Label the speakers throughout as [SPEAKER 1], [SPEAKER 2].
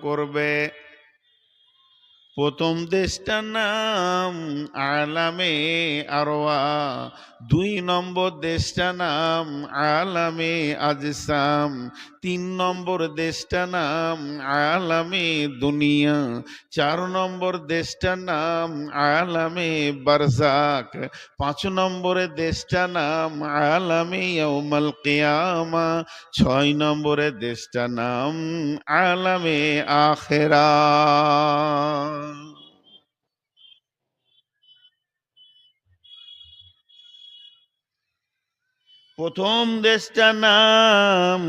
[SPEAKER 1] করবে। প্রথম দেশটার নাম আলামে আরওয়া, 2 নম্বর দেশটার নাম আলামে আজসাম, 3 নম্বর দেশটার নাম আলামে দুনিয়া, 4 নম্বর দেশটার নাম আলামে বারজাক, 5 নম্বরের দেশটার নাম আলামে ইয়াউমাল কিয়ামা, 6 নম্বরের দেশটার নাম আলামে আখিরাত। প্রথম দেশটার নাম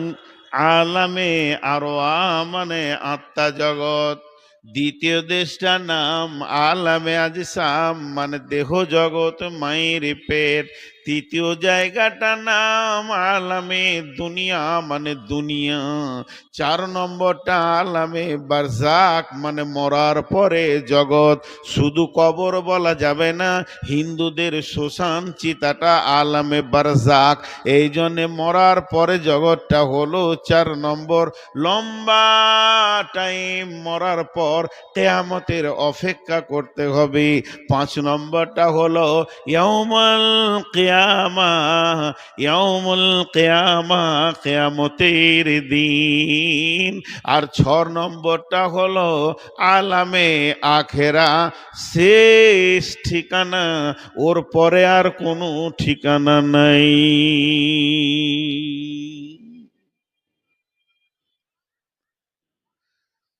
[SPEAKER 1] আলামে আরওয়া মানে আত্মা জগৎ, দ্বিতীয় দেশটার নাম আলামে আজসাম মানে দেহ জগৎ মায়ের পেট, তৃতীয় জায়গাটার নাম আলামে দুনিয়া মানে দুনিয়া, 4 নম্বরটা আলামে বারজাক মানে মরার পরে জগৎ। শুধু কবর বলা যাবে না, হিন্দুদের শ্মশান চিতাটা আলামে বারজাক। এই জন্যে মরার পরে জগৎটা হলো 4 নম্বর। লম্বা টাইম মরার পর কিয়ামতের অপেক্ষা করতে হবে। 5 নম্বরটা হলো ইয়াউমুল কিয়ামা, ইয়াউমুল কিয়ামা কিয়ামতের দিন। আর 6 নম্বরটা হলো আলামে আখেরা, শেষ ঠিকানা, ওর পরে আর কোনো ঠিকানা নাই।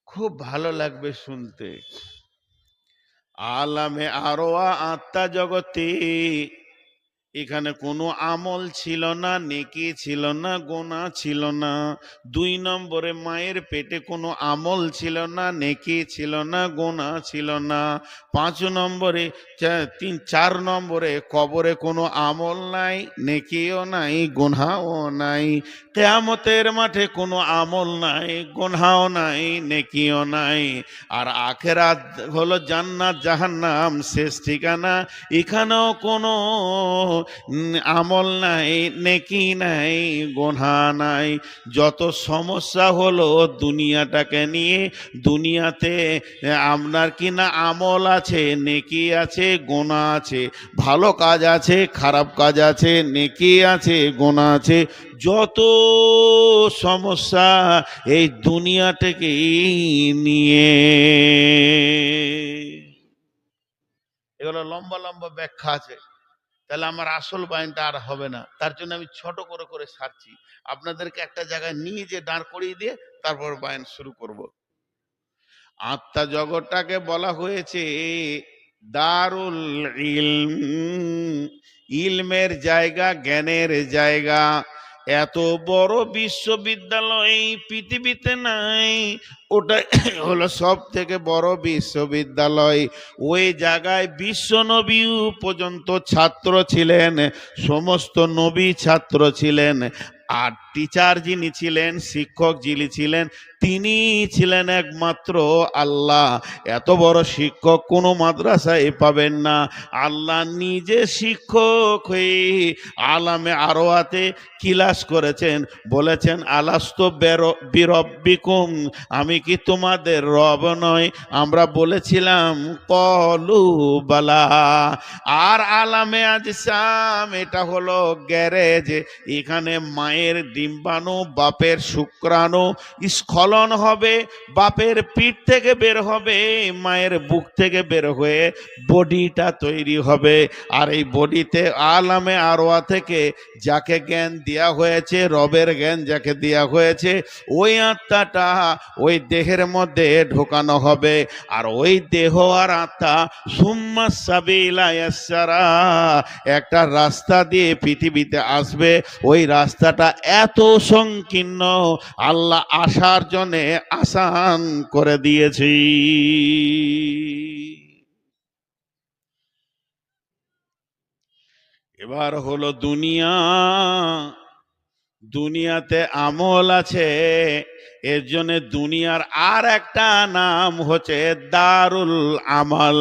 [SPEAKER 1] খুব ভালো লাগবে শুনতে। আলামে আরওয়া আত্মা জগতে এখানে কোনো আমল ছিল না, নেকি ছিল না, গোনা ছিল না। 2 নম্বরে মায়ের পেটে কোনো আমল ছিল না, নেকি ছিল না, গোনা ছিল না। 5 নম্বরে 4 নম্বরে কবরে কোনো আমল নাই, নেকিও নাই, গোনাও নাই। কিয়ামতের মাঠে কোনো আমল নাই, গোনাও নাই, নেকিও নাই। আর আখিরাত হলো জান্নাত জাহান্নাম, শেষ ঠিকানা। এখানেও কোনো আমল নাই, নেকি নাই, গোনা নাই। যত সমস্যা হলো দুনিয়াটাকে নিয়ে, দুনিয়াতে আপনার কিনা আমল আছে, নেকি আছে, গোনা আছে, ভালো কাজ আছে, খারাপ কাজ আছে, নেকি আছে, গোনা আছে। যত সমস্যা এই দুনিয়াটাকেই নিয়ে। এগুলো লম্বা লম্বা ব্যাখ্যা আছে, তাহলে আমার আসল বায়ানটা আর হবে না। তার জন্য আমি ছোট করে করে সারছি, আপনাদেরকে একটা জায়গায় নিয়ে যে দাঁড় করিয়ে দিয়ে তারপর বায়ান শুরু করব। আত্মা জগৎটাকে বলা হয়েছে দারুল ইলম, ইলমের জায়গা, জ্ঞানের জায়গা। এত বড় বিশ্ববিদ্যালয় পৃথিবীতে নাই, ওটা হলো সব থেকে বড় বিশ্ববিদ্যালয়। ওই জায়গায় বিশ্ব নবী পর্যন্ত ছাত্র ছিলেন, সমস্ত নবী ছাত্র ছিলেন। আর টিচার যিনি ছিলেন, শিক্ষক যিনি ছিলেন, তিনি ছিলেন একমাত্র আল্লাহ। এত বড় শিক্ষক কোনো মাদ্রাসায় পাবেন না। আল্লাহ নিজে শিক্ষক হয়ে আলামে আরওয়াতে ক্লাস করেছেন, বলেছেন আলাস্তু বিরব্বিকুম, আমি কি তোমাদের রব নয়? আমরা বলেছিলাম কলু বালা। আর আলামে আজসাম এটা হলো গ্যারেজ, এখানে মায়ের ডিম্বাণু, বাপের শুক্রাণু স্খলন হবে, বাপের পিঠ থেকে বের হবে, মায়ের বুক থেকে বের হয়ে বডিটা তৈরি হবে। আর এই বডিতে আলামে আরওয়া থেকে যাকে জ্ঞান দেয়া হয়েছে, রবের জ্ঞান যাকে দেয়া হয়েছে, ওই আত্মাটা ওই দেহের মধ্যে ঢোকানো হবে। আর ওই দেহ আর আত্মা সুম্মা সাবিলা ইয়াসসারা, একটা রাস্তা দিয়ে পৃথিবীতে আসবে। ওই রাস্তাটা এত সংকীর্ণ, আল্লাহ আসার জন্য আসান করে দিয়েছি। এবার হলো দুনিয়া। দুনিয়াতে আমল আছে, এর জন্য দুনিয়ার আর একটা নাম হচ্ছে দারুল আমাল,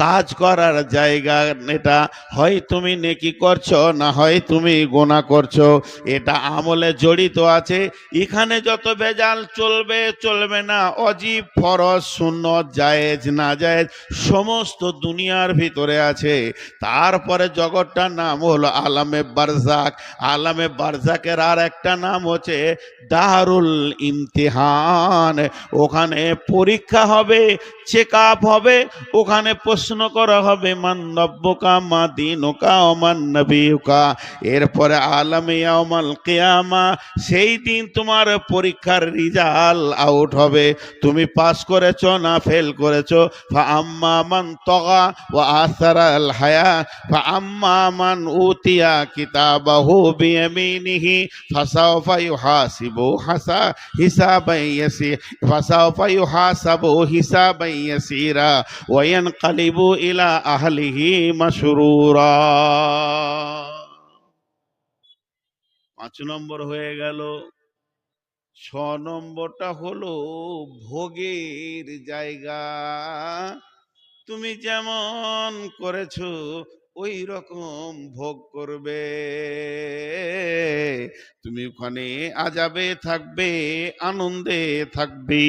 [SPEAKER 1] কাজ করার জায়গা। এটা হয় তুমি নেকি করছো, না হয় তুমি গুনাহ করছো, এটা আমলে জড়িত আছে। এখানে যত ভেজাল চলবে চলবে না, অজীব ফরজ সুন্নত জায়েজ না জায়েজ সমস্ত দুনিয়ার ভিতরে আছে। তারপরে জগৎটার নাম হলো আলামে বারজাক। আলামে বারজাকের আর একটা নাম হচ্ছে দারুল ইমতিহান। ওখানে পরীক্ষা হবে, চেক আপ হবে, ওখানে প্রশ্ন করা হবে মান রব্বুকা মা দীনুকা ওয়া মান নবিয়ুকা। এরপরে আলামে ইয়াউমাল কিয়ামা, সেই দিন তোমার পরীক্ষার রেজাল্ট আউট হবে, তুমি পাস করেছো না ফেল করেছো। ফা আম্মা মান তাগা ওয়া আসারাল হায়া, ফা আম্মা মান উতিয়া কিতাবাহু বিয়ামিনিহি ফাসাউফা ইউহাসিবু হিসাবান ইয়াসির, ফাসাউফা ইউহাসাবু হিসাবান ইয়াসিরা ওয়া ইয়ানকালিবু ইলা আহলিহি মাসরুরা। 5 নম্বর হয়ে গেল। 6 নম্বরটা হলো ভোগের জায়গা। তুমি যেমন করেছো ওই রকম ভোগ করবে। তুমি ওখানে আযাবে থাকবে, আনন্দে থাকবে।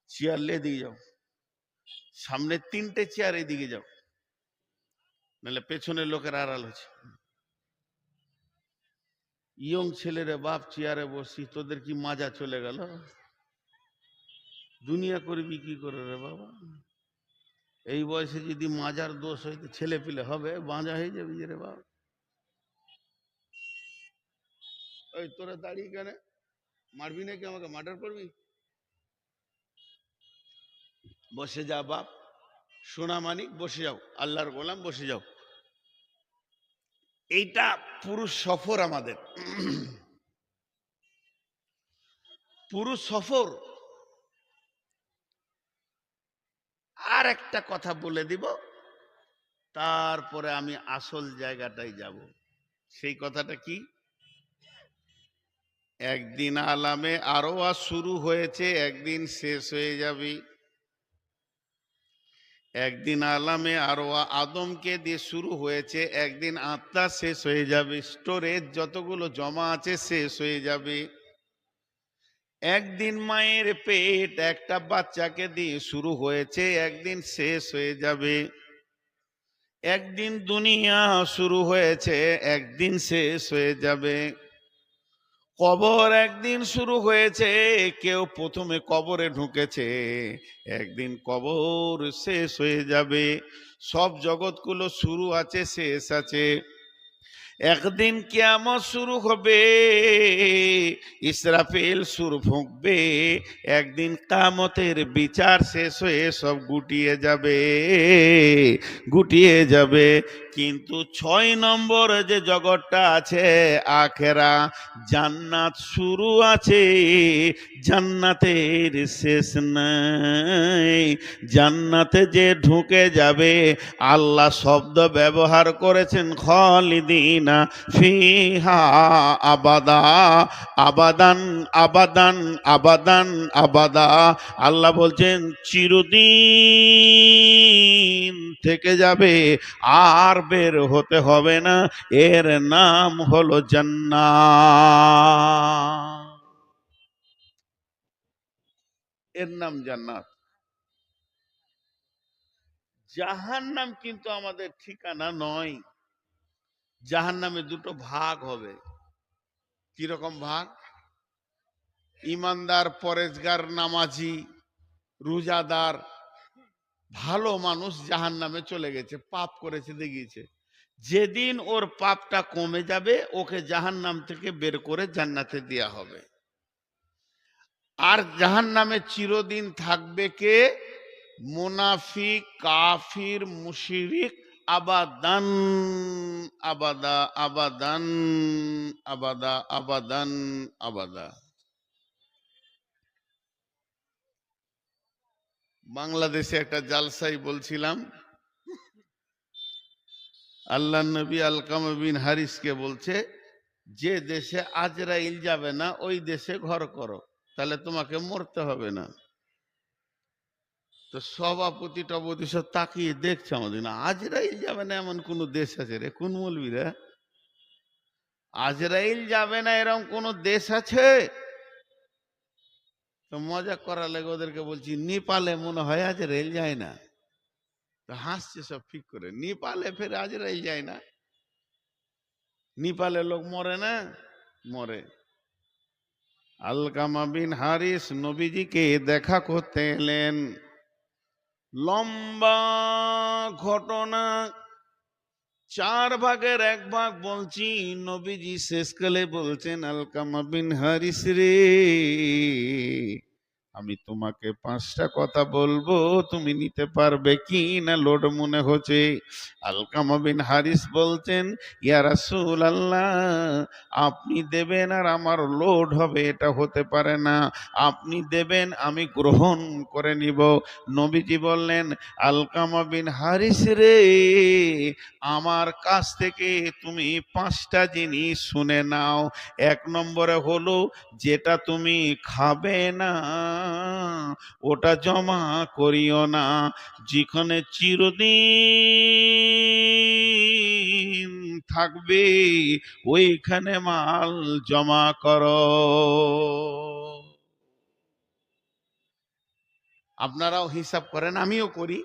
[SPEAKER 1] চেয়ার লে দিয়ে যাও, সামনে 3টে চেয়ার এদিকে যাও, নাহলে পেছনের লোকের আড়াল হচ্ছে। ইয়ং ছেলেরে বাপ চেয়ারে বসি, তোদের কি মাজা চলে গেল? দুনিয়া করবি কি করে রে বাবা? এই বয়সে যদি মাজার দোষ হইতে ছেলে পিলে হবে, বাঁজা হয়ে যাবি রে বাবা। ওই তোরা দাঁড়িয়ে কেন? মারবি নাকি আমাকে? মার্ডার করবি? বসে যা বাপ, সোনা মানিক বসে যাও, আল্লাহর গোলাম বসে যাও। এইটা পুরুষ সফর আমাদের, পুরুষ সফর। আর একটা কথা বলে দিব, তারপরে আমি আসল জায়গাটাই যাব। সেই কথাটা কি? একদিন আলামে আরওয়া শুরু হয়েছে, একদিন শেষ হয়ে যাবে। একদিন আলামে আরওয়া আদমকে দিয়ে শুরু হয়েছে, একদিন আত্মা শেষ হয়ে যাবে, স্টোরেজ যতগুলো জমা আছে শেষ হয়ে যাবে। একদিন মায়ের পেট একটা বাচ্চাকে দিয়ে শুরু হয়েছে, একদিন শেষ হয়ে যাবে। একদিন দুনিয়া শুরু হয়েছে, একদিন শেষ হয়ে যাবে। কবর একদিন শুরু হয়েছে, কেউ প্রথমে কবরে ঢুকেছে, একদিন কবর শেষ হয়ে যাবে। সব জগৎগুলো শুরু আছে, শেষ আছে। একদিন কিয়ামত শুরু হবে, ইসরাফিল সুর ফুঁকবে, একদিন কিয়ামতের বিচার শেষ হয়ে সব গুটিয়ে যাবে, গুটিয়ে যাবে। কিন্তু 6 নম্বর যে জগৎটা আছে আখেরা, জান্নাত শুরু আছে, জান্নাতের শেষ নাই। জান্নাতে যে ঢুকে যাবে, আল্লাহ শব্দ ব্যবহার করেছেন খালিদিনা ফিহা আবাদা, আবাদান আবাদান আবাদান আবাদা। আল্লাহ বলছেন চিরদিন থেকে যাবে, আর বের হতে হবে না। এর নাম হলো জান্নাত, এর নাম জান্নাত। জাহান্নাম কিন্তু আমাদের ঠিকানা নয়। জাহান্নামে দুটো ভাগ হবে। কিরকম ভাগ? ইমানদার, পরেজগার, নামাজি, রোজাদার, ভালো মানুষ জাহান্নামে চলে গেছে, পাপ করেছে দেখিয়েছে। যেদিন ওর পাপটা কমে যাবে, ওকে জাহান্নাম থেকে বের করে জান্নাতে দেয়া হবে। আর জাহান্নামে চিরদিন থাকবে কে? মুনাফিক, কাফির, মুশরিক, আবাদান আবাদা, আবাদান আবাদা, আবাদান আবাদা। বাংলাদেশে একটা জালসাই বলছিলাম, আল্লাহ নবী আলকামা বিন হারিসকে বলছে, যে দেশে আজরাইল যাবে না ওই দেশে ঘর করো, তাহলে তোমাকে মরতে হবে না। তো সভাপতি টপতি সব তাকিয়ে দেখছে আমাদের, না আজরাইল যাবে না এমন কোন দেশ আছে রে? কোন মৌলবীরা? আজরাইল যাবে না এরকম কোন দেশ আছে? তো মজা করার লেগে ওদেরকে বলছি নেপালে মনে হয় আজরাইল যায় না। তো হাসছে সব ঠিক করে, নেপালে ফের আজরাইল যায় না? নেপালে লোক মরে না? মরে। আলকামা বিন হারিস নবীজিকে দেখা করতে এলেন। লম্বা ঘটনা, 4 ভাগের 1 ভাগ বলছি। নবীজি শেষকালে বলছেন, আলকামা বিন হারিস রে, আমি তোমাকে 5টা কথা বলবো, তুমি নিতে পারবে কি না লোড মনে হচ্ছে? আলকামা বিন হারিস বলছেন, ইয়া রাসূলুল্লাহ, আপনি দেবেন আর আমার লোড হবে, এটা হতে পারে না। আপনি দেবেন, আমি গ্রহণ করে নিব। নবীজি বললেন, আলকামা বিন হারিস রে, আমার কাছ থেকে তুমি 5টা জিনিস শুনে নাও। 1 নম্বরে হলো, যেটা তুমি খাবে না ওটা জমা করিও না, যেখানে চিরদিন থাকবে ওইখানে মাল জমা করো। আপনারাও হিসাব করেন, আমিও করি।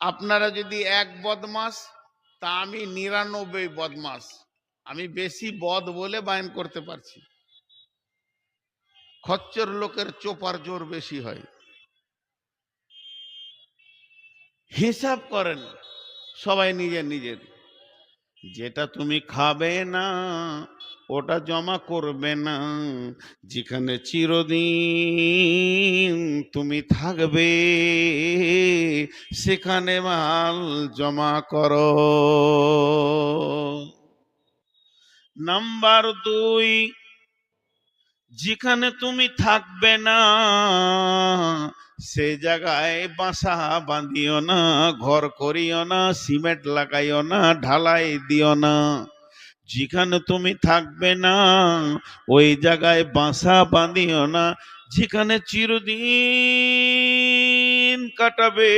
[SPEAKER 1] আপনারা যদি 1 বদমাস, তা আমি 99 বদমাস। আমি বেশি বদ বলে বায়ন করতে পারছি। খচ্চর লোকের চোপার জোর বেশি হয়। হিসাব করেন সবাই নিজের নিজের। যেটা তুমি খাবে না ওটা জমা করবে না, যেখানে চিরদিন তুমি থাকবে সেখানে মাল জমা করো। নাম্বার 2, যেখানে তুমি থাকবে না সে জায়গায় বাসা বাঁধিও না, ঘর করিও না, সিমেন্ট লাগাইও না, ঢালাই দিও না। যেখানে তুমি থাকবে না ওই জায়গায় বাসা বাঁধিও না, যেখানে চিরদিন কাটাবে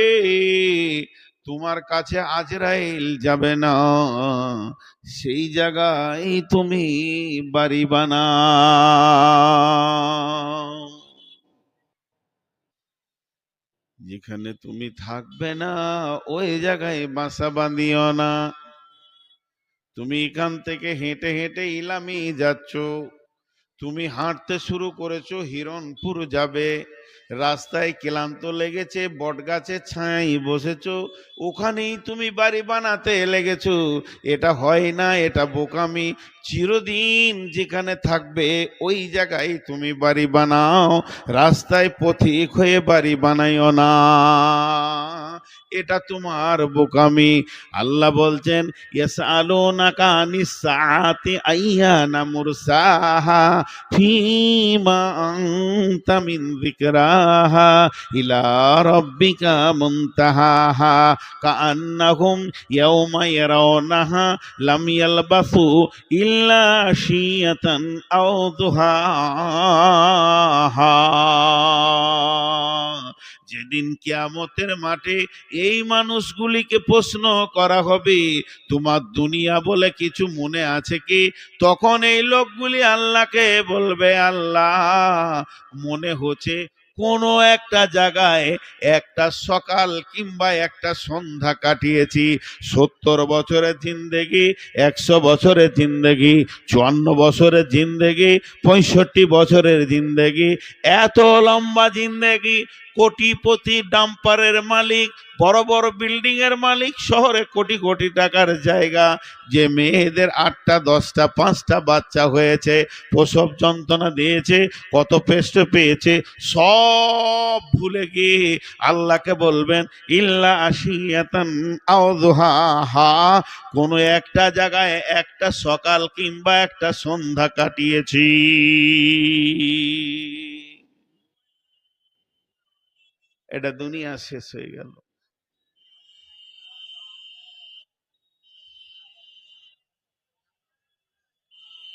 [SPEAKER 1] তোমার কাছে আজরাইল যাবে না, সেই জায়গায় তুমি বাড়ি বানাও। যেখানে তুমি থাকবে না ওই জায়গায় বাসা বাঁধিও না। তুমি এখান থেকে হেঁটে হেঁটে ইলামি যাচ্ছ, তুমি হাঁটতে শুরু করেছো হিরণপুর যাবে, রাস্তায় ক্লান্ত লেগেছে, বটগাছের ছায়ায় বসেছো, ওখানেই তুমি বাড়ি বানাতে লেগেছো। এটা হয় না, এটা বোকামি। চিরদিন যেখানে থাকবে ওই জায়গায় তুমি বাড়ি বানাও, রাস্তায় পথিক হয়ে বাড়ি বানাইও না, এটা তোমার বোকামি। আল্লাহ বলছেন, ইয়াসআলুনাকা আনিস সাআতি আইয়ানা মুরসাহা ফিমা আনতা মিন যিকরাহা ইলা রাব্বিকা মুনতাহাহা কাআন্নাহুম ইয়াওমা ইয়ারাউনাহা লাম ইয়ালবাসু ইল্লা আশিয়াতান আও দুহাহা। যেদিন কিয়ামতের মাঠে এই মানুষগুলিকে প্রশ্ন করা হবে, তোমার দুনিয়া বলে কিছু মনে আছে কি? তখন এই লোকগুলি আল্লাহকে বলবে, আল্লাহ মনে হচ্ছে কোনো একটা জায়গায় একটা সকাল কিংবা একটা সন্ধ্যা কাটিয়েছি। 70 বছরের জিন্দেগি, 100 বছরের জিন্দেগি, 54 বছরের জিন্দেগি, 65 বছরের জিন্দেগি, এত লম্বা জিন্দেগি। কোটিপতি, ডাম্পারের মালিক, বড় বড় বিল্ডিং এর মালিক, শহরে কোটি কোটি টাকার জায়গা, যে মেয়েদের 8টা 10টা 5টা বাচ্চা হয়েছে, প্রসব যন্ত্রণা দিয়েছে, কত পেস্ট পেয়েছে, সব ভুলে গিয়ে আল্লাহকে বলবেন, ইল্লা আশিয়াতান আও দুহাহা, কোন একটা জায়গায় একটা সকাল কিংবা একটা সন্ধ্যা কাটিয়েছি। এটা দুনিয়া শেষ হয়ে গেল।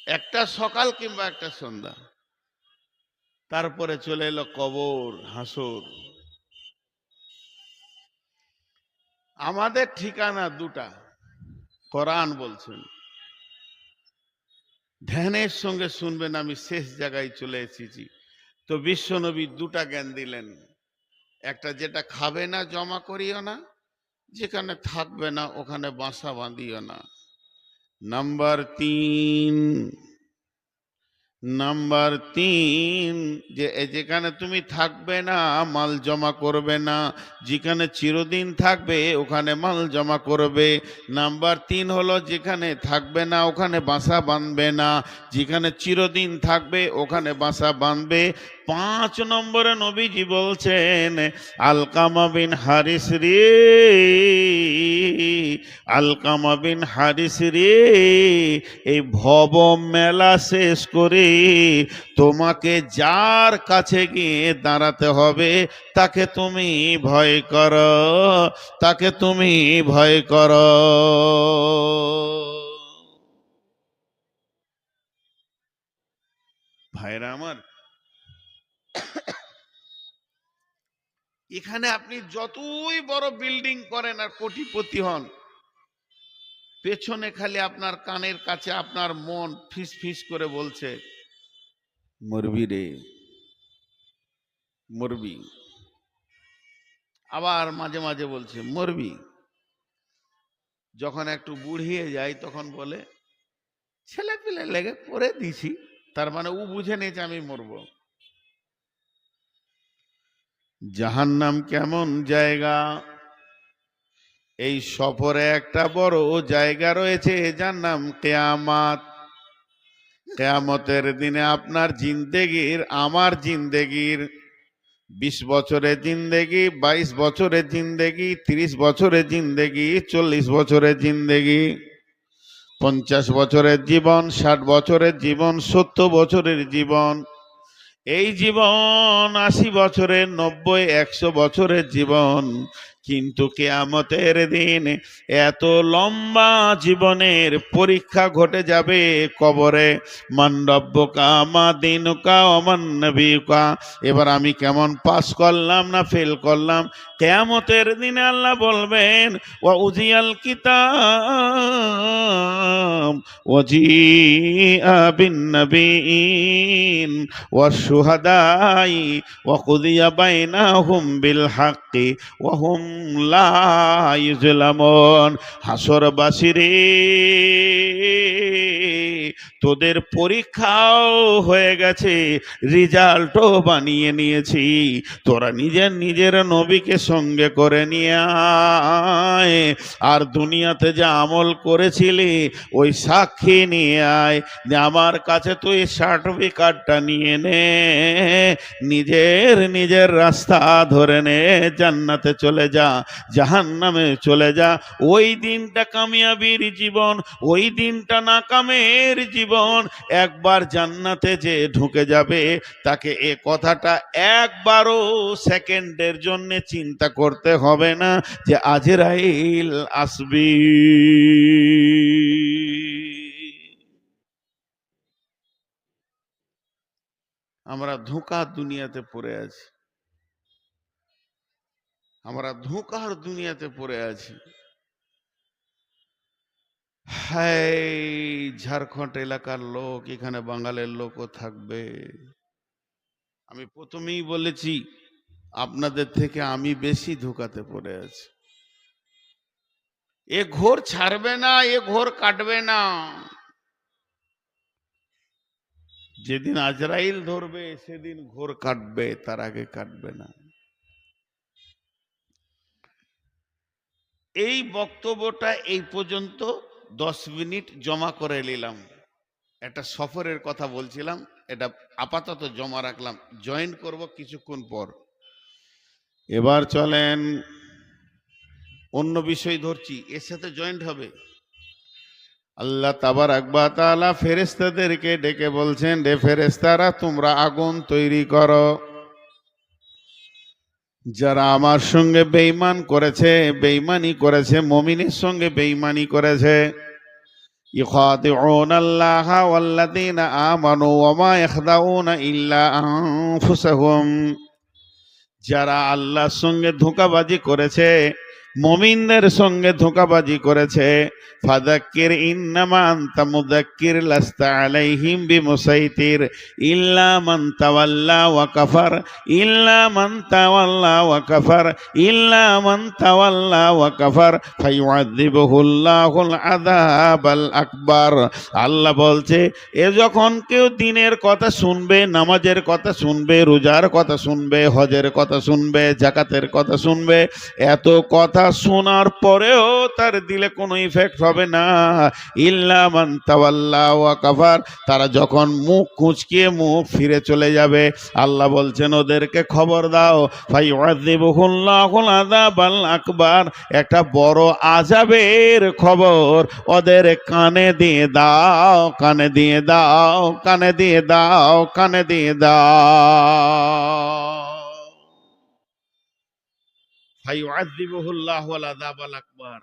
[SPEAKER 1] একটা সকাল কিংবা একটা সন্ধ্যা, তারপরে চলে এলো কবর, হাসর। আমাদের ঠিকানা দুটা, কোরআন বলছেন। ধ্যানের সঙ্গে শুনবেন, আমি শেষ জায়গায় চলে এসেছি। তো বিশ্বনবী দুটা জ্ঞান দিলেন। একটা, যেটা খাবে না জমা করিও না, যেখানে থাকবে না ওখানে বাসা বাঁধিও না। নাম্বার 3, নাম্বার 3, যে যেখানে তুমি থাকবে না মাল জমা করবে না, যেখানে চিরদিন থাকবে ওখানে মাল জমা করবে। নাম্বার 3 হলো, যেখানে থাকবে না ওখানে বাসা বাঁধবে না, যেখানে চিরদিন থাকবে ওখানে বাসা বাঁধবে। 5 নম্বরে নবীজি বলছেন, আলকামা বিন হারিস রে, আলকামা বিন হারিস রে, এই ভব মেলা শেষ করে তোমাকে যার কাছে গিয়ে দাঁড়াতে হবে তাকে তুমি ভয় করো, তাকে তুমি ভয় করো। ভাইরা আমার, এখানে আপনি যতই বড় বিল্ডিং করেন আর কোটিপতি হন, পেছনে খালি আপনার কানের কাছে আপনার মন ফিস ফিস করে বলছে, মরবি রে, মরবি। আবার মাঝে মাঝে বলছে মরবি। যখন একটু বুড়িয়ে যায় তখন বলে, ছেলে পিলে লেগে করে দিছি, তার মানে ও বুঝে নিয়েছে আমি মরবো। জাহান্নাম কেমন জায়গা, এই সফরে একটা বড় জায়গা রয়েছে যার নাম কিয়ামত। কিয়ামতের দিনে আপনার জিন্দেগির, আমার জিন্দেগির 20 বছরের জিন্দেগি, 22 বছরের জিন্দেগি, 30 বছরের জিন্দেগি, 40 বছরের জিন্দেগি, 50 বছরের জীবন, 60 বছরের জীবন, 70 বছরের জীবন, এই জীবন 80 বছরের, 90, 100 বছরের জীবন। কিন্তু কিয়ামতের দিন এত লম্বা জীবনের পরীক্ষা ঘটে যাবে কবরে। মান্ডব্যকা মা দিনুকা অমান নবীকা, এবার আমি কেমন পাস করলাম না ফেল করলাম। কিয়ামতের দিনে আল্লাহ বলবেন, ওয়া উজিয়াল কিতাব ওয়াজিআ বিন নবিয়িন ওয়াশ-শুহাদাই ওয়াকুদিয়া বাইনাহুম বিল হাক্কি ওয়া হুম লা ইউযলামুন। হাসরবাসীরে, তোদের পরীক্ষাও হয়ে গেছে, রেজাল্টও বানিয়ে নিয়েছি, তোরা নিজের নিজের নবীকে সঙ্গে করে নিয়ে আয়, আর দুনিয়াতে যা আমল করেছিলি ওই সাক্ষী নিয়ে আয়, যে আমার কাছে তুই সার্টিফিকেটটা নিয়ে নে, নিজের নিজের রাস্তা ধরে নে, জান্নাতে চলে যা, জাহান্নামে চলে যা। ওই দিনটা কামিয়াবির জীবন, ওই দিনটা নাকামের জীবন। একবার জান্নাতে যে ঢুকে যাবে তাকে এ কথাটা একবারও সেকেন্ডের জন্য চিন্তা করতে হবে না যে আজরাইল আসবি। আমরা ধোঁকার দুনিয়াতে পড়ে আছি, আমরা ধোঁকার দুনিয়াতে পড়ে আছি। হাই, ঝাড়খণ্ড এলাকার লোক, এখানে বাঙালির লোকও থাকবে। আমি প্রথমেই বলেছি, আপনাদের থেকে আমি বেশি ধোঁকাতে পড়ে আছি। এ ঘোর ছাড়বে না, এ ঘোর কাটবে না। যেদিন আজরাইল ধরবে সেদিন ঘোর কাটবে, তার আগে কাটবে না। এই বক্তব্যটা এই পর্যন্ত 10 মিনিট জমা করে নিলাম। একটা সফরের কথা বলছিলাম, এটা আপাতত জমা রাখলাম, জয়েন করব কিছুক্ষণ পর। এবার চলেন অন্য বিষয় ধরছি, এর সাথে জয়েন্ট হবে। আল্লাহ তাবারাক ওয়া তাআলা ফেরেশতাদেরকে ডেকে বলছেন, রে ফেরেশতারা, তোমরা আগুন তৈরি করো। যারা আমার সঙ্গে বেঈমান করেছে, বেঈমানি করেছে, মুমিনের সঙ্গে বেঈমানি করেছে, ইখাদিউনা আল্লাহ ওয়াল্লাযীনা আমানু ওয়া মা ইয়াখদাউনা ইল্লা আনফুসাহুম। যারা আল্লাহর সঙ্গে ধোঁকাবাজি করেছে, মুমিনদের সঙ্গে ধোঁকাবাজি করেছে, ফাযাক্কির ইন্নামা আনতা মুযাক্কির লাস্তা আলাইহিম বিমুসাইতির ইল্লা মান তাওয়াল্লা ওয়া কাফার ইল্লা মান তাওয়াল্লা ওয়া কাফার ইল্লা মান তাওয়াল্লা ওয়া কাফার ফায়ুআযিবুহুল্লাহুল আযাবাল আকবার। আল্লাহ বলছে, এ যখন কেউ দিনের কথা শুনবে, নামাজের কথা শুনবে, রোজার কথা শুনবে, হজের কথা শুনবে, যাকাতের কথা শুনবে, এত কথা শোনার পরেও তার দিলে কোনো ইফেক্ট হবে না, ইল্লা মান তাওয়াল্লা ওয়া কাফার, তারা যখন মুখ কুঁচকিয়ে মুখ ফিরে চলে যাবে, আল্লাহ বলছেন ওদেরকে খবর দাও, ফায়ুআযিবুহুল্লাহুল আযাবাল আকবার, একটা বড় আযাবের খবর ওদের কানে দিয়ে দাও, কানে দিয়ে দাও, কানে দিয়ে দাও, কানে দিয়ে দাও। ফায়ুআযিবুহুল্লাহুল আযাবাল আকবার।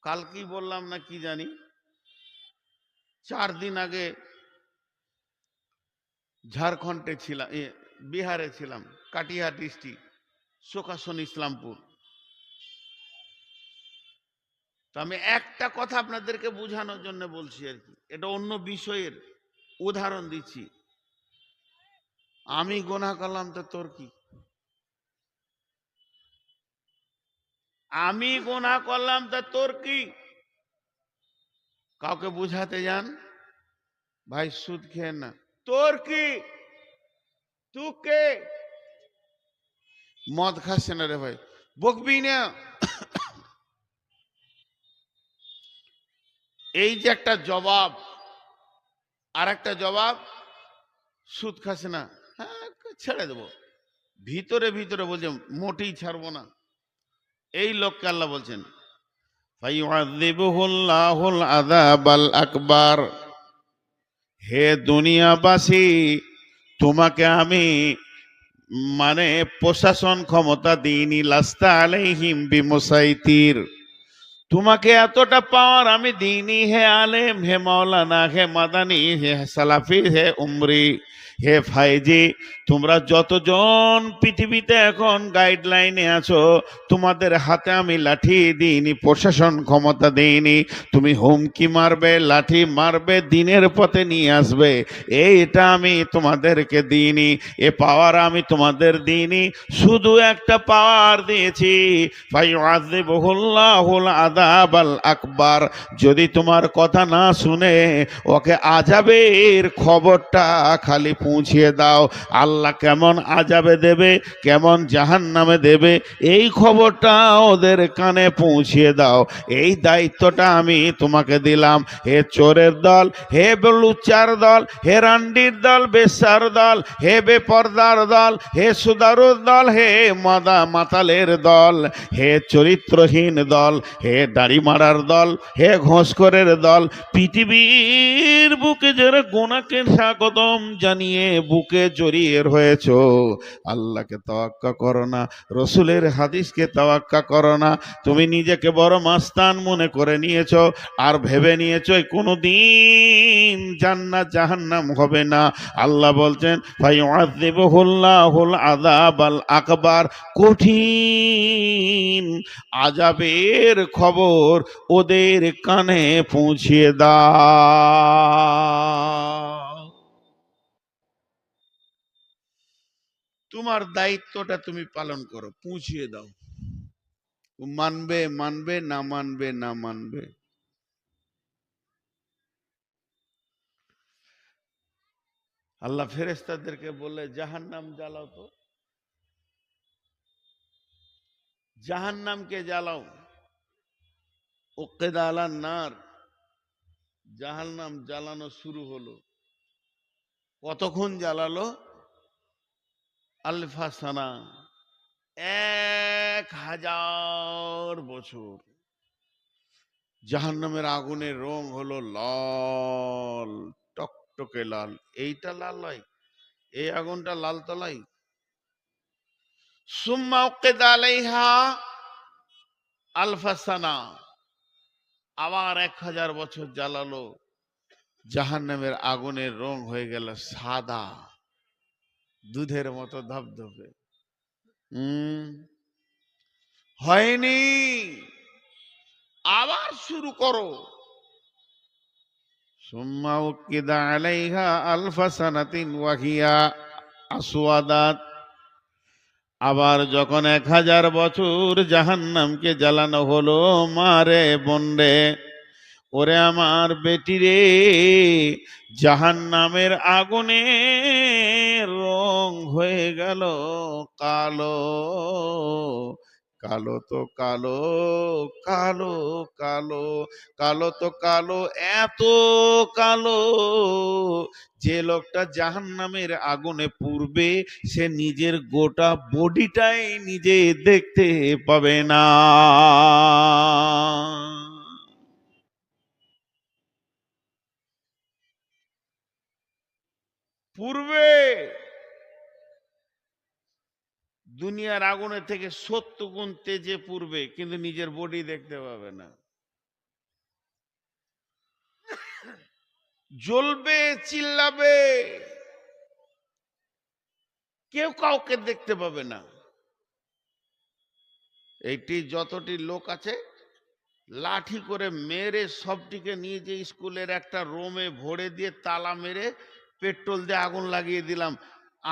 [SPEAKER 1] কাল কি বললাম না কি জানি, 4 দিন আগে ঝাড়খণ্ডে ছিলাম, বিহারে ছিলাম, কাটিহার ডিস্ট্রিক্ট, শোকাসন ইসলামপুর। তো আমি একটা কথা আপনাদেরকে বোঝানোর জন্য বলছি আর কি, এটা অন্য বিষয়ের উদাহরণ দিচ্ছি। আমি গোনা করলাম তো তোর কি? আমি গোনা করলাম তা তোর কি? কাউকে বুঝাতে যান, ভাই সুদ খেয়ে না, তোর কি? তুই কে? মদ খাচ্ছে না রে ভাই, বকবি না। এই যে একটা জবাব, আর একটা জবাব, সুদ খাচ্ছে না, হ্যাঁ ছেড়ে দেবো, ভিতরে ভিতরে বলছে মোটেই ছাড়বো না। এই লোককে আল্লাহ বলছেন ফায়ুআযিবুহুল্লাহুল আযাবাল আকবার। হে দুনিয়াবাসী, তোমাকে আমি মানে প্রশাসন ক্ষমতা দিইনি, লাস্তা আলাইহিম বিমুসাইতির, তোমাকে এতটা পাওয়ার আমি দিইনি। হে আলেম, হে মাওলানা, হে মাদানি, হে সালাফি, হে উমরি, হে ফাইজি, তোমরা যতজন পৃথিবীতে এখন গাইডলাইনে আছো, তোমাদের হাতে আমি লাঠি দিইনি, প্রশাসন ক্ষমতা দিইনি। তুমি হুমকি মারবে, লাঠি মারবে, দিনের পথে নিয়ে আসবে, এইটা আমি তোমাদেরকে দিইনি, এ পাওয়ার আমি তোমাদের দিইনি। শুধু একটা পাওয়ার দিয়েছি, ফায়ুআযিবুহুল্লাহুল আযাবাল আকবার। যদি তোমার কথা না শুনে ওকে আযাবের খবরটা খালি পৌঁছিয়ে দাও, আল্লাহ কেমন আযাবে দেবে, কেমন জাহান্নামে দেবে, এই খবরটা ওদের কানে পৌঁছিয়ে দাও। এই দায়িত্বটা আমি তোমাকে দিলাম। হে চোরের দল, হে লুচ্চার দল, হে রান্ডির দল, বেশ্যার দল, হে বেপরদার দল, হে সুদারুর দল, হে মাতালের দল, হে চরিত্রহীন দল, হে দাড়ি মারার দল, হে ঘোষখোরের দল, পৃথিবীর বুকে যারা গোনাকে স্বাগতম জানিয়ে বুকে জড়িয়ে রয়েছ, আল্লাহকে তাওয়াক্কা করো না, রসুলের হাদিসকে তাওয়াক্কা করো না, তুমি নিজেকে বড় মাস্তান মনে করে নিয়েছো, আর ভেবে নিয়েছো কোনোদিন জান্নাত জাহান্নাম হবে না। আল্লাহ বলছেন ফায়ুআযিবুহুল্লাহুল আযাবাল আকবার, কঠিন আযাবের খবর ওদের কানে পৌঁছিয়ে দাও। তোমার দায়িত্বটা তুমি পালন করো, পৌঁছিয়ে দাও। মানবে মানবে, না মানবে না মানবে। আল্লাহ ফেরেশতাদেরকে বললে জাহান্নাম জ্বালাও, তো জাহান্নামকে জ্বালাও। উকিদা আলান নার, জাহান্নাম জ্বালানো শুরু হলো। কতক্ষণ জ্বালালো? আলফা সানা, 1000 বছর। জাহান্নামের আগুনের রং হলো লাল, টকটকে লাল। এইটা লাল নয়, এই আগুনটা লাল তলাই। সুম্মা উকিদা আলাইহা আলফা সানা, আবার 1000 বছর জ্বালালো, জাহান্নামের আগুনের রং হয়ে গেল সাদা, দুধের মতো ধবধবে। হুম, হয়নি, আবার শুরু করো। সুম্মা উকিদা আলাইহা আলফা সানাতিন ওয়া হিয়া আসওয়াদাত। আবার যখন 1000 বছর জাহান্নামকে জ্বালানো হলো, মারে বন্ডে, ওরে আমার বেটি রে, জাহান্নামের আগুনের রং হয়ে গেল কালো, কালো তো কালো, কালো কালো, কালো তো কালো, এত কালো যে লোকটা জাহান্নামের আগুনে পুড়বে সে নিজের গোটা বডিটাই নিজে দেখতে পাবে না। পূর্বে দুনিয়ার আগুনের থেকে 70 গুণ তেজে পূর্বে, কিন্তু নিজের বডি দেখতে পাবে না। জ্বলবে, চিল্লাবে, কেউ কাউকে দেখতে পাবে না। এইটি যতটি লোক আছে লাঠি করে মেরে সবটিকে নিয়ে যে স্কুলের একটা রোমে ভরে দিয়ে তালা মেরে পেট্রোল দিয়ে আগুন লাগিয়ে দিলাম।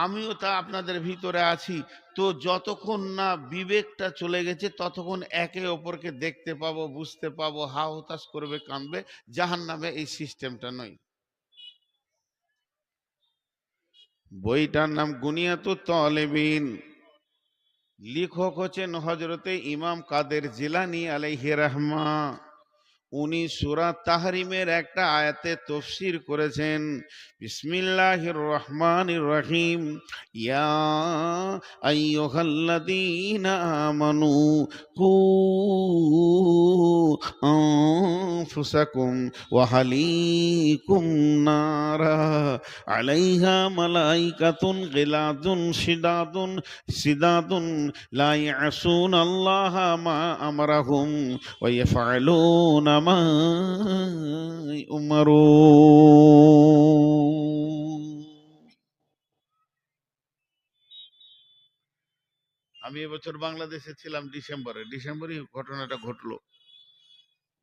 [SPEAKER 1] আমিও তা আপনাদের ভিতরে আছি। তো যতক্ষণ না বিবেকটা চলে গেছে ততক্ষণ একে অপরকে দেখতে পাবো, বুঝতে পাবো, হা হুতাশ করবে, কাঁদবে। জাহান্নামে এই সিস্টেমটা নয়। বইটার নাম গুনিয়াতুত তালেবিন, লেখক হচ্ছেন হজরতে ইমাম কাদের জিলানী আলাইহি রাহমা। উনি সূরা তাহরিমের একটা আয়াতে তাফসীর করেছেন, বিসমিল্লাহির রহমানির রহিম, ইয়া আইয়ুহাল্লাযীনা আমানু কু আনফুসাকুম ওয়া আহলিকুম নারা আলাইহা মালাইকাতুন গিলাদুন শিদাদুন সিদাদুন লা ইয়াসুনাল্লাহা মা আমরাহুম ওয়া ইয়াফআলুনা মা ইউমারুন। আমি এবছর বাংলাদেশে ছিলাম ডিসেম্বরে ঘটনাটা ঘটলো।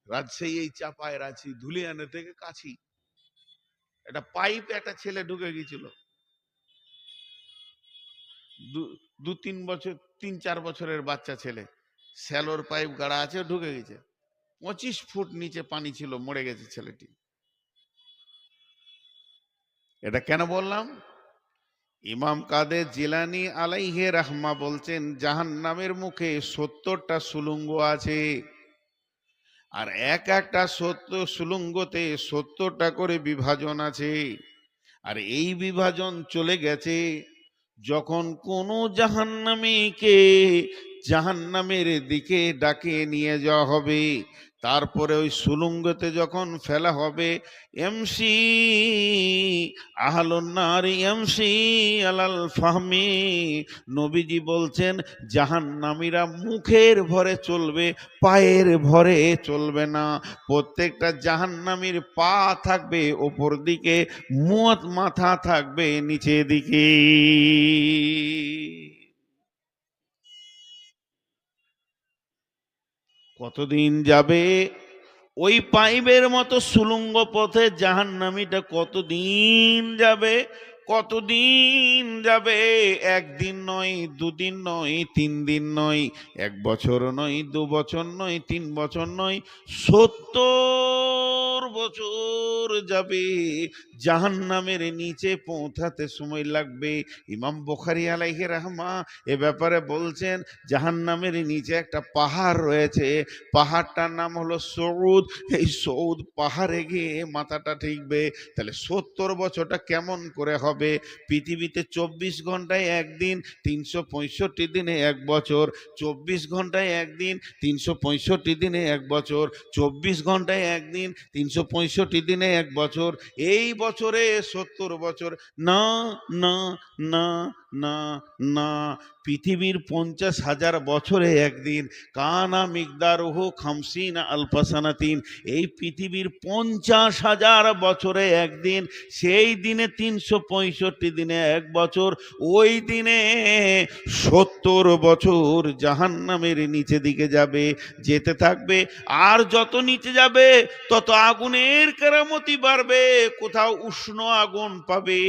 [SPEAKER 1] রাজশাহী এই চাপায়ের আছি, ধুলিয়ানে থেকে কাছি, একটা পাইপ একটা ছেলে ঢুকে গেছিল। 2-3 বছর, 3-4 বছরের বাচ্চা ছেলে, স্যালোর পাইপ গাড়া আছে, ঢুকে গেছে। 25 ফুট নিচে পানি ছিল, মরে গেছে ছেলেটি। এটা কেন বললাম? ইমাম কাদের জিলানী আলাইহি রাহমা বলছেন জাহান্নামের মুখে 70টা সুলঙ্গ আছে, আর এক একটা 70 সুলঙ্গতে 70টা করে বিভাজন আছে। আর এই বিভাজন চলে গেছে যখন কোনো জাহান্নামীকে জাহান্নামের দিকে ডাকে নিয়ে যাওয়া হবে, তারপরে ওই সুলঙ্গতে যখন ফেলা হবে, এমসি আহলুন নার এমসি আলাল ফাহমি, নবীজি বলছেন জাহান্নামীরা মুখের ভরে চলবে, পায়ের ভরে চলবে না। প্রত্যেকটা জাহান্নামীর পা থাকবে ওপর দিকে, মাথা থাকবে নিচে দিকে। কতদিন যাবে ওই পাইপের মতো সুলঙ্গ পথে জাহান্নামীটা? কতদিন যাবে? কতদিন যাবে? একদিন নয়, দুদিন নয়, 3 দিন নয়, 1 বছর নয়, 2 বছর নয়, 3 বছর নয়, 70 বছর যাবে। জাহান্নামের নিচে পৌঁছাতে সময় লাগবে। ইমাম বুখারী আলাইহি রাহমা এ ব্যাপারে বলছেন জাহান্নামের নিচে একটা পাহাড় রয়েছে, পাহাড়টার নাম হলো সৌদ। এই সৌদ পাহাড়ে গিয়ে মাথাটা ঠেকবে। তাহলে 70 বছরটা কেমন করে হবে? হবে। পৃথিবীতে 24 ঘন্টায় একদিন, 365 দিনে এক বছর। 24 ঘন্টায় একদিন, 365 দিনে এক বছর। 24 ঘন্টায় একদিন, 365 দিনে এক বছর। এই বছরে 70 বছর। না না না না না, পৃথিবীর 50,000 বছরে একদিন। কানা মিকদারুহু 50 আলফাসানাতিন, এই পৃথিবীর 50,000 বছরে একদিন। সেই দিনে 365 দিনে এক বছর। ওই দিনে 70 বছর জাহান্নামের নিচে দিকে যাবে, যেতে থাকবে। আর যত নিচে যাবে তত আগুনের কেরামতি বাড়বে। কোথাও উষ্ণ আগুন পাবে,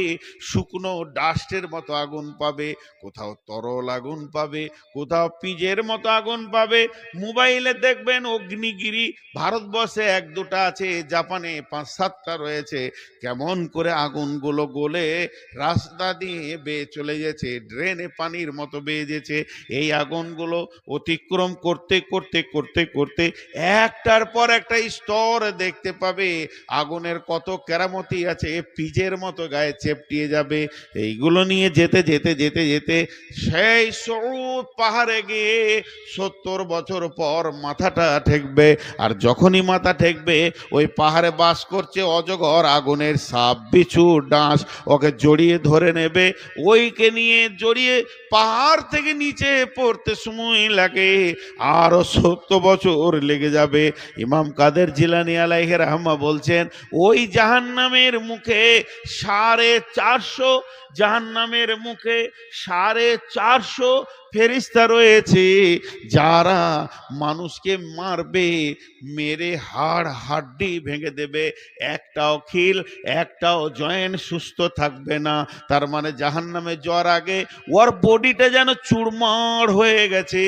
[SPEAKER 1] শুকনো ডাস্টের মতো আগুন পাবে, কোথাও তরল আগুন পাবে, কোথাও পিজের মতো আগুন পাবে। মোবাইলে দেখবেন অগ্নিগিরি, ভারতবর্ষে 1-2টা আছে, জাপানে 5-7টা রয়েছে। কেমন করে আগুনগুলো গলে রাস্তা দিয়ে বেয়ে চলে গেছে, ড্রেনে পানির মতো বেয়ে গেছে। এই আগুনগুলো অতিক্রম করতে করতে করতে করতে একটার পর একটা স্তর দেখতে পাবে। আগুনের কত কেরামতি আছে, পিজের মতো গায়ে চেপটিয়ে যাবে। এইগুলো নিয়ে যেতে যেতে যেতে যেতে সেই সৌদ পাহাড়ে গিয়ে 70 বছর পর মাথাটা ঠেকবে। আর যখনই মাথা ঠেকবে, ওই পাহাড়ে বাস করছে অজগর, আগুনের সাপ, বিছু, ডাঁশ, ওকে জড়িয়ে ধরে নেবে। ওইকে নিয়ে জড়িয়ে পাহাড় থেকে নিচে পড়তে সময় লাগে আরো 70 বছর লেগে যাবে। ইমাম কাদের জিলানী আলাইহি রাহমা বলছেন, ওই জাহান্নামের মুখে 450, জাহান্নামের মুখে 450 ফেরেশতা রয়েছে, যারা মানুষকে মারবে, মেরে হাড় হাড্ডি ভেঙে দেবে। একটাও খিল, একটাও জয়েন্ট সুস্থ থাকবে না। তার মানে জাহান্নামে যাওয়ার আগে ওর বডিটা যেন চুরমার হয়ে গেছে।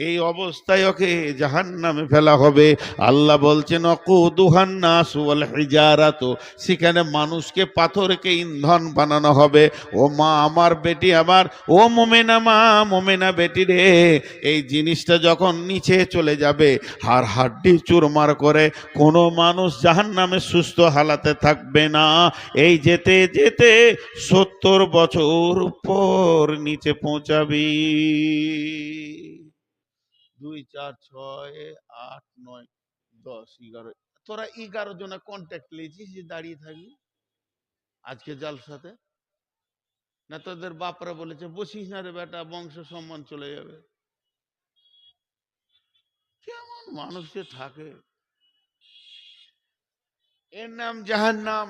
[SPEAKER 1] এই অবস্থায় ওকে জাহান্নামে ফেলা হবে। আল্লাহ বলছেন ওয়াকুদুহান নাস ওয়াল হিজারাতু, সেখানে মানুষকে পাথরকে ইন্ধন বানানো হবে। ও মা আমার, বেটি আমার, ও মোমেনা মা, মোমেনা বেটি রে, এই জিনিসটা যখন নিচে চলে যাবে, হাড় হাড্ডি চুরমার করে, কোনো মানুষ জাহান্নামে সুস্থ হালাতে থাকবে না। এই যেতে যেতে 70 বছর পর নিচে পৌঁছাবি। 2 4 6 8 9 10 11, তোরা 11 জনে কন্ট্যাক্ট নিয়েছিস যে দাঁড়িয়ে থাকবি আজকে জালসাতে? না তোদের বাপরা বলেছে বসিস না রে বেটা, বংশ সম্মান চলে যাবে? কেমন মানুষ যে থাকে, এর নাম জাহান্নাম।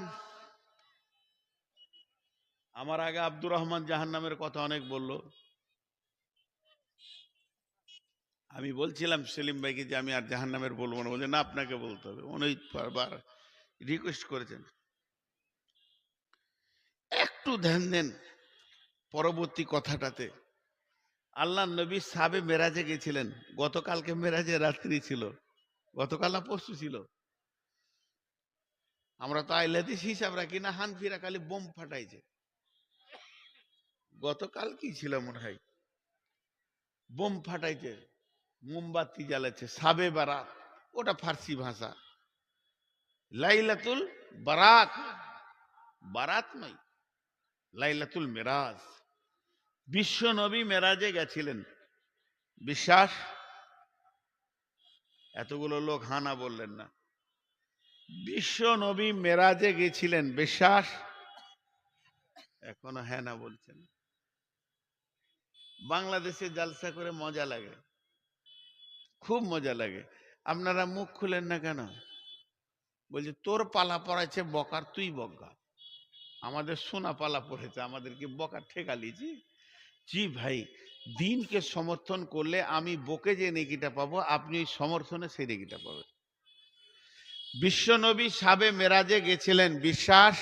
[SPEAKER 1] আমার আগে আব্দুর রহমান জাহান্নামের কথা অনেক বললো। আমি বলছিলাম সেলিম ভাইকে যে আমি আর জাহান্নামের বলবো না, বলছে না আপনাকে বলতে হবে, উনি বারবার রিকোয়েস্ট করেছেন। একটু ধ্যান দেন পরবর্তী কথাটাতে। আল্লাহ নবী সাবে মেরাজে গেছিলেন, গতকালকে মেরাজে রাত্রি ছিল, গতকাল না পরশু ছিল। আমরা তো আইলাদিস হিসাব রাখি না, হানফিরা খালি বোম ফাটাইছে। গতকাল কি ছিল মনে হয়, বোম ফাটাইছে, মোমবাতি জ্বালাচ্ছে, সাবে বারাত, ওটা ফার্সি ভাষা। লাইলাতুল বারাত, বারাত নয়, লাইলাতুল মেরাজ। বিশ্ব নবী মেরাজে গেছিলেন, বিশ্বাস? এতগুলো লোক হানা বললেন না। বিশ্ব নবী মেরাজে গেছিলেন, বিশ্বাস? এখনো হ্যাঁ না বলছেন। বাংলাদেশে জালসা করে মজা লাগে, খুব মজা লাগে। আপনারা মুখ খুলেন না কেন? বলছে তোর পালা পড়াইছে বকার, তুই বকা। আমাদের সোনা পালা পড়েছে, আমাদেরকে বকার ঠেকা লিজি। জি ভাই, দিনকে সমর্থন করলে আমি বকে যে নেকিটা পাবো, আপনি ওই সমর্থনে সেই নেকিটা পাবেন। বিশ্ব নবী সাবে মেরাজে গেছিলেন, বিশ্বাস?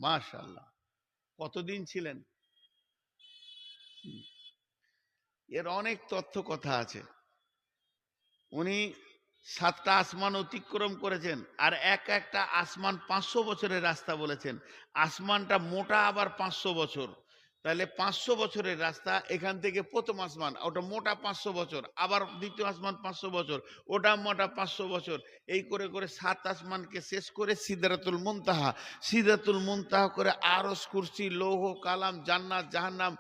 [SPEAKER 1] মাশাআল্লাহ। কতদিন ছিলেন? এর অনেক তথ্য কথা আছে। উনি 7টা আসমান অতিক্রম করেছেন, আর একটা আসমান 500 বছরের রাস্তা বলেছেন। আসমানটা মোটা আবার 500 বছর। তাহলে 500 বছরের রাস্তা, এখান থেকে প্রথম আসমান ওটা মোটা 500 বছর, আবার দ্বিতীয় আসমান 500 বছর, ওটা মোটা 500 বছর, এই করে করে 7 আসমানকে শেষ করে সিদরাতুল মুনতাহা, সিদরাতুল মুনতাহা করে আরশ, কুরসি, লৌহ কালাম, জান্নাত জাহান্নাম,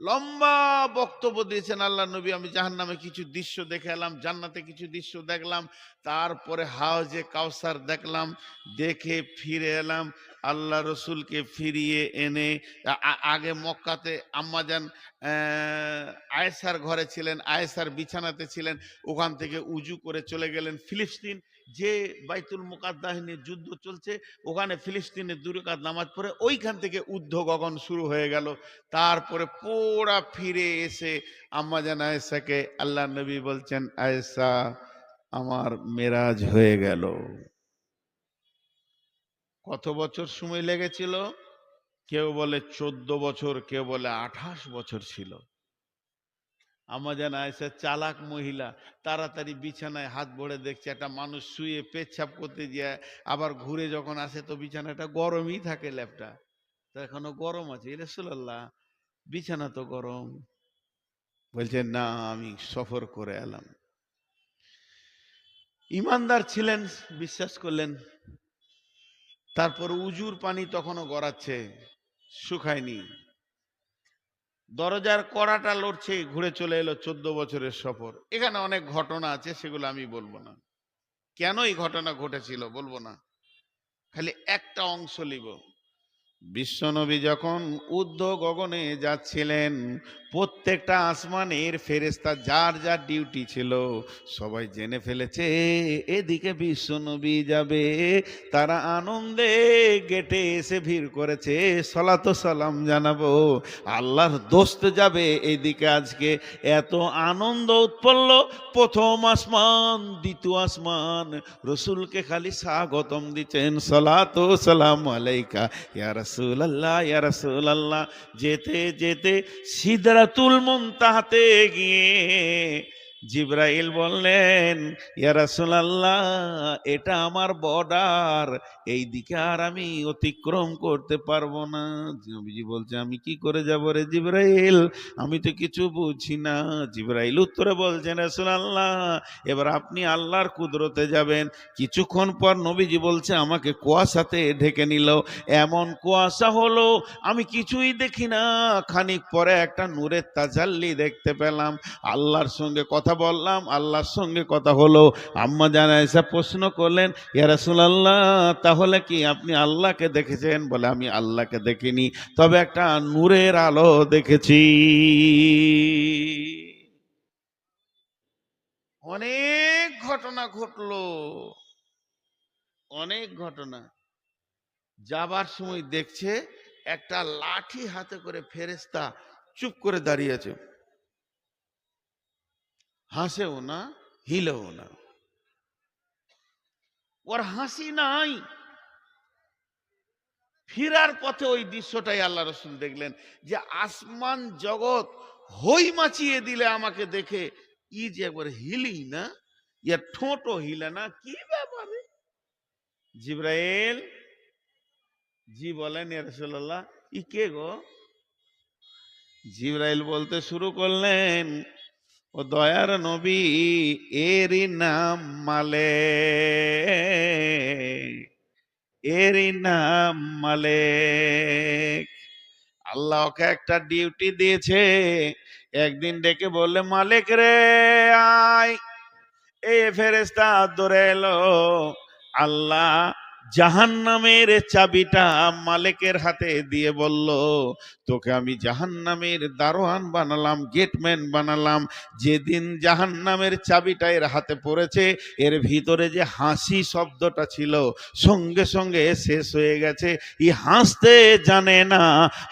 [SPEAKER 1] লম্বা বক্তব্য দিয়েছেন আল্লাহ নবী। আমি জাহান্নামে কিছু দৃশ্য দেখে এলাম, জান্নাতে কিছু দৃশ্য দেখলাম, তারপরে হাউজে কাউসার দেখলাম, দেখে ফিরে এলাম। আল্লাহ রসুলকে ফিরিয়ে এনে আগে মক্কাতে আম্মাজান আয়েশার ঘরে ছিলেন, আয়েশার বিছানাতে ছিলেন, ওখান থেকে উজু করে চলে গেলেন ফিলিস্তিন, যে বাইতুল মুকাদ্দাস নিয়ে যুদ্ধ চলছে, ওখানে ফিলিস্তিনে 2 রাকাত নামাজ পড়ে ওইখান থেকে ঊর্ধ্ব গগন শুরু হয়ে গেল। তারপরে পোড়া ফিরে এসে আম্মাজান আয়েশাকে আল্লাহ নবী বলছেন, আয়েশা আমার মেরাজ হয়ে গেল। কত বছর সময় লেগেছিল? কেউ বলে 14 বছর, কেউ বলে 28 বছর ছিল। আম্মাজান আয়েশা চালাক মহিলা, তাড়াতাড়ি বিছানায় হাত ভরে দেখছে একটা মানুষ শুয়ে পেচ্ছাপ করতে যায়, আবার ঘুরে যখন আসে তো বিছানাটা গরমই থাকে, ল্যাপটা তো এখনো গরম আছে। রাসূলুল্লাহ বিছানা তো গরম। বলছে না, আমি সফর করে এলাম। ইমানদার ছিলেন, বিশ্বাস করলেন। তারপর উজুর পানি তখনও গড়াচ্ছে, শুকায়নি, দরজার কড়াটা লড়ছে, ঘুরে চলে এলো 14 বছরের সফর। এখানে অনেক ঘটনা আছে, সেগুলো আমি বলবো না। কেন এই ঘটনা ঘটেছিল বলবো না, খালি একটা অংশ লিব। বিশ্বনবী যখন ঊর্ধ্ব গগনে যাচ্ছিলেন, প্রত্যেকটা আসমানের ফেরেশতা যার যার ডিউটি ছিল সবাই জেনে ফেলেছে এদিকে বিশ্বনবী যাবে। তারা আনন্দে গেটে এসে ভিড় করেছে, সালাত ও সালাম জানাবো, আল্লাহর দোস্ত যাবে এইদিকে। আজকে এত আনন্দ উৎপন্ন, প্রথম আসমান দ্বিতীয় আসমান রসুলকে খালি স্বাগতম দিচ্ছেন, সালাত ও সালাম আলাইকা ইয়া রাসূলুল্লাহ ইয়া রাসূলুল্লাহ। যেতে যেতে সিদরাতুল মুনতাহাতে গিয়ে জিবরাইল বললেন, ইয়া রাসূলুল্লাহ এটা আমার বর্ডার, এই দিকে আর আমি অতিক্রম করতে পারবো না। নবীজি বলছে, আমি কি করে যাব রে জিবরাইল, আমি তো কিছু বুঝি না। জিবরাইল উত্তরে বলছেন, রাসূলুল্লাহ এবার আপনি আল্লাহর কুদরতে যাবেন। কিছুক্ষণ পর নবীজি বলছে, আমাকে কুয়াশাতে ঢেকে নিল, এমন কুয়াশা হলো আমি কিছুই দেখি না। খানিক পরে একটা নূরের তাজাল্লি দেখতে পেলাম, আল্লাহর সঙ্গে কথা বললাম, আল্লাহর সঙ্গে কথা হলো। আম্মা জান আয়েশা প্রশ্ন করলেন, ইয়া রাসূলুল্লাহ তাহলে কি আপনি আল্লাহকে দেখেছেন? বলে, আমি আল্লাহকে দেখিনি, তবে একটা নূরের আলো দেখেছি। অনেক ঘটনা ঘটলো, অনেক ঘটনা। যাবার সময় দেখছে একটা লাঠি হাতে করে ফেরেশতা চুপ করে দাঁড়িয়ে আছে, হাসেও না হিলেও না, ওর হাসি নাই। ফিরার পথে ওই দৃশ্যটাই আল্লাহ রসুল দেখলেন, যে আসমান জগৎ হই মাচিয়ে দিলে আমাকে দেখে, ই যে একবার হিলি না, ইয়ার ঠোঁটও হিলে না, কি ব্যাপারে? জিবরাইল জি বলেন, ইয়া রাসূলুল্লাহ ই কে গো? জিবরাইল বলতে শুরু করলেন, ও দয়ার নবী, এরই নাম মালেক, এরই নাম মালেক। আল্লাহ ওকে একটা ডিউটি দিয়েছে। একদিন ডেকে বললে, মালিক রে আয়। এই ফেরেশতা দৌড়ে এলো। আল্লাহ জাহান্নামের চাবিটা মালিকের হাতে দিয়ে বলল, তোকে আমি জাহান্নামের দারোয়ান বানালাম, গেটম্যান বানালাম। যেদিন জাহান্নামের চাবিটা এর হাতে পড়েছে, এর ভিতরে যে হাসি শব্দটা ছিল সঙ্গে সঙ্গে শেষ হয়ে গেছে। ই হাসতে জানে না,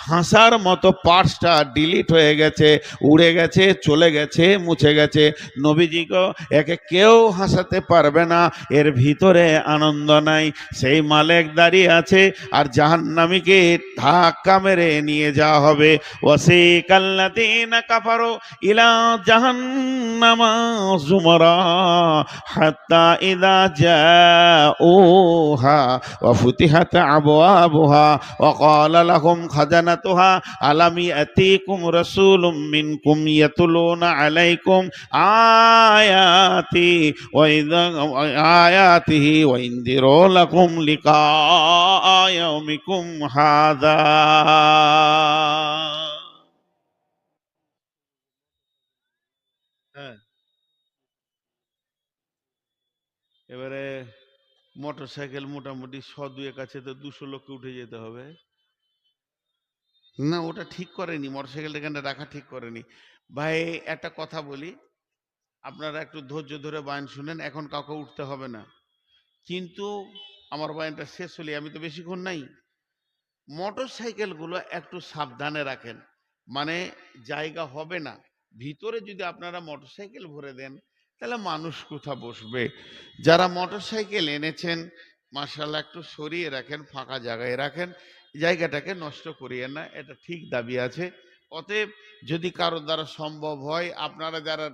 [SPEAKER 1] হাসার মতো পার্টসটা ডিলিট হয়ে গেছে, উড়ে গেছে, চলে গেছে, মুছে গেছে। নবীজি গো, একে কেউ হাসাতে পারবে না, এর ভিতরে আনন্দ নাই। সে সেই মালিক দাঁড়িয়ে আছে আর জাহান্নামীকে ধাক্কা মেরে নিয়ে যাওয়া হবে। ওয়াসিকাল্লাযীনা কাফারু ইলা জাহান্নামা যুমারা হাত্তা ইযা জাউহা ওয়া ফুতিহাত আবওয়াবুহা ওয়া ক্বালা লাহুম খাজানাতুহা আলাম ইয়াতিকুম রাসূলুম মিনকুম ইয়াতুলুনা আলাইকুম আয়াতি ওয়া ইযা আয়াতিহি ওয়া ইনদিরু লাকুম লিকা ইয়াউমিকুম হাযা। হ্যাঁ, এবারে মোটর সাইকেল মোটামুটি 100-2 কাছে তো 200 লোককে উঠে যেতে হবে না, ওটা ঠিক করেনি, মোটর সাইকেলটা এখানে রাখা ঠিক করেনি। ভাই একটা কথা বলি, আপনারা একটু ধৈর্য ধরে বয়ান শুনেন, এখন কাউকে উঠতে হবে না, কিন্তু আমার বয়ানটা শেষ হলে, আমি তো বেশিক্ষণ নাই, মোটর সাইকেলগুলো একটু সাবধানে রাখেন, মানে জায়গা হবে না ভিতরে, যদি আপনারা মোটর সাইকেল ভরে দেন তাহলে মানুষ কোথা বসবে। যারা মোটর সাইকেল এনেছেন মাশাআল্লাহ একটু সরিয়ে রাখেন, ফাঁকা জায়গায় রাখেন, জায়গাটাকে নষ্ট করিয়ে না, এটা ঠিক দাবি আছে। অতএব যদি কারোর দ্বারা সম্ভব হয়, আপনারা যারা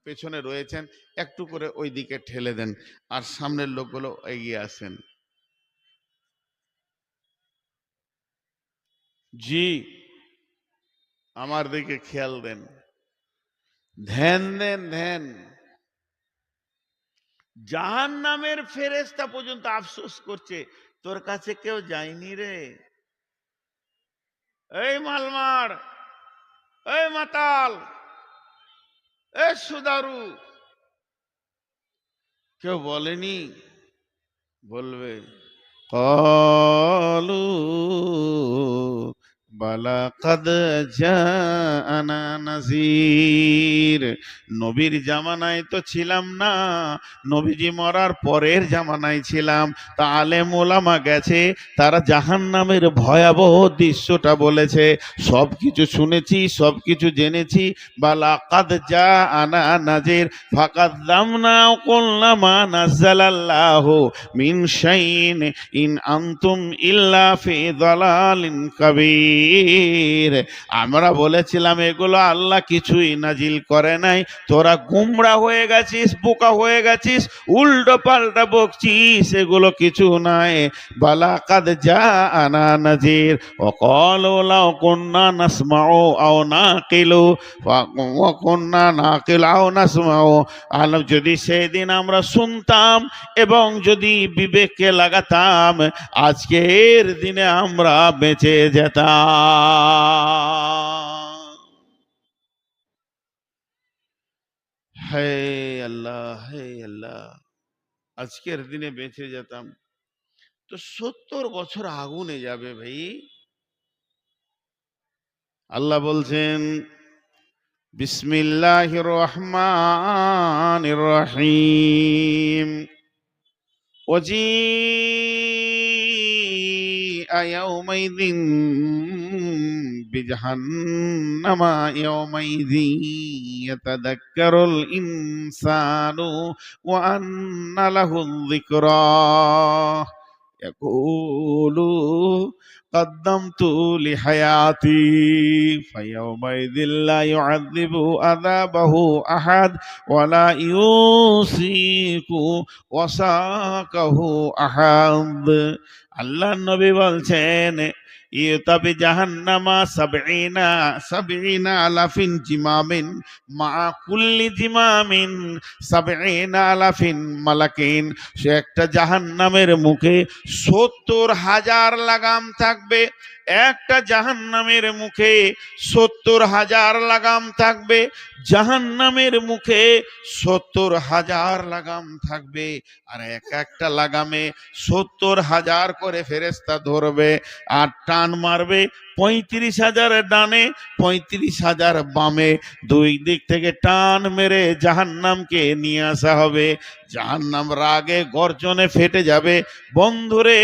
[SPEAKER 1] পেছনে রয়েছেন একটু করে ওই দিকে ঠেলে দেন, আর সামনের লোকগুলো এগিয়ে আসেন। জি, আমার দিকে খেয়াল দেন, ধ্যান দেন, ধ্যান। জাহান্নামের ফেরেশতা পর্যন্ত আফসোস করছে, তোর কাছে কেউ যায়নি রে, এই মালমার, এই মাতাল, এই সুদারু, কেউ বলেনি? বলবে ক্বালু বালা কাদ জাআনা নাযীর। নবীর জামানায় তো ছিলাম না, নবীজি মরার পরের জামানায় ছিলাম। তা আলেম ওলামা গেছে, তারা জাহান্নামের ভয়াবহ দৃশ্যটা বলেছে, সব কিছু শুনেছি, সব কিছু জেনেছি। বালা কাদ জাআনা নাযীর ফাকাযযামনা ওয়া কুলনা মা নাযালাল্লাহু মিন শাইইন ইন আনতুম ইল্লা ফি যালালিন কাবীর। আমরা বলেছিলাম এগুলো আল্লাহ কিছুই নাজিল করে নাই, তোরা গুমরা হয়ে গেছিস, বোকা হয়ে গেছিস, উল্টো পাল্টা বকছিস, এগুলো কিছু নাই। বালা কাদ জাআনা নাযীর ওয়া ক্বালু লাউ কুন্না নাসমাউ আও নাকিলু ওয়া কুন্না নাকিলু আও নাসমাউ। আল্লাহ, যদি সেদিন আমরা শুনতাম এবং যদি বিবেককে লাগাতাম, আজকের দিনে আমরা বেঁচে যেতাম। হে আল্লাহ, হে আল্লাহ, আজকের দিনে বেঁচে যেতাম। তো 70 বছর আগুনে যাবে ভাই। আল্লাহ বলছেন বিসমিল্লাহির রহমানির রহিম وجيء يومئذ بجهنم يومئذ يتذكر الإنسان وأنى له الذكرى يقول قدمت لحياتي فيومئذ لا يعذب عذابه أحد ولا يوثق وثاقه أحد। আল্লাহ নবী বলছেন ইউতাবি জাহান্নামা সাবঈনা আলাফিন জিমামিন মা কুল্লি জিমামিন সাবঈনা আলাফিন মালাকিন। সে একটা জাহান্নামের মুখে 70,000 লাগাম থাকবে, একটা জাহান্নামের মুখে 70,000 লাগাম থাকবে, জাহান্নামের মুখে 70,000 লাগাম থাকবে, আর এক একটা লাগামে 70,000 করে ফেরেশতা ধরবে আর টান মারবে। 35,000 ডানে, 35,000 বামে, দুই দিক থেকে টান মেরে জাহান্নামকে নিয়ে আসা হবে। জাহান্নাম রাগে গর্জনে ফেটে যাবে। বন্ধুরে,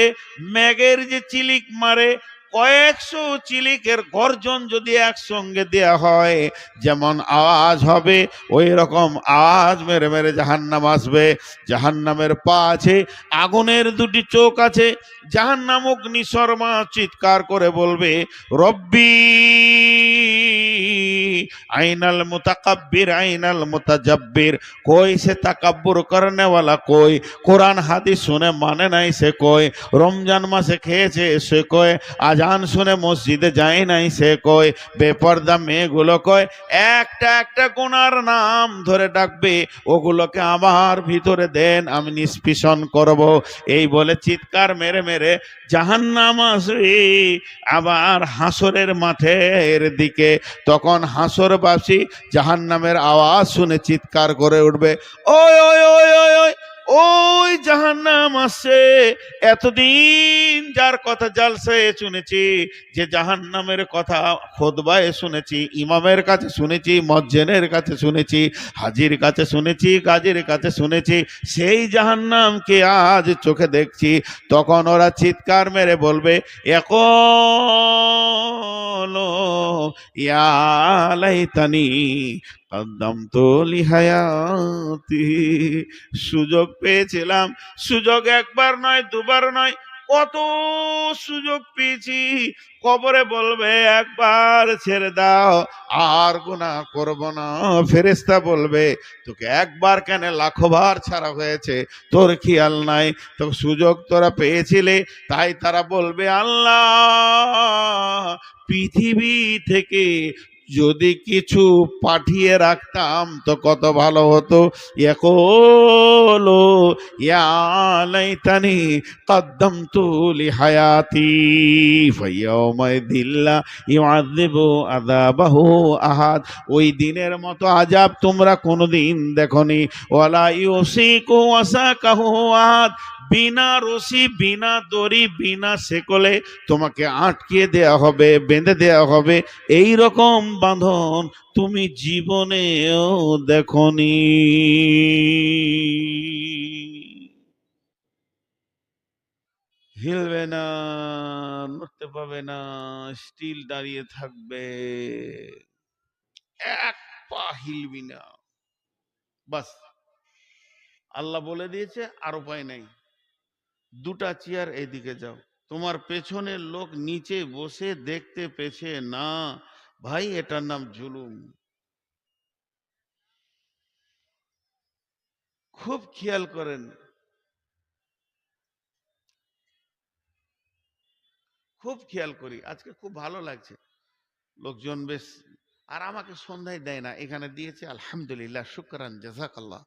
[SPEAKER 1] মেঘের যে চিলিক মারে, কয়েকশো চিলিকের গর্জন যদি একসঙ্গে দেয়া হয়, যেমন আওয়াজ হবে ওই রকম আওয়াজ মেরে মেরে জাহান্নাম আসবে। জাহান্নামের পা আছে, আগুনের দুটি চোখ আছে। জাহান্নাম অগ্নিশর্মা চিৎকার করে বলবে, রব্বি আইনাল মুতাকাব্বির আইনাল মুতাজাব্বির। কই সে তাকাব্বুর করনে ওয়ালা, কই কোরআন হাদিস শুনে মানে নাই সে, কই রমজান মাসে খেয়েছে সে, কই আজান শুনে মসজিদে যায় নাই সে, কই বেপর্দা মেয়েগুলো, কই একটা একটা গুনার নাম ধরে ডাকবে, ওগুলোকে আমার ভিতরে দেন, আমি নিষ্পিষণ করব। এই বলে চিৎকার মেরে মেরে জাহান্নাম আসবে আবার হাসরের মাঠের দিকে। তখন হাসরবাসী জাহান্নামের আওয়াজ শুনে চিৎকার করে উঠবে, ওই ওই ওই ওই ওই ওই জাহান্নাম আসছে। এতদিন যার কথা জালসায় শুনেছি, যে জাহান্নামের কথা খুতবায় শুনেছি, ইমামের কাছে শুনেছি, মুয়াজ্জিনের কাছে শুনেছি, হাজির কাছে শুনেছি, গাজীর কাছে শুনেছি, সেই জাহান্নামকে আজ চোখে দেখছি। তখন ওরা চিৎকার মেরে বলবে, ইয়াকুলু ইয়া লাইতানি কদ্দামতু লিহায়াতি। সুযোগ পেয়েছিলাম, সুযোগ একবার নয় দুবার নয়, কত সুযোগ পেয়েছি। কবরে বলবে একবার ছেড়ে দাও, আর গুনাহ করব না। ফেরেশতা বলবে তোকে একবার কেন, লাখবার ছাড়া হয়েছে, তোর খেয়াল নাই? তো সুযোগ তোরা পেয়েছিলে, তাই তারা বলবে আল্লাহ পৃথিবী থেকে যদি কিছু পাঠিয়ে রাখতাম তো কত ভালো হতো। ইয়াকুলু ইয়া লাইতানি কদ্দামতু লিহায়াতি ফায়াউমাইযিল লা ইউআযিবু আযাবাহু আহাদ। ওই দিনের মতো আযাব তোমরা কোনোদিন দেখনি। ওয়ালা ইউসিকু ওয়াসাকাহু আহাদ। বিনা রশি, বিনা দড়ি, বিনা শেকলে তোমাকে আটকে দেয়া হবে, বেঁধে দেয়া হবে। এই রকম বাঁধন তুমি জীবনেও দেখনি। হিলবে না, নড়তে পাবে না, স্টিল দাঁড়িয়ে থাকবে, এক পা হিলবি না। বাস, আল্লাহ বলে দিয়েছে, আর উপায় নাই। দুটা চেয়ার এদিকে যাও, তোমার পেছনের লোক নিচে বসে দেখতে পেছে না, ভাই এটার নাম জুলুম। খুব খেয়াল করেন, খুব খেয়াল করি। আজকে খুব ভালো লাগছে, লোকজন বেশ। আর আমাকে সন্ধ্যায় দেয় না, এখানে দিয়েছে, আলহামদুলিল্লাহ, শুকরান, জাযাকাল্লাহ।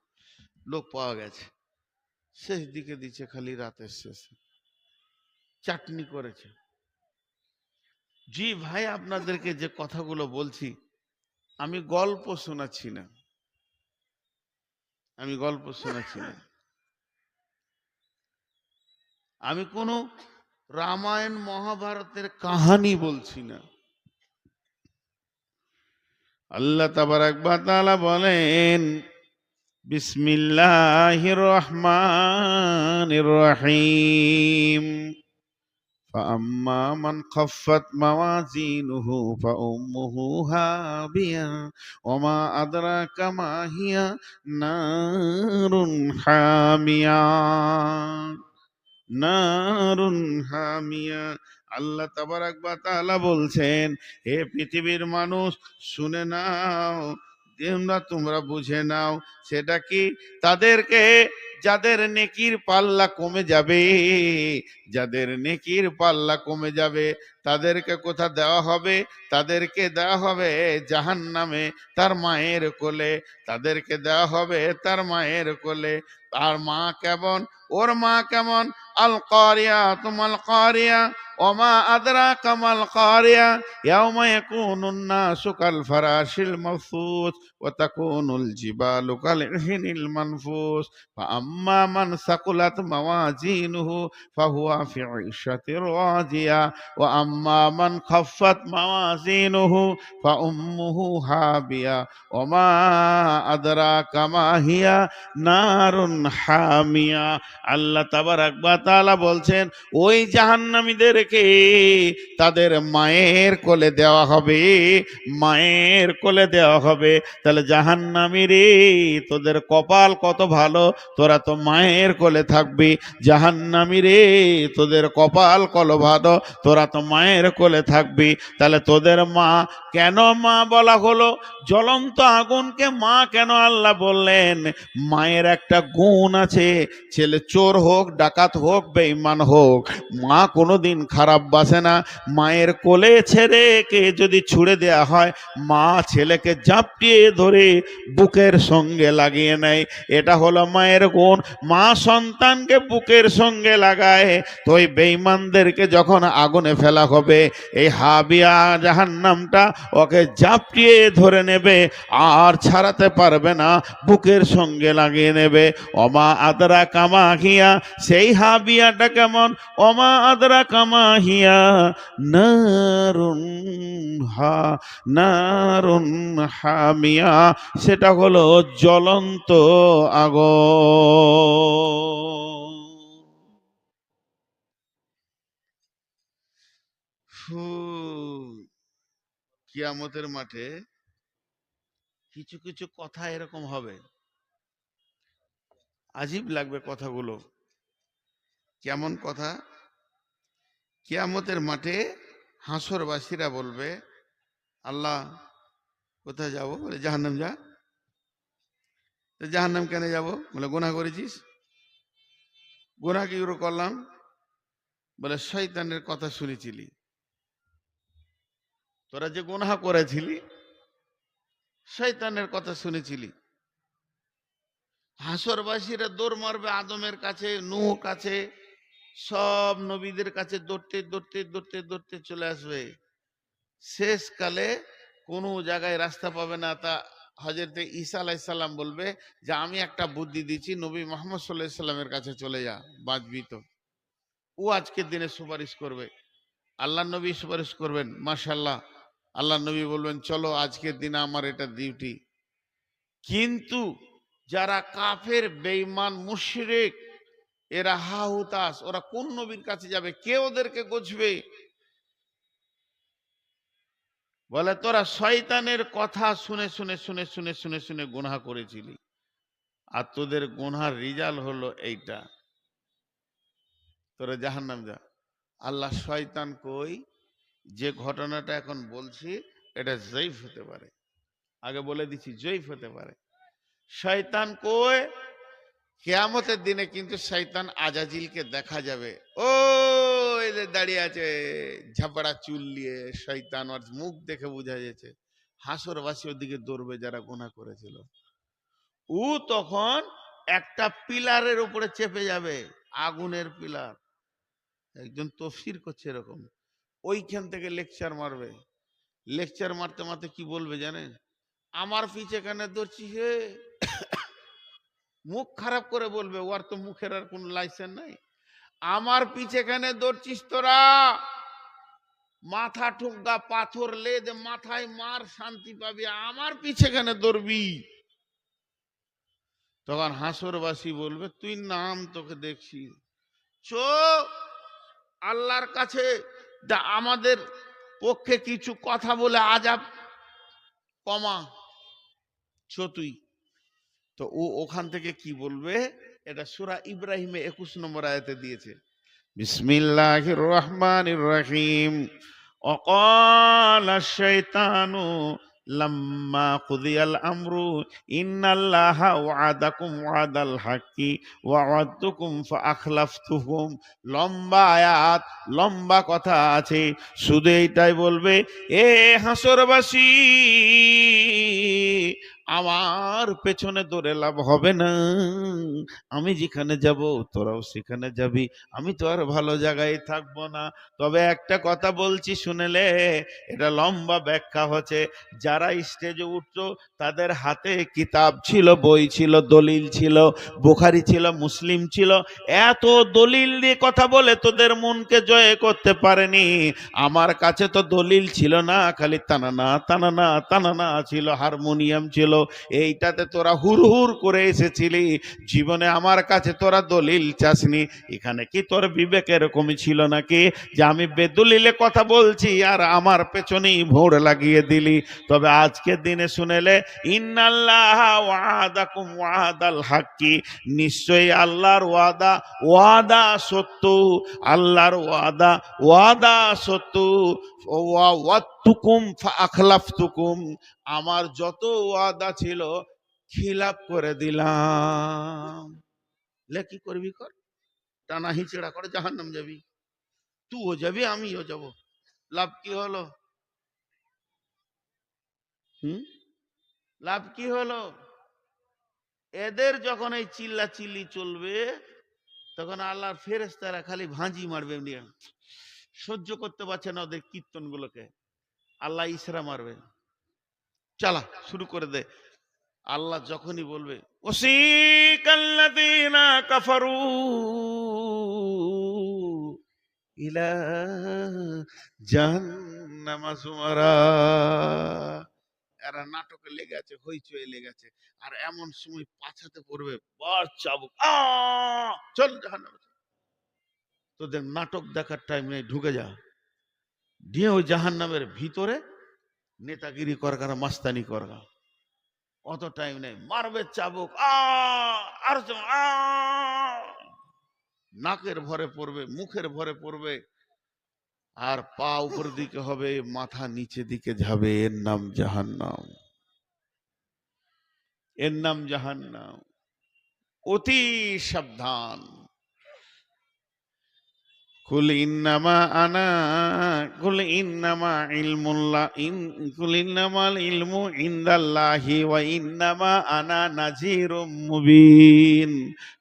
[SPEAKER 1] লোক পাওয়া গেছে, শেষ দিকে দিচ্ছে, খালি রাতের শেষে চাটনি করেছে। জি ভাই, আপনাদেরকে যে কথাগুলো বলছি, আমি গল্প শোনাচ্ছি না, আমি গল্প শোনাচ্ছি না, আমি কোনো রামায়ণ মহাভারতের কাহানি বলছি না। আল্লাহ তাবারাক ওয়া তাআলা বলেন, বিসমিল্লাহির রহমানির রহিম। فأما من خفت موازينه فأمه هاوية وما أدراك ما هي نار حامية নারুন হামিয়া। আল্লাহ তাবারাক ওয়া তাআলা বলছেন, হে পৃথিবীর মানুষ শুনে নাও, তোমরা বুঝে নাও। সেটা কি? তাদেরকে যাদের নেকির পাল্লা কমে যাবে, যাদের নেকির পাল্লা কমে যাবে, তাদেরকে কোথা দেওয়া হবে? তাদেরকে দেওয়া হবে জাহান্নামে, তার মায়ের কোলে। তাদেরকে দেওয়া হবে তার মায়ের কোলে। তার মা কেমন? ওর মা কেমন? আল কারিয়া, তুমাল কারিয়া, ওমা আদরাকা মাল কারিয়া, ইয়াউমা ইয়াকুনুন নাসু কাল ফারাশিল মাবসুস ওয়া তাকুনুল জিবালু কাল ইহনিল মানফুস ফাআম্মা মান সাকুলাত মাওয়াজিনুহু ফাহুয়া ফি ঈশাতির রাদিয়া ওয়া আম্মা মান খাফফাত মাওয়াজিনুহু ফাউম্মুহু হাবিয়া ওয়া মা আদরাকা মা হিয়া নারুন হামিয়া। আল্লাহ তাবারাক ওয়া তাআলা বলছেন ওই জাহান্নামীদেরকে তাদের মায়ের কোলে দেওয়া হবে, মায়ের কোলে দেওয়া হবে। তাহলে জাহান্নামী রে, তোদের কপাল কত ভালো, তোরা তো মায়ের কোলে থাকবি। জাহান্নামী রে, তোদের কপাল কত ভালো, তোরা তো মায়ের কোলে থাকবি। তাহলে তোদের মা কেন মা বলা হলো? জ্বলন্ত আগুনকে মা কেন আল্লাহ বললেন? মায়ের একটা গুণ আছে, ছেলে চোর হোক, ডাকাত হোক, বেঈমান হোক, মা কোনোদিন খারাপ বাসে না। মায়ের কোলে ছেলেকে যদি ছুড়ে দেয়া হয়, মা ছেলেকে জাপটিয়ে ধরে বুকের সঙ্গে লাগিয়ে নেয়। এটা হলো মায়ের গুণ। মা সন্তানকে বুকের সঙ্গে লাগায়। তো ওই বেঈমানদেরকে যখন আগুনে ফেলা হবে, এই হাবিয়া জাহান্নামটা ওকে জাপটিয়ে ধরে নেবে, আর ছাড়াতে পারবে না, বুকের সঙ্গে লাগিয়ে নেবে। ওমা আদরা কামা হিয়া, সেই হাবিয়াটা কেমন? ওমা আদরা কামা হিয়া নারুন নারুন হামিয়া, সেটা হলো জ্বলন্ত আগুন। কিয়ামতের মাঠে কিছু কিছু কথা এরকম হবে, আজীব লাগবে কথাগুলো। কেমন কথা? কিয়ামতের মাঠে হাসরবাসীরা বলবে, আল্লাহ কোথায় যাবো? বলে জাহান্নাম যা। জাহান্নাম কেন যাবো? বলে গুনাহ করেছিস। গুনাহ কি করে করলাম? বলে শয়তানের কথা শুনেছিলি, তোরা যে গুনাহ করেছিলি শয়তানের কথা শুনেছিলি। হাসরবাসীরা দৌড় মারবে আদমের কাছে, নূহ কাছে, সব নবীদের কাছে দৌড়তে দৌড়তে দৌড়তে দৌড়তে চলে আসবে। শেষকালে কোনো জায়গায় রাস্তা পাবে না। তা হযরত ঈসা আলাইহিস সালাম বলবে যে আমি একটা বুদ্ধি দিচ্ছি, নবী মুহাম্মদ সাল্লাল্লাহু আলাইহি সাল্লামের কাছে চলে যা, বাঁচবি তো। ও আজকের দিনে সুপারিশ করবে, আল্লাহ নবী সুপারিশ করবেন। মাশাআল্লাহ, আল্লাহ নবী বলবেন চলো আজকের দিনে আমার এটা ডিউটি। কিন্তু যারা কাফের, বেঈমান, মুশরিক, এরা হা হুতাশ, ওরা কোন নবীর কাছে যাবে? কে ওদেরকে গোছবে? বলে তোরা শয়তানের কথা শুনে শুনে শুনে শুনে শুনে শুনে গুনাহ করেছিলি, আর তোদের গুনার রিজাল্ট হলো এইটা, তোরা জাহান্নাম যা। আল্লাহ শয়তান কই? যে ঘটনাটা এখন বলছি এটা জয়ীফ হতে পারে, আগে বলে দিচ্ছি জয়ীফ হতে পারে। শয়তান কই? কিয়ামতের দিনে কিন্তু শয়তান আজাজিলকে দেখা যাবে। ও এই যে দাঁড়িয়ে আছে ঝাপড়া চুল নিয়ে, শয়তান, ওর মুখ দেখে বোঝা যাচ্ছে। হাসরবাসী ওদিকে দৌড়বে যারা গুনাহ করেছিল। ও তখন একটা পিলারের উপরে চেপে যাবে, আগুনের পিলার। একজন তফসির করছে এরকম, ওইখান থেকে লেকচার মারবে। লেকচার মারতে মারতে কি বলবে জানেন? আমার পিছে কেন দৌড়ছিস হে? মুখ খারাপ করে বলবে, ওর তো মুখের আর কোন লাইসেন্স নাই। আমার পিছে কেন দৌড়ছিস তোরা? মাথা ঠুঙ্গা পাথর লে দে, মাথায় মার, শান্তি পাবি। আমার পিছে কেন দৌড়বি? তখন হাসরবাসী বলবে তুই নাম, তোকে দেখছি, চো আল্লাহর কাছে আমাদের পক্ষে কিছু কথা বলে আজাব কমা, চো তুই। তো ও ওখান থেকে কি বলবে? এটা সূরা ইব্রাহিমে 21 নম্বর আয়াতে দিয়েছে। বিসমিল্লাহির রহমানির রহিম। ওয়াকালাশ শাইতানু লাম্মা কুদিয়াল আমরু ইন্নাল্লাহা ওয়াদাকুম ওয়াদাল হাক্কি ওয়া ওয়াদতুকুম ফাআখলাফতুকুম। লম্বা আয়াত, লম্বা কথা আছে, শুধু এইটাই বলবে, এ হাসরবাসী, আমার পেছনে দৌড়ে লাভ হবে না, আমি যেখানে যাব তোরাও সেখানে যাবি, আমি তো আর ভালো জায়গায় থাকবো না। তবে একটা কথা বলছি শুনেলে, এটা লম্বা ব্যাখ্যা হচ্ছে। যারা স্টেজে উঠতো তাদের হাতে কিতাব ছিল, বই ছিল, দলিল ছিল, বুখারী ছিল, মুসলিম ছিল। এত দলিল দিয়ে কথা বলে তোদের মনকে জয় করতে পারেনি। আমার কাছে তো দলিল ছিল না, খালি তানানা তানানা তানানা ছিল, হারমোনিয়াম ছিল। এইটাতে তোরা হুর হুর করে এসেছিলি, জীবনে আমার কাছে তোরা দলিল চাসনি। এখানে কি তোর বিবেক এরকমই ছিল নাকি যে আমি বেদলিলে কথা বলছি আর আমার পেছনেই ভোর লাগিয়ে দিলি? তবে আজকের দিনে শুনেলে, ইন্নাল্লাহ ওয়াদাকুম ওয়াদাল হাক্কি, নিশ্চয়ই আল্লাহর ওয়াদা ওয়াদা সত্য, আল্লাহর ওয়াদা ওয়াদা সত্য। ওয়াওয়াদতুকুম ফাআখলাফতুকুম, আমার যত ওয়াদা ছিল খিলাফ করে দিলাম। লে কি করবি কর, টানা হিচড়া করে জাহান্নাম যাবি, তুইও যাবি আমিও যাব, লাভ কি হলো? হুম, লাভ কি হলো? এদের যখন এই চিল্লা চিল্লি চলবে, তখন আল্লাহর ফেরেশতারা খালি ভাঁজি মারবে, এমনি সহ্য করতে পারছে না ওদের কীর্তন গুলোকে, আল্লাহ ইসরা মারবে, চালা শুরু করে দে। আল্লাহ যখনই বলবে ওয়াসিকাল্লাযীনা কাফারু ইলা জাহান্নামা যুমারা, এরা নাটকে লেগে আছে, হইচই লেগে আছে। আর এমন সময় পাছাতে পড়বে, বস চাবুক, চল জাহান্নামে চল। তোদের নাটক দেখার টাইম নেই, ঢুকে যা। দিয়ে ওই জাহান্নামের ভিতরে নেতাগিরি করগা, মাস্তানি করগা, অত টাইম নেই, মারবে চাবুক, আর নাকের ভরে পড়বে, মুখের ভরে পড়বে, আর পা উপর দিকে হবে, মাথা নিচে দিকে যাবে। এর নাম জাহান্নাম, এর নাম জাহান্নাম। অতি সাবধান। কুল ইন্নামা আনা কুল ইন্নামা ইলমুল্লাহ কুল ইন্নামাল ইলমু ইনদাল্লাহি ওয়া ইন্নামা আনা নাযীরুম মুবিন।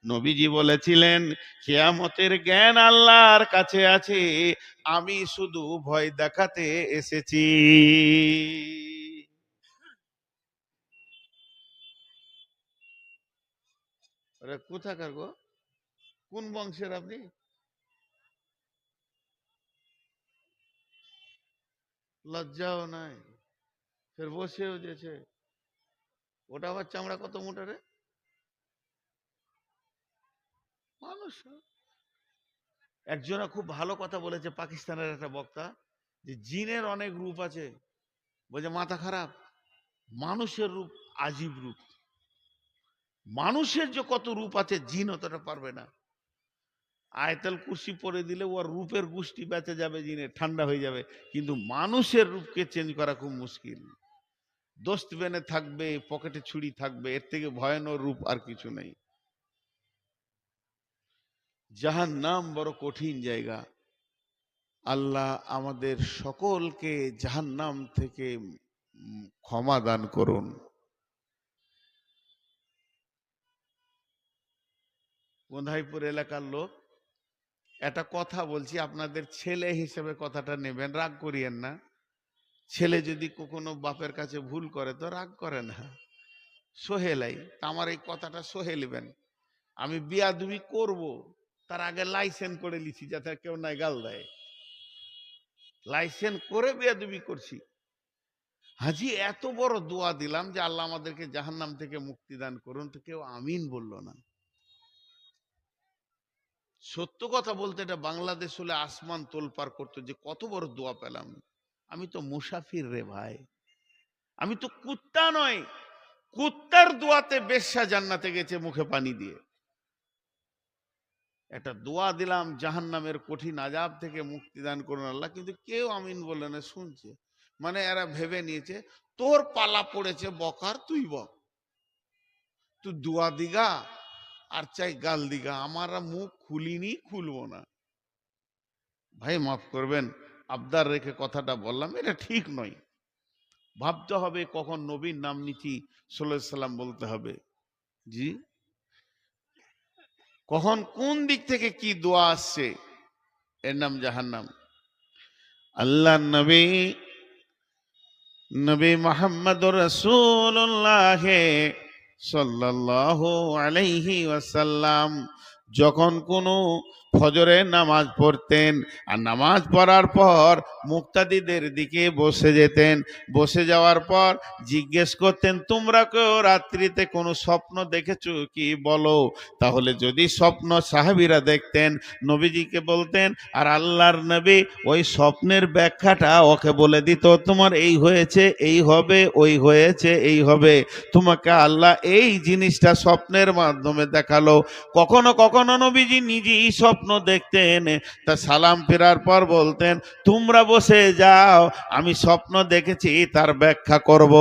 [SPEAKER 1] নবীজি বলেছিলেন, কিয়ামতের জ্ঞান আল্লাহর কাছে আছে, আমি শুধু ভয় দেখাতে এসেছি। আরে কোথাকার গো, কোন বংশের আপনি? লজ্জাও নাই, ফের বসেও যেছে। ওটা আবার চামড়া কত মোটা রে? মানুষ। একজনা খুব ভালো কথা বলেছে, পাকিস্তানের একটা বক্তা, যে জিনের অনেক রূপ আছে, বলছে মাথা খারাপ, মানুষের রূপ আজীব রূপ। মানুষের যে কত রূপ আছে, জিন অতটা পারবে না। আয়তাল কুরসি পরে দিলে ওর রূপের গোষ্ঠী বেঁচে যাবে, জিনের ঠান্ডা হয়ে যাবে, কিন্তু মানুষের রূপকে চেঞ্জ করা খুব মুশকিল। দোস্ত বেনে থাকবে, পকেটে ছুরি থাকবে, এর থেকে ভয়ানক রূপ আর কিছু নেই। জাহান্নাম বড় কঠিন জায়গা। আল্লাহ আমাদের সকলকে জাহান্নাম থেকে ক্ষমা দান করুন। কোন্ধাইপুর এলাকার লোক, একটা কথা বলছি, আপনাদের ছেলে হিসেবে কথাটা নেবেন, রাগ করিয়েন না। ছেলে যদি কখনো বাপের কাছে ভুল করে তো রাগ করে না, সোহেলাই। আমার এই কথাটা সোহে নেবেন। আমি বিয়াদবি করব, তার আগে লাইসেন্স করে লিছি, যাতে কেউ নাই গাল দেয়। লাইসেন্স করে বিয়াদবি করছি। হাজি এত বড় দোয়া দিলাম যে আল্লাহ আমাদেরকে জাহান্নাম থেকে মুক্তি দান করুন, তো কেউ আমিন বলল না। সত্য কথা বলতে, এটা বাংলাদেশ হলে আসমান তোলপাড় করতো, যে কত বড় দোয়া পেলাম। আমি তো মুসাফির রে ভাই, আমি তো কুত্তা নয়। কুত্তার দোয়াতে বেশ্যা জান্নাতে গেছে মুখে পানি দিয়ে। একটা দোয়া দিলাম, জাহান্নামের কঠিন আযাব থেকে মুক্তি দান করুন আল্লাহ, কিন্তু কেউ আমিন বলে না, শুনছে। মানে এরা ভেবে নিয়েছে তোর পালা পড়েছে বকার, তুই বক, তুই দোয়া দিগা আর চাই গাল দিগা, আমার মুখ খুলিনি, খুলবো না। ভাই মাফ করবেন, আবদার রেখে কথাটা বললাম, এটা ঠিক নয়। ভাবতে হবে কখন নবীর নাম নিচ্ছি সাল্লাল্লাহু আলাইহি সাল্লাম বলতে হবে। জি, কখন কোন দিক থেকে কি দোয়া আসছে, এর নাম জাহান্নাম। আল্লাহ নবী, নবী মুহাম্মদুর রাসূলুল্লাহ সাল্লাল্লাহু আলাইহি ওয়াসাল্লাম যখন কোনো ফজরের নামাজ পড়তেন, আর নামাজ পড়ার পর মুক্তাদিদের দিকে বসে যেতেন, বসে যাওয়ার পর জিজ্ঞেস করতেন, তোমরা কেউ রাত্রিতে কোনো স্বপ্ন দেখেছো কি বলো। তাহলে যদি স্বপ্ন সাহাবীরা দেখতেন, নবীজিকে বলতেন, আর আল্লাহর নবী ওই স্বপ্নের ব্যাখ্যাটা ওকে বলে দিত, তোমার এই হয়েছে এই হবে, ওই হয়েছে এই হবে, তোমাকে আল্লাহ এই জিনিসটা স্বপ্নের মাধ্যমে দেখালো। কখনো কখনো নবীজি নিজেই স্বপ্ন দেখতেন, তা সালাম ফেরার পর বলতেন, তোমরা বসে যাও, আমি স্বপ্ন দেখেছি তার ব্যাখ্যা করব।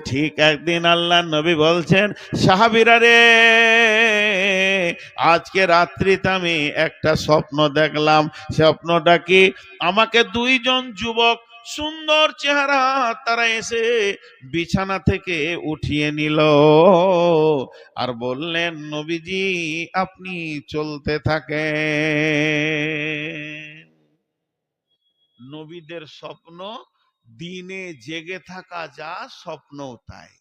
[SPEAKER 1] ঠিক একদিন আল্লাহ নবী বলছেন, সাহাবীরা রে, আজকে রাত্রিতে আমি একটা স্বপ্ন দেখলাম। স্বপ্নটা কি? আমাকে দুইজন যুবক সুন্দর চেহারা, তারা এসে বিছানা থেকে উঠিয়ে নিল আর বললেন, নবীজি আপনি চলতে থাকেন। নবীদের স্বপ্ন দিনে জেগে থাকা যা, স্বপ্নও তাই।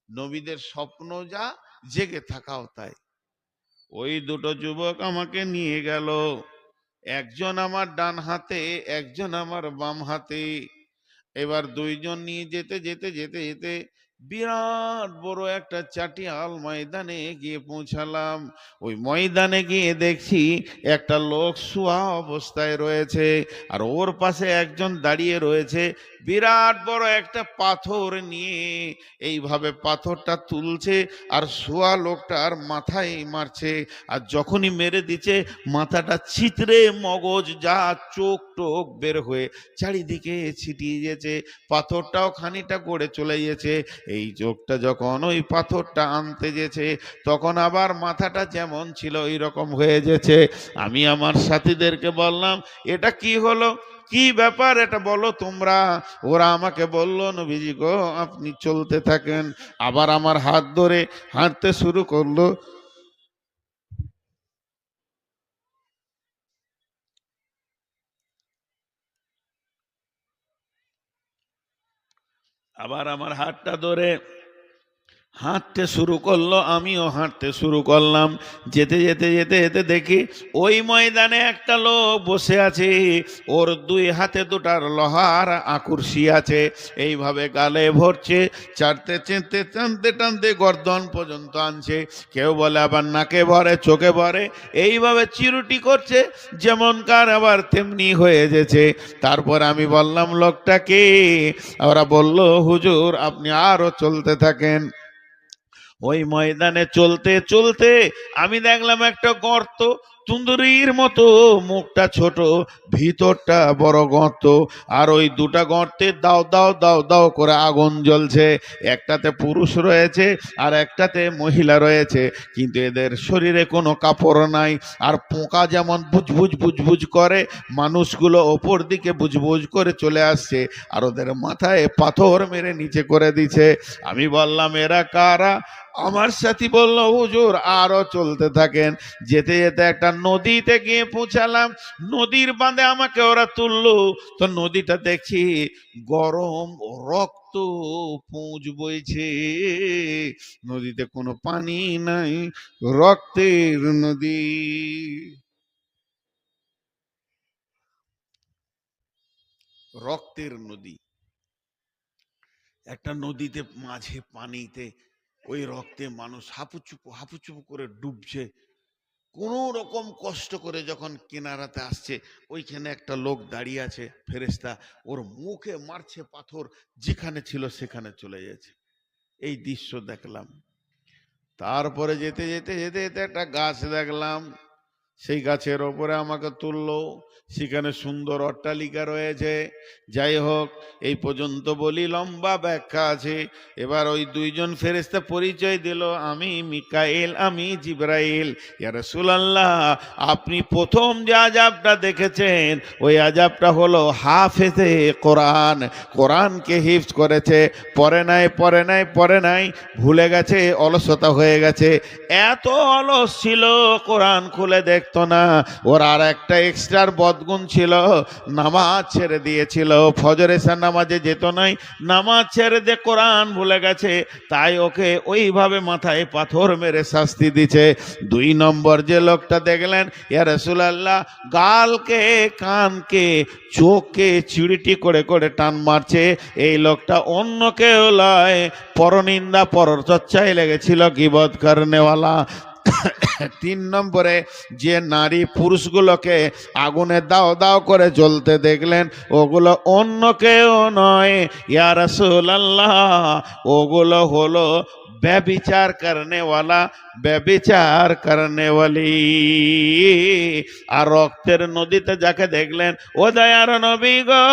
[SPEAKER 1] নবীদের স্বপ্ন যা, জেগে থাকাও তাই। ওই দুটো যুবক আমাকে নিয়ে গেল, একজন আমার ডান হাতে, একজন আমার বাম হাতে। এবার দুইজন নিয়ে যেতে যেতে যেতে যেতে বিরাট বড় একটা চাটিয়াল ময়দানে গিয়ে পৌঁছালাম। ওই ময়দানে গিয়ে দেখছি একটা লোক শোয়া অবস্থায় রয়েছে, আর ওর পাশে একজন দাঁড়িয়ে রয়েছে, বিরাট বড় একটা পাথর নিয়ে এইভাবে পাথরটা তুলছে আর শোয়া লোকটার মাথায় মারছে। আর যখনই মেরে দিচ্ছে, মাথাটা ছিতরে মগজ যা, চোখ টোক বের হয়ে চারিদিকে ছিটিয়ে গেছে, পাথরটাও খানিকটা গড়ে চলে গেছে। এই চোখটা যখন ওই পাথরটা আনতে গেছে, তখন আবার মাথাটা যেমন ছিল ওই রকম হয়ে গেছে। আমি আমার সাথীদেরকে বললাম, এটা কি হলো, কি ব্যাপার, এটা বলো তোমরা। ওরা আমাকে বলল, নবীজি গো আপনি চলতে থাকেন। আবার আমার হাত ধরে হাঁটতে শুরু করলো। আবার আমার হাতটা ধরে হাঁটতে শুরু করলো, আমিও হাঁটতে শুরু করলাম। যেতে যেতে যেতে যেতে দেখি ওই ময়দানে একটা লোক বসে আছে, ওর দুই হাতে দুটার লোহার আকুরসি আছে, এইভাবে গালে ভরছে, চাটতে চেতে টানতে টানতে গর্দন পর্যন্ত আনছে। কেউ বলে আবার নাকে ভরে, চোখে ভরে, এইভাবে চিরুটি করছে, যেমন কার আবার তেমনি হয়ে গেছে। তারপর আমি বললাম, লোকটাকে। ওরা বলল, হুজুর আপনি আরো চলতে থাকেন। ওই ময়দানে চলতে চলতে আমি দেখলাম একটা গর্ত, তুন্দুরির মতো, মুখটা ছোট, ভিতরটা বড় গর্ত। আর ওই দুটা গর্তে দাও দাও দাও দাও করে আগুন জ্বলছে। একটাতে পুরুষ রয়েছে আর একটাতে মহিলা রয়েছে, কিন্তু এদের শরীরে কোনো কাপড় নাই। আর পোকা যেমন বুজবুজ বুজবুজ করে, মানুষগুলো ওপর দিকে বুজবুজ করে চলে আসছে, আর ওদের মাথায় পাথর মেরে নিচে করে দিছে। আমি বললাম, এরা কারা? আমার সাথী বলল, হুজুর আরো চলতে থাকেন। যেতে যেতে একটা নদীতে গিয়ে পৌঁছালাম। নদীর বাঁধে আমাকে ওরা তুললো। তো নদীটা দেখি গরম রক্ত পুঁজ বইছে, নদীতে কোনো পানি নাই, রক্তের নদী। রক্তের নদী, একটা নদীতে মাঝে পানিতে ওই রক্তে মানুষ হাপুচুপু হাপুচুপু করে ডুবছে। কোনো রকম কষ্ট করে যখন কিনারাতে আসছে, ওইখানে একটা লোক দাঁড়িয়ে আছে, ফেরেশতা, ওর মুখে মারছে পাথর, যেখানে ছিল সেখানে চলে যাচ্ছে। এই দৃশ্য দেখলাম। তারপরে যেতে যেতে যেতে যেতে একটা গাছ দেখলাম, সেই গাছের ওপরে আমাকে তুললো, সেখানে সুন্দর অট্টালিকা রয়েছে। যাই হোক, এই পর্যন্ত বলি, লম্বা ব্যাখ্যা আছে। এবার ওই দুইজন ফেরেশতা পরিচয় দিল, আমি মিকাইল, আমি জিবরাইল। ইয়া রাসূলুল্লাহ, আপনি প্রথম যে আযাবটা দেখেছেন ওই আযাবটা হলো হাফেজে কোরআন, কোরআনকে হিফজ করেছে, পড়ে নাই, ভুলে গেছে, অলসতা হয়ে গেছে। এত অলস ছিল, কোরআন খুলে দেখতো না। ওর আর একটা এক্সট্রার বদগুণ ছিল, নামাজ ছেড়ে দিয়েছিল, ফজরের নামাজে যেত নাই, নামাজ ছেড়ে দিয়ে কোরআন ভুলে গেছে, তাই ওকে ওইভাবে মাথায় পাথর মেরে শাস্তি দিছে। 2 নম্বর যে লোকটা দেখলেন, ইয়া রাসূলুল্লাহ, গালকে, কানকে, চোখকে চিড়িটি করে করে টান মারছে, এই লোকটা অন্য কেউ লয়, পরনিন্দা পরচর্চায় লেগেছিল, গীবত করনেওয়ালা। 3 নম্বরে যে নারী পুরুষগুলোকে আগুনে দাও দাও করে জ্বলতে দেখলেন, ওগুলো অন্য কেউ নয়, ইয়া রাসূলুল্লাহ, ওগুলো হলো ব্যভিচার করনেওয়ালা, ব্যভিচার করনেওয়ালি। আর রক্তের নদীতে যাকে দেখলেন, ও দয়ার নবী গো,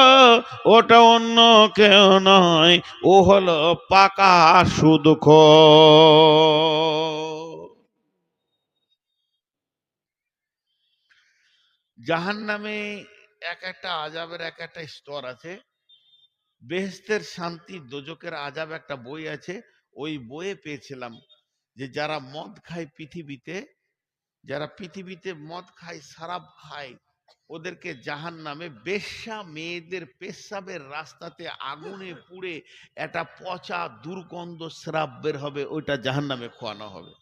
[SPEAKER 1] ওটা অন্য কেউ নয়, ও হলো পাকা সুদখোর। জাহান্নামে এক একটা আযাবের এক একটা স্তর আছে। বেহেশতের শান্তি, দোজকের আযাব একটা বই আছে, ওই বইয়ে পেয়েছিলাম যে যারা মদ খায় পৃথিবীতে, যারা পৃথিবীতে মদ খায়, শরাব খায়, ওদেরকে জাহান্নামে বেশ্যা মেয়েদের পেশাবের রাস্তাতে আগুনে পুড়ে একটা পচা দুর্গন্ধ শ্রাপ বের হবে, ওইটা জাহান্নামে খোয়ানো হবে,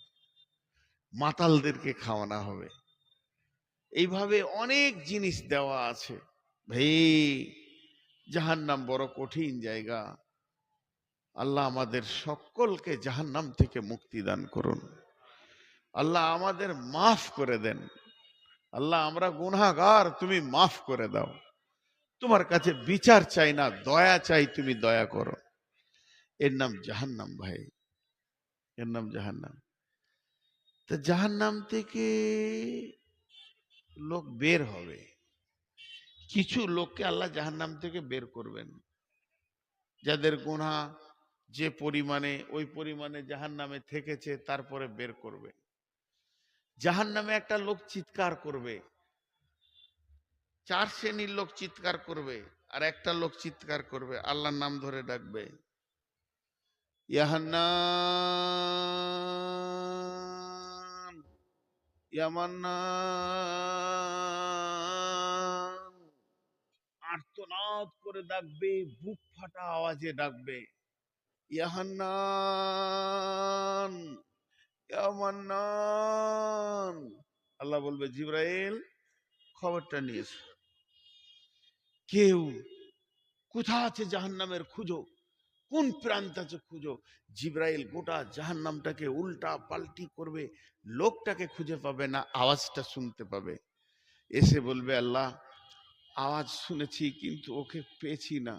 [SPEAKER 1] মাতালদেরকে খাওয়ানো হবে। এইভাবে অনেক জিনিস দেওয়া আছে। ভাই, জাহান্নাম বড় কঠিন জায়গা। আল্লাহ আমাদের সকলকে জাহান্নাম থেকে মুক্তি দান করুন। আল্লাহ আমাদের মাফ করে দেন। আল্লাহ, আমরা গুনাহগার, তুমি মাফ করে দাও। তোমার কাছে বিচার চাই না, দয়া চাই, তুমি দয়া করো। এর নাম জাহান্নাম ভাই, এর নাম জাহান্নাম। তা জাহান্নাম থেকে লোক বের হবে, কিছু লোককে আল্লাহ জাহান্নাম থেকে বের করবেন, যাদের গুনাহ যে পরিমাণে, ওই পরিমাণে জাহান্নামে থেকেছে, তারপরে বের করবে। জাহান্নামে একটা লোক চিৎকার করবে, 4 শ্রেণীর লোক চিৎকার করবে, আর একটা লোক চিৎকার করবে, আল্লাহর নাম ধরে ডাকবে, ইয়া হান্নান, ইয়া মান্নান। আর্তনাদ করে ডাকবে, বুক ফাটা আওয়াজে ডাকবে, ইয়া হান্নান, ইয়া মান্নান। আল্লাহ বলবে, জিবরাইল, খবরটা নিয়ে এসো। কেউ কোথা আছে জাহান্নামের খুঁজো, কোন প্রান্ত আছে খুঁজো। জিবরাইল গোটা জাহান্নামটাকে উল্টা পাল্টি করবে, লোকটাকে খুঁজে পাবে না, আওয়াজটা শুনতে পাবে। এসে বলবে, আল্লাহ, আওয়াজ শুনেছি কিন্তু ওকে পেয়েছি না।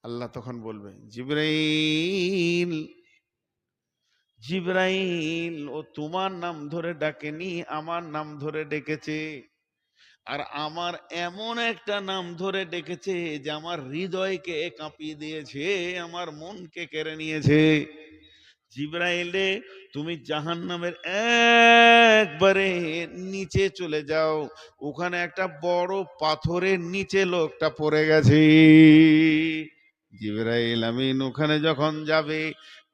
[SPEAKER 1] আল্লাহ তখন বলবে, জিবরাইল, জিবরাইল, ও তোমার নাম ধরে ডাকেনি, আমার নাম ধরে ডেকেছে। আর আমার এমন একটা নাম ধরে ডেকেছে যে আমার হৃদয়কে কাঁপিয়ে দিয়েছে, আমার মনকে কেড়ে নিয়েছে। জিবরাইলে, তুমি জাহান্নামের একবারে নিচে চলে যাও, ওখানে একটা বড় পাথরের নিচে লোকটা পড়ে গেছে। জিবরাইল আমিন ওখানে যখন যাবে,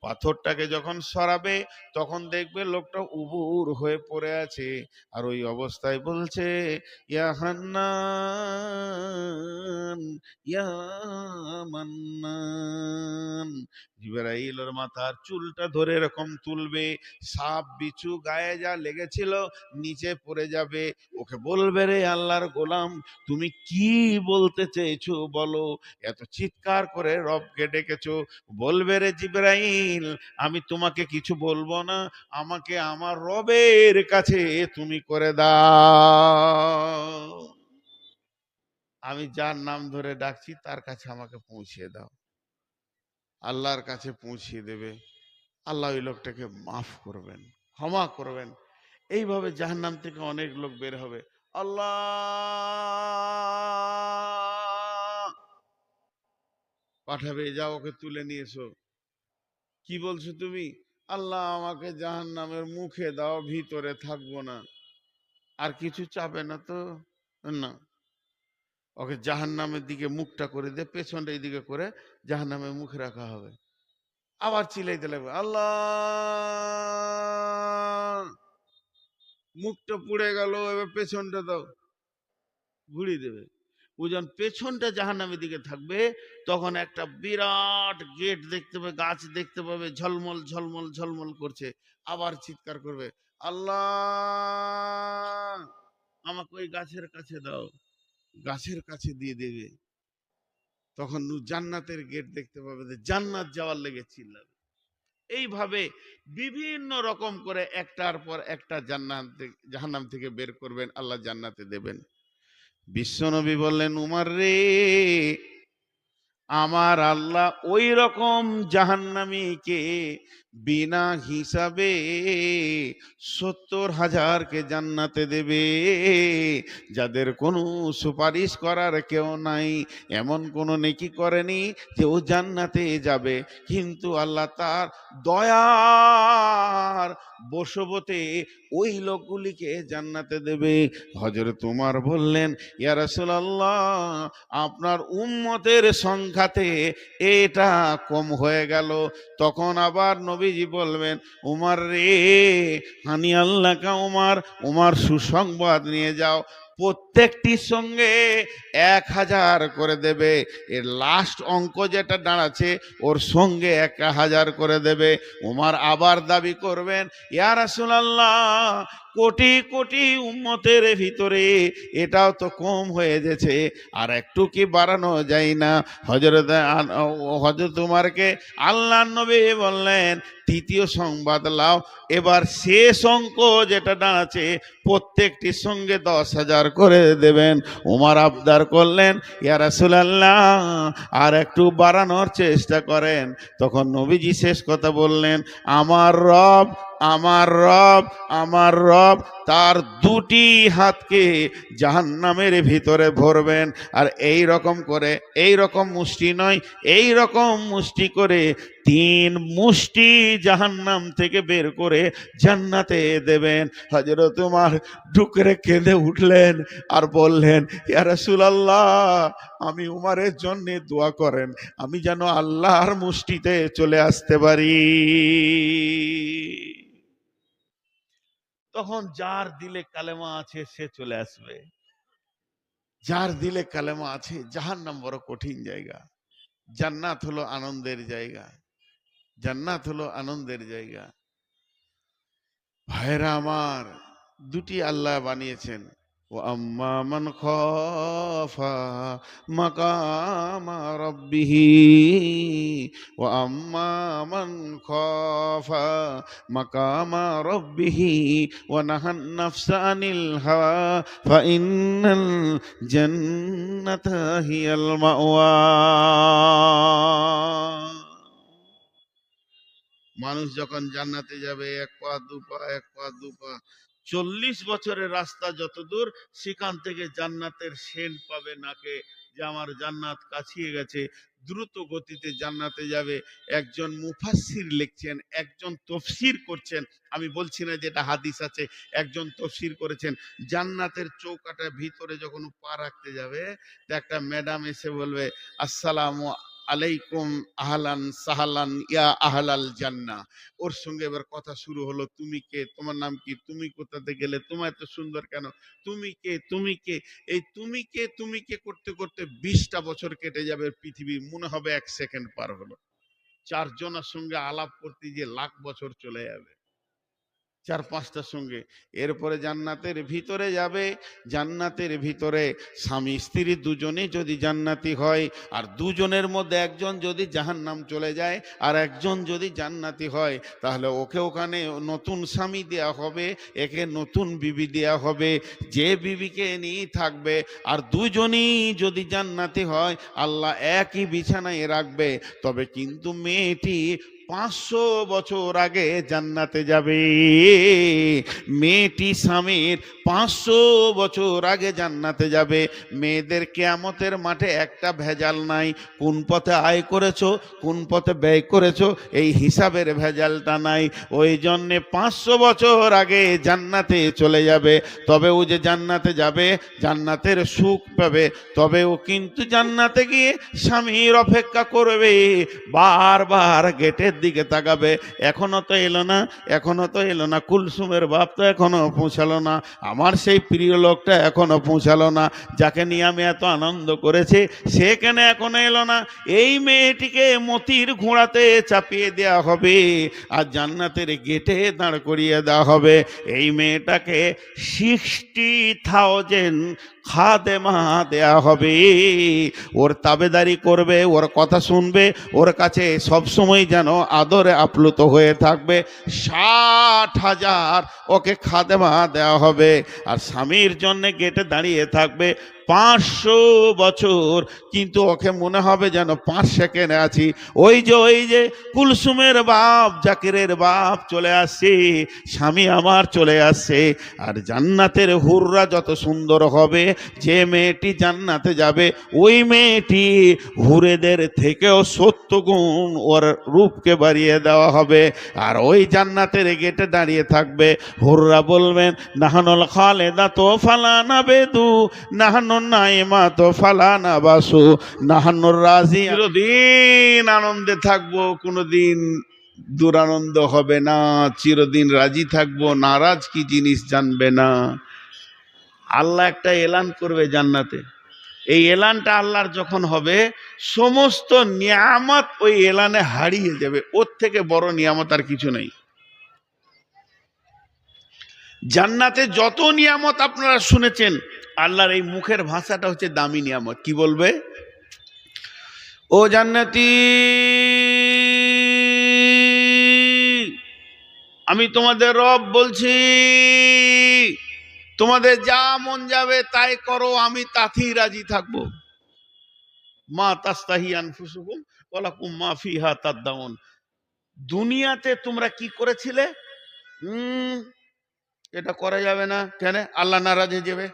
[SPEAKER 1] পাথরটাকে যখন সরাবে, তখন দেখবে লোকটা উবুর হয়ে পড়ে আছে, আর ওই অবস্থায় বলছে, ইয়া হান্নান, ইয়া মান্নান। জিবরাইল ওর মাথার চুলটা ধরে এরকম তুলবে, সাপ বিছু গায়ে যা লেগেছিল নিচে পড়ে যাবে। ওকে বলবে, রে আল্লাহর গোলাম, তুমি কি বলতে চেয়েছো বলো, এত চিৎকার করে রবকে ডেকেছো। বলবে, রে জিবরাইল, আমি তোমাকে কিছু বলবো না, আমাকে আমার রবের কাছে তুমি করে দাও। আমি যার নাম ধরে ডাকছি তার কাছে আমাকে পৌঁছিয়ে দাও। আল্লাহর কাছে পৌঁছিয়ে দেবে। আল্লাহ ওই লোকটাকে মাফ করবেন, ক্ষমা করবেন। এইভাবে জাহান্নাম থেকে অনেক লোক বের হবে। আল্লাহ পাঠাবে, যাও ওকে তুলে নিয়ে এসো। কি বলছো তুমি? আল্লাহ আমাকে জাহান্নামের মুখে দাও, ভিতরে থাকবো না। আর কিছু চাবে না তো? না, ওকে জাহান্নামের দিকে মুখটা করে দিয়ে পেছনটা এইদিকে করে জাহান্নামের মুখে রাখা হবে। আবার চিল্লাইতে লাগবে, আল্লাহ মুখটা পুড়ে গেল, এবার পেছনটা দাও, ঘুরিয়ে দেবে। ও যখন পেছনটা জাহান্নামের দিকে থাকবে, তখন একটা বিরাট গেট দেখতে পাবে, গাছ দেখতে পাবে, ঝলমল ঝলমল ঝলমল করছে। আবার চিৎকার করবে, আল্লাহ আমাকে ওই গাছের কাছে দাও। গাছের কাছে দিয়ে দেবে। তখন জান্নাতের গেট দেখতে পাবে, যে জান্নাত যাওয়ার লেগে চিল্লাবে। এইভাবে বিভিন্ন রকম করে একটার পর একটা জাহান্নাম থেকে বের করবেন, আল্লাহ জান্নাতে দেবেন। বিশ্বনবী বললেন, উমর রে, আমার আল্লাহ ওই রকম জাহান্নামীকে বিনা হিসাবে 70,000কে জান্নাতে দেবে, যাদের কোনো সুপারিশ করার কেউ নাই, এমন কোনো নেকি করেনি যে ও জান্নাতে যাবে, কিন্তু আল্লাহ তার দয়ার বশবর্তী ওই লোকগুলিকে জান্নাতে দেবে। হযরত উমর বললেন, ইয়া রাসূলুল্লাহ, আপনার উম্মতের সংখ্যাতে এটা কম হয়ে গেল। তখন আবার নবীজি বলবেন, উমর রে, হানি আল্লাহ কা উমর, উমর সুসংবাদ নিয়ে যাও, প্রত্যেকটির সঙ্গে 1000 করে দেবে। এর লাস্ট অঙ্ক যেটা দাঁড়াচ্ছে ওর সঙ্গে 1000 করে দেবে। উমর আবার দাবি করবেন, ইয়া রাসূলুল্লাহ, কোটি কোটি উম্মতের ভিতরে এটাও তো কম হয়ে গেছে, আর একটু কি বাড়ানো যায় না? হযরত উমরকে আল্লাহর নবী বললেন, তৃতীয় সংবাদ লাও, এবার শেষ অঙ্ক যেটা দাঁড়াচ্ছে প্রত্যেকটির সঙ্গে 10,000 করে দেবেন। উমর আবদার করলেন, ইয়া রাসূলুল্লাহ, আর একটু বাড়ানোর চেষ্টা করেন। তখন নবীজি শেষ কথা বললেন, আমার রব, আমার রব, আমার রব তার দুটি হাতকে জাহান্নামের ভিতরে ভরবেন, আর এই রকম করে, এই রকম মুষ্টি নয়, এই রকম মুষ্টি করে 3 মুষ্টি জাহান্নাম থেকে বের করে জান্নাতে দেবেন। হযরত উমর ডুকরে কেঁদে উঠলেন আর বললেন, ইয়া রাসূলুল্লাহ, আমি উমরের জন্য দোয়া করেন, আমি যেন আল্লাহর মুষ্টিতে চলে আসতে পারি। তখন যার দিলে কালেমা আছে সে চলে আসবে। যার দিলে কালেমা আছে, জাহান্নাম বড় কঠিন জায়গা, জান্নাত হলো আনন্দের জায়গা, জান্নাত হলো আনন্দের জায়গা। ভাইরা আমার, দুটি আল্লাহ বানিয়েছেন। ও আম্মা মান খাফা মাকামা রাব্বিহি, ও আম্মা মান খাফা মাকামা রাব্বিহি ওয়া নাহান নাফসা আনিল হাওয়া ফাইন্নাল জান্নাতা হিয়াল মাওয়া। মানুষ যখন জান্নাতে যাবে, 1 পা 2 পা 1 পা 2 পা, 40 বছরের রাস্তা যত দূর, সেখান থেকে জান্নাতের সেন্ট পাবে নাকে, যে আমার জান্নাত কাছিয়ে গেছে, দ্রুত গতিতে জান্নাতে যাবে। একজন মুফাসসির লিখছেন, একজন তাফসীর করছেন, আমি বলছি না যেটা হাদিস আছে, একজন তাফসীর করেছেন, জান্নাতের চৌকাটার ভিতরে যখন পা রাখতে যাবে, তো একটা ম্যাডাম এসে বলবে, আসসালামু আলাইকুম আহলান সাহালান ইয়া আহলাল জান্নাহ। ওর সঙ্গে এবার কথা শুরু হলো, তুমি কে, তোমার নাম কি, তুমি কোথাতে গেলে, তোমার এত সুন্দর কেন, তুমি কে, তুমি কে। এই তুমি কে করতে করতে 20টা বছর কেটে যাবে, পৃথিবী মনে হবে 1 সেকেন্ড পার হলো। 4 জনের সঙ্গে আলাপ করতে গিয়ে লাখ বছর চলে যাবে, 4-5টার সঙ্গে। এরপরে জান্নাতের ভিতরে যাবে, জান্নাতের ভিতরে স্বামী স্ত্রী দুজনেই যদি জান্নাতি হয়, আর দুজনের মধ্যে একজন যদি জাহান্নাম চলে যায় আর একজন যদি জান্নাতি হয়, তাহলে ওকে ওখানে নতুন স্বামী দেয়া হবে, একে নতুন বিবি দেয়া হবে, যে বিবিকে নিয়ে থাকবে। আর দুজনই যদি জান্নাতি হয়, আল্লাহ একই বিছানায় রাখবে, তবে কিন্তু মেয়েটি 500 বছর আগে জান্নাতে যাবে। মেয়েটি স্বামীর 500 বছর আগে জান্নাতে যাবে। মেয়েদের কিয়ামতের মাঠে একটা ভেজাল নাই, কোন পথে আয় করেছো, কোন পথে ব্যয় করেছো, এই হিসাবের ভেজালটা নাই। ওই জন্যে 500 বছর আগে জান্নাতে চলে যাবে। তবে ও যে জান্নাতে যাবে, জান্নাতের সুখ পাবে, তবে ও কিন্তু জান্নাতে গিয়ে স্বামীর অপেক্ষা করবে, বারবার গেটের দিকে তাকাবে, এখনো তো এলো না, এখনো তো এলো না, কুলসুমের বাপ তো এখনো পৌঁছালো না, আমার সেই প্রিয় লোকটা এখনো পৌঁছালো না, যাকে নিয়ে আমি এত আনন্দ করেছি সে কেন এখনো এলো না। এই মেয়েটিকে মতির ঘোড়াতে চাপিয়ে দেওয়া হবে আর জান্নাতের গেটে দাঁড় করিয়ে দেওয়া হবে। এই মেয়েটাকে 60,000 খাদেমা দেয়া হবে, ওর তাবেদারি করবে, ওর কথা শুনবে, ওর কাছে সবসময় যেন আদরে আপ্লুত হয়ে থাকবে। 60,000 ওকে খাদেমা দেওয়া হবে। আর স্বামীর জন্য গেটে দাঁড়িয়ে থাকবে 500 বছর, কিন্তু ওকে মনে হবে যেন 5 সেকেন্ডে আছি। ওই যে কুলসুমের বাপ, জাকিরের বাপ চলে আসছে, স্বামী আমার চলে আসছে। আর জান্নাতের হুররা যত সুন্দর হবে, যে মেয়েটি জান্নাতে যাবে ওই মেয়েটি হুরেদের থেকেও 70 গুণ ওর রূপকে বাড়িয়ে দেওয়া হবে। আর ওই জান্নাতের গেটে দাঁড়িয়ে থাকবে, হুররা বলবেন নাহানুল খালেদা তো ফালানা বেদু, নাহানুল নাইমা তো ফালানা বাসু, নাহানুর রাজি। চিরদিন আনন্দে থাকবো, কোনোদিন দুরানন্দ হবে না, চিরদিন রাজি থাকবো, নারাজ কি জিনিস জানবে না। আল্লাহ একটা এলান করবে জান্নাতে, এই এলানটা আল্লাহর যখন হবে, সমস্ত নিয়ামত ওই এলানে হারিয়ে যাবে, ওর থেকে বড় নিয়ামত আর কিছু নেই। জান্নাতে যত নিয়ামত আপনারা শুনেছেন, আল্লাহর এই মুখের ভাষাটা হচ্ছে দামি নিয়ামত। কি বলবে? ও জান্নাতি, আমি তোমাদের রব বলছি, তোমাদের যা মন যাবে তাই করো, আমি তাতেই রাজি থাকবো। মা তাস্তাহি আনফুসুকুম ওয়ালাকুম মা ফিহা তাদদাউন। দুনিয়াতে তোমরা কি করেছিলে? এটা করা যাবে না, কেন? আল্লাহ নারাজ হয়ে যাবে,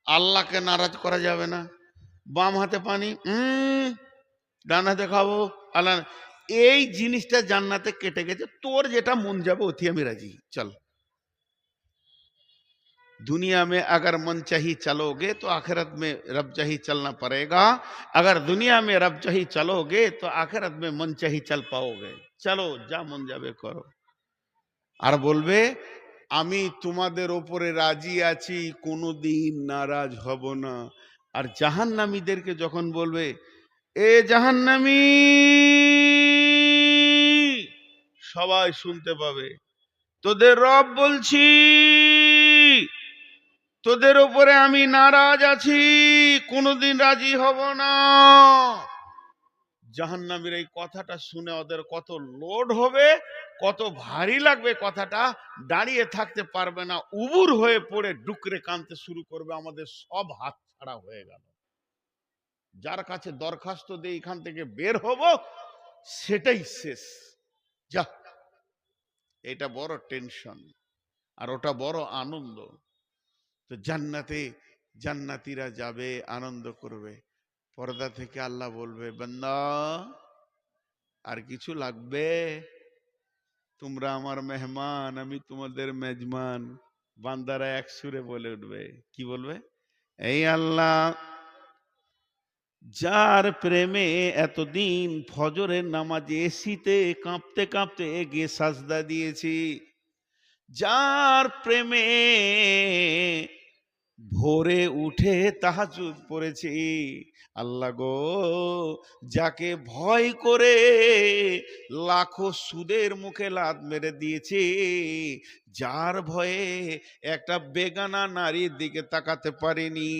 [SPEAKER 1] আল্লাহকে নারাজ করা যাবে না। বাম হাতে পানি, ডান হাতে খাবো, আল্লাহ। এই জিনিসটা জান্নাতে কেটে গেছে। তোর যেটা মন যাবে ওতে আমি রাজি, চল। दुनिया में अगर मन चाहिए चलोगे तो आखिरत में रब चाहिए चलना पड़ेगा, अगर दुनिया में रब चाहिए चलोगे तो आखिरत में मन चाहिए चल पाओगे। चलो जा मन जाबे करो। আর বলবে আমি তোমাদের ওপরে রাজি আছি, কোনোদিন নারাজ হব না। আর জাহান্নামীদেরকে যখন বলবে এ জাহান্নামী, সবাই শুনতে পাবে, তোদের রব বলছি, তোদের উপরে আমি নারাজ আছি, কোনোদিন রাজি হব না। জাহান্নামীর এই কথাটা শুনে ওদের কত লোড হবে, কত ভারী লাগবে কথাটা, দাঁড়িয়ে থাকতে পারবে না, উবুর হয়ে পড়ে ডুকরে কাঁদতে শুরু করবে, আমাদের সব হাত ছাড়া হয়ে গেল। যার কাছে দরখাস্ত দিয়ে এখান থেকে বের হব সেটাই শেষ। যা, এটা বড় টেনশন আর ওটা বড় আনন্দ। তো জান্নাতে জান্নাতীরা যাবে, আনন্দ করবে। পর্দা থেকে আল্লাহ বলবে বান্দা আর কিছু লাগবে? তোমরা আমার মেহমান, আমি তোমাদের মেজমান। বান্দারা এক সুরে বলে উঠবে, কি বলবে? এই আল্লাহ, যার প্রেমে এতদিন ফজরের নামাজে এসিতে কাঁপতে কাঁপতে গিয়ে সাজদা দিয়েছি, যার প্রেমে ভোরে উঠে তাহাজ্জুদ পড়েছি, আল্লাহ গো, যাকে ভয় করে লাখো সুদের মুখে লাত মেরে দিয়েছি, যার ভয়ে একটা বেগানা নারীর দিকে তাকাতে পারিনি,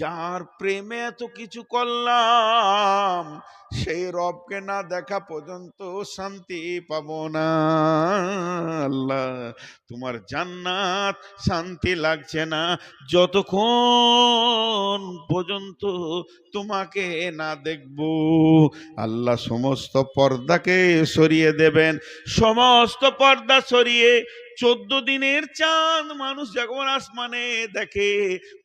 [SPEAKER 1] যার প্রেমে এত কিছু করলাম, সেই রবকে না দেখা পর্যন্ত শান্তি পাবো না। আল্লাহ, তোমার জান্নাত শান্তি লাগছে না যতক্ষণ পর্যন্ত তোমাকে না দেখবো। আল্লাহ সমস্ত পর্দাকে সরিয়ে দেবেন। সমস্ত পর্দা সরিয়ে 14 দিনের চাঁদ মানুষ যখন আসমানে দেখে,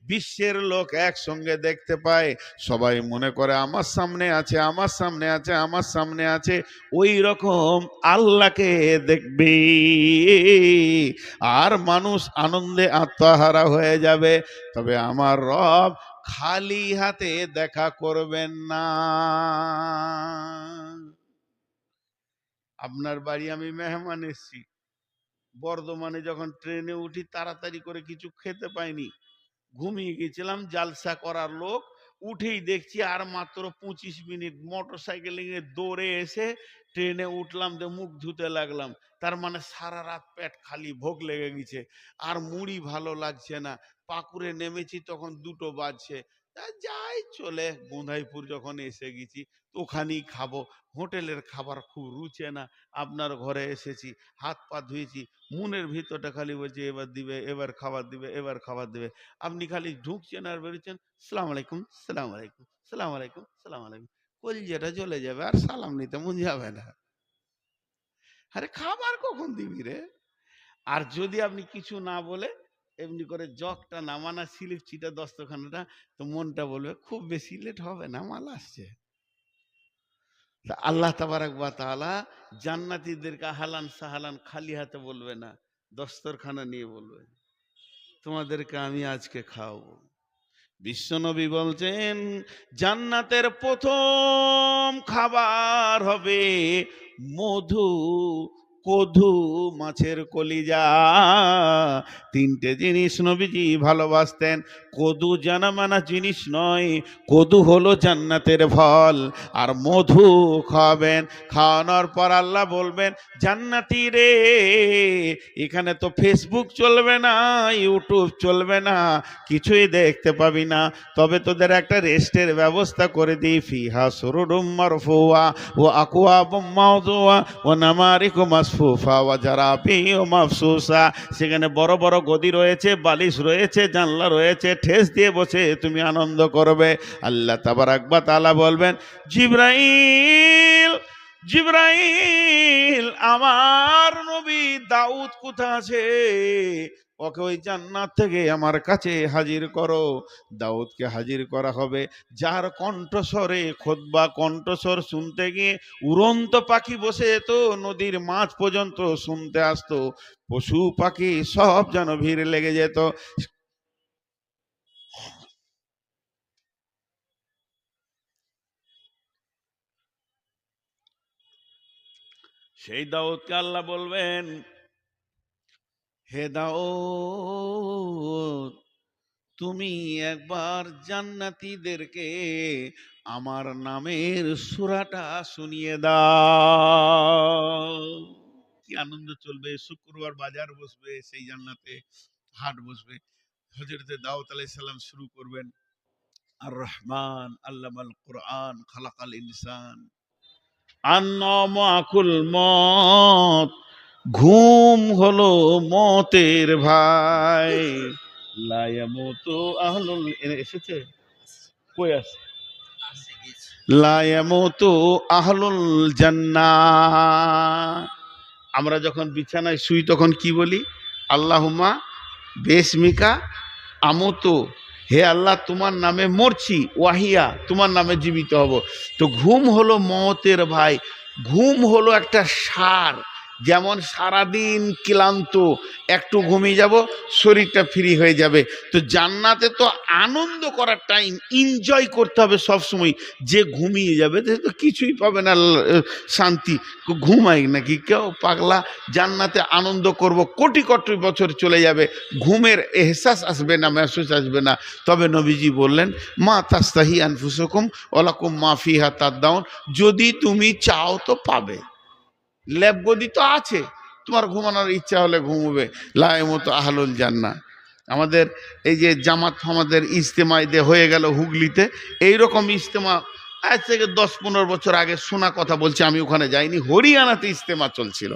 [SPEAKER 1] বিশ্বের লোক একসঙ্গে দেখতে পায়, সবাই মনে করে আমার সামনে আছে, আমার সামনে আছে, আমার সামনে আছে। ওই রকম আল্লাহকে দেখবে, আর মানুষ আনন্দে আত্মহারা হয়ে যাবে। তবে আমার রব খালি হাতে দেখা করবেন না। আপনার বাড়ি আমি মেহমান এসছি, বর্ধমানে যখন ট্রেনে উঠি তাড়াতাড়ি করে কিছু খেতে পাইনি, ঘুমিয়ে গেছিলাম। জালসা করার লোক, উঠেই দেখছি আর মাত্র 25 মিনিট, মোটর সাইকেলিং এ দৌড়ে এসে ট্রেনে উঠলাম, যে মুখ ধুতে লাগলাম। তার মানে সারা রাত পেট খালি, ভোগ লেগে গেছে, আর মুড়ি ভালো লাগছে না। পাকুড়ে নেমেছি তখন 2টো বাজছে। যাই চলে বোঁধাইপুর যখন এসে গেছি ওখানেই খাবো, হোটেলের খাবার খুব রুচে না। আপনার ঘরে এসেছি, হাত পা ধুয়েছি, মনের ভিতরটা খালি বলছে এবার দিবে, এবার খাবার দিবে, এবার খাবার দিবে। আপনি খালি ঢুকছেন আর বেরোচ্ছেন, সালাম আলাইকুম, সালাম আলাইকুম, সালাম আলাইকুম, সালাম আলাইকুম। কলজেটা চলে যাবে, আর সালাম নিতে মন যাবে না। আরে খাবার কখন দিবি রে? আর যদি আপনি কিছু না বলে এমনি করে জগটা নামানা, স্লিপ চিটা দস্তখানাটা, তো মনটা বলবে খুব বেশি লেট হবে না, মাল আসছে। আল্লাহ তাবারাক ওয়া তাআলা জান্নাতীদেরকে হালান সাহালান খালি হাতে বলবে না, দস্তরখানা নিয়ে বলবে তোমাদেরকে আমি আজকে খাওয়াবো। বিশ্বনবী বলছেন জান্নাতের প্রথম খাবার হবে মধু, কদু, মাছের কলিজা। 3টে জিনিস নবীজি ভালোবাসতেন। কদু জানা মানা জিনিস নয়, কদু হলো জান্নাতের ফল। আর মধু খাবেন, খাওয়ানোর পর আল্লাহ বলবেন জান্নাতি রে, এখানে তো ফেসবুক চলবে না, ইউটিউব চলবে না, কিছুই দেখতে পাবি না, তবে তোদের একটা রেস্টের ব্যবস্থা করে দিই। ফিহা সুরুরুম মারফুয়া ওয়া আকওয়াবুম মাওদুয়া ওয়া নামারিকু মাসফুফা ওয়া জারাবিউ মাফসুসা। সেখানে বড় বড় গদি রয়েছে, বালিশ রয়েছে, জানলা রয়েছে, ঠেস দিয়ে বসে তুমি আনন্দ করবে। আল্লাহ তাবারাক ওয়া তাআলা বলবেন জিবরাইল, জিবরাইল, আমার নবী দাউদ কোথা আছে, ওকে ওই জান্নাত থেকে আমার কাছে হাজির করো। দাউদকে হাজির করা হবে, যার কণ্ঠস্বরে খুতবা, কণ্ঠস্বর শুনতে গিয়ে উড়ন্ত পাখি বসে যেত, নদীর মাছ পর্যন্ত শুনতে আসতো, পশু পাখি সব যেন ভিড় লেগে যেত। সেই দাউদকে আল্লাহ বলবেন হে দাউদ, তুমি একবার জান্নাতীদেরকে আমার নামের সূরাটা শুনিয়ে দাও। কি আনন্দ চলবে, শুক্রবার বাজার বসবে, সেই জান্নাতে হাট বসবে। হযরতে দাউদ আলাইহিস সালাম শুরু করবেন আর রহমান আল্লামাল কুরআন খালাকাল ইনসান। আন্নামু আকুল মত, ঘুম হলো মতের ভাই। লা ইয়ামুতু আহলুল, এসেছে কই আছে, লা ইয়ামুতু আহলুল জান্নাহ। আমরা যখন বিছানায় শুই তখন কি বলি? আল্লাহুম্মা বিসমিকা আমুতু, হে আল্লাহ তোমার নামে মরছি, ওয়াহিয়া তোমার নামে জীবিত হব। তো ঘুম হলো মতের ভাই, ঘুম হলো একটা সার। যেমন সারাদিন ক্লান্ত, একটু ঘুমিয়ে যাব, শরীরটা ফ্রি হয়ে যাবে। তো জান্নাতে তো আনন্দ করার টাইম, এনজয় করতে হবে সব সময়। যে ঘুমিয়ে যাবে সে তো কিছুই পাবে না শান্তি। ঘুমাই নাকি কেউ পাগলা? জান্নাতে আনন্দ করব, কোটি কোটি বছর চলে যাবে, ঘুমের এহসাস আসবে না, মেহসুস আসবে না। তবে নবীজি বললেন মা তাস্তাহি আনফুসুকুম ওয়ালাকুম মা ফিহা তাদদাউন, যদি তুমি চাও তো পাবে। ল্যাব গদি তো আছে, তোমার ঘুমানোর ইচ্ছা হলে ঘুমোবে। লা ইয়ামুতু আহলুল জান্নাহ। আমাদের এই যে জামাত আমাদের ইজতেমায় হয়ে গেল হুগলিতে, এইরকম ইজতেমা আজ থেকে 10-15 বছর আগে শোনা কথা বলছি, আমি ওখানে যাইনি। হরিয়ানাতে ইজতেমা চলছিল,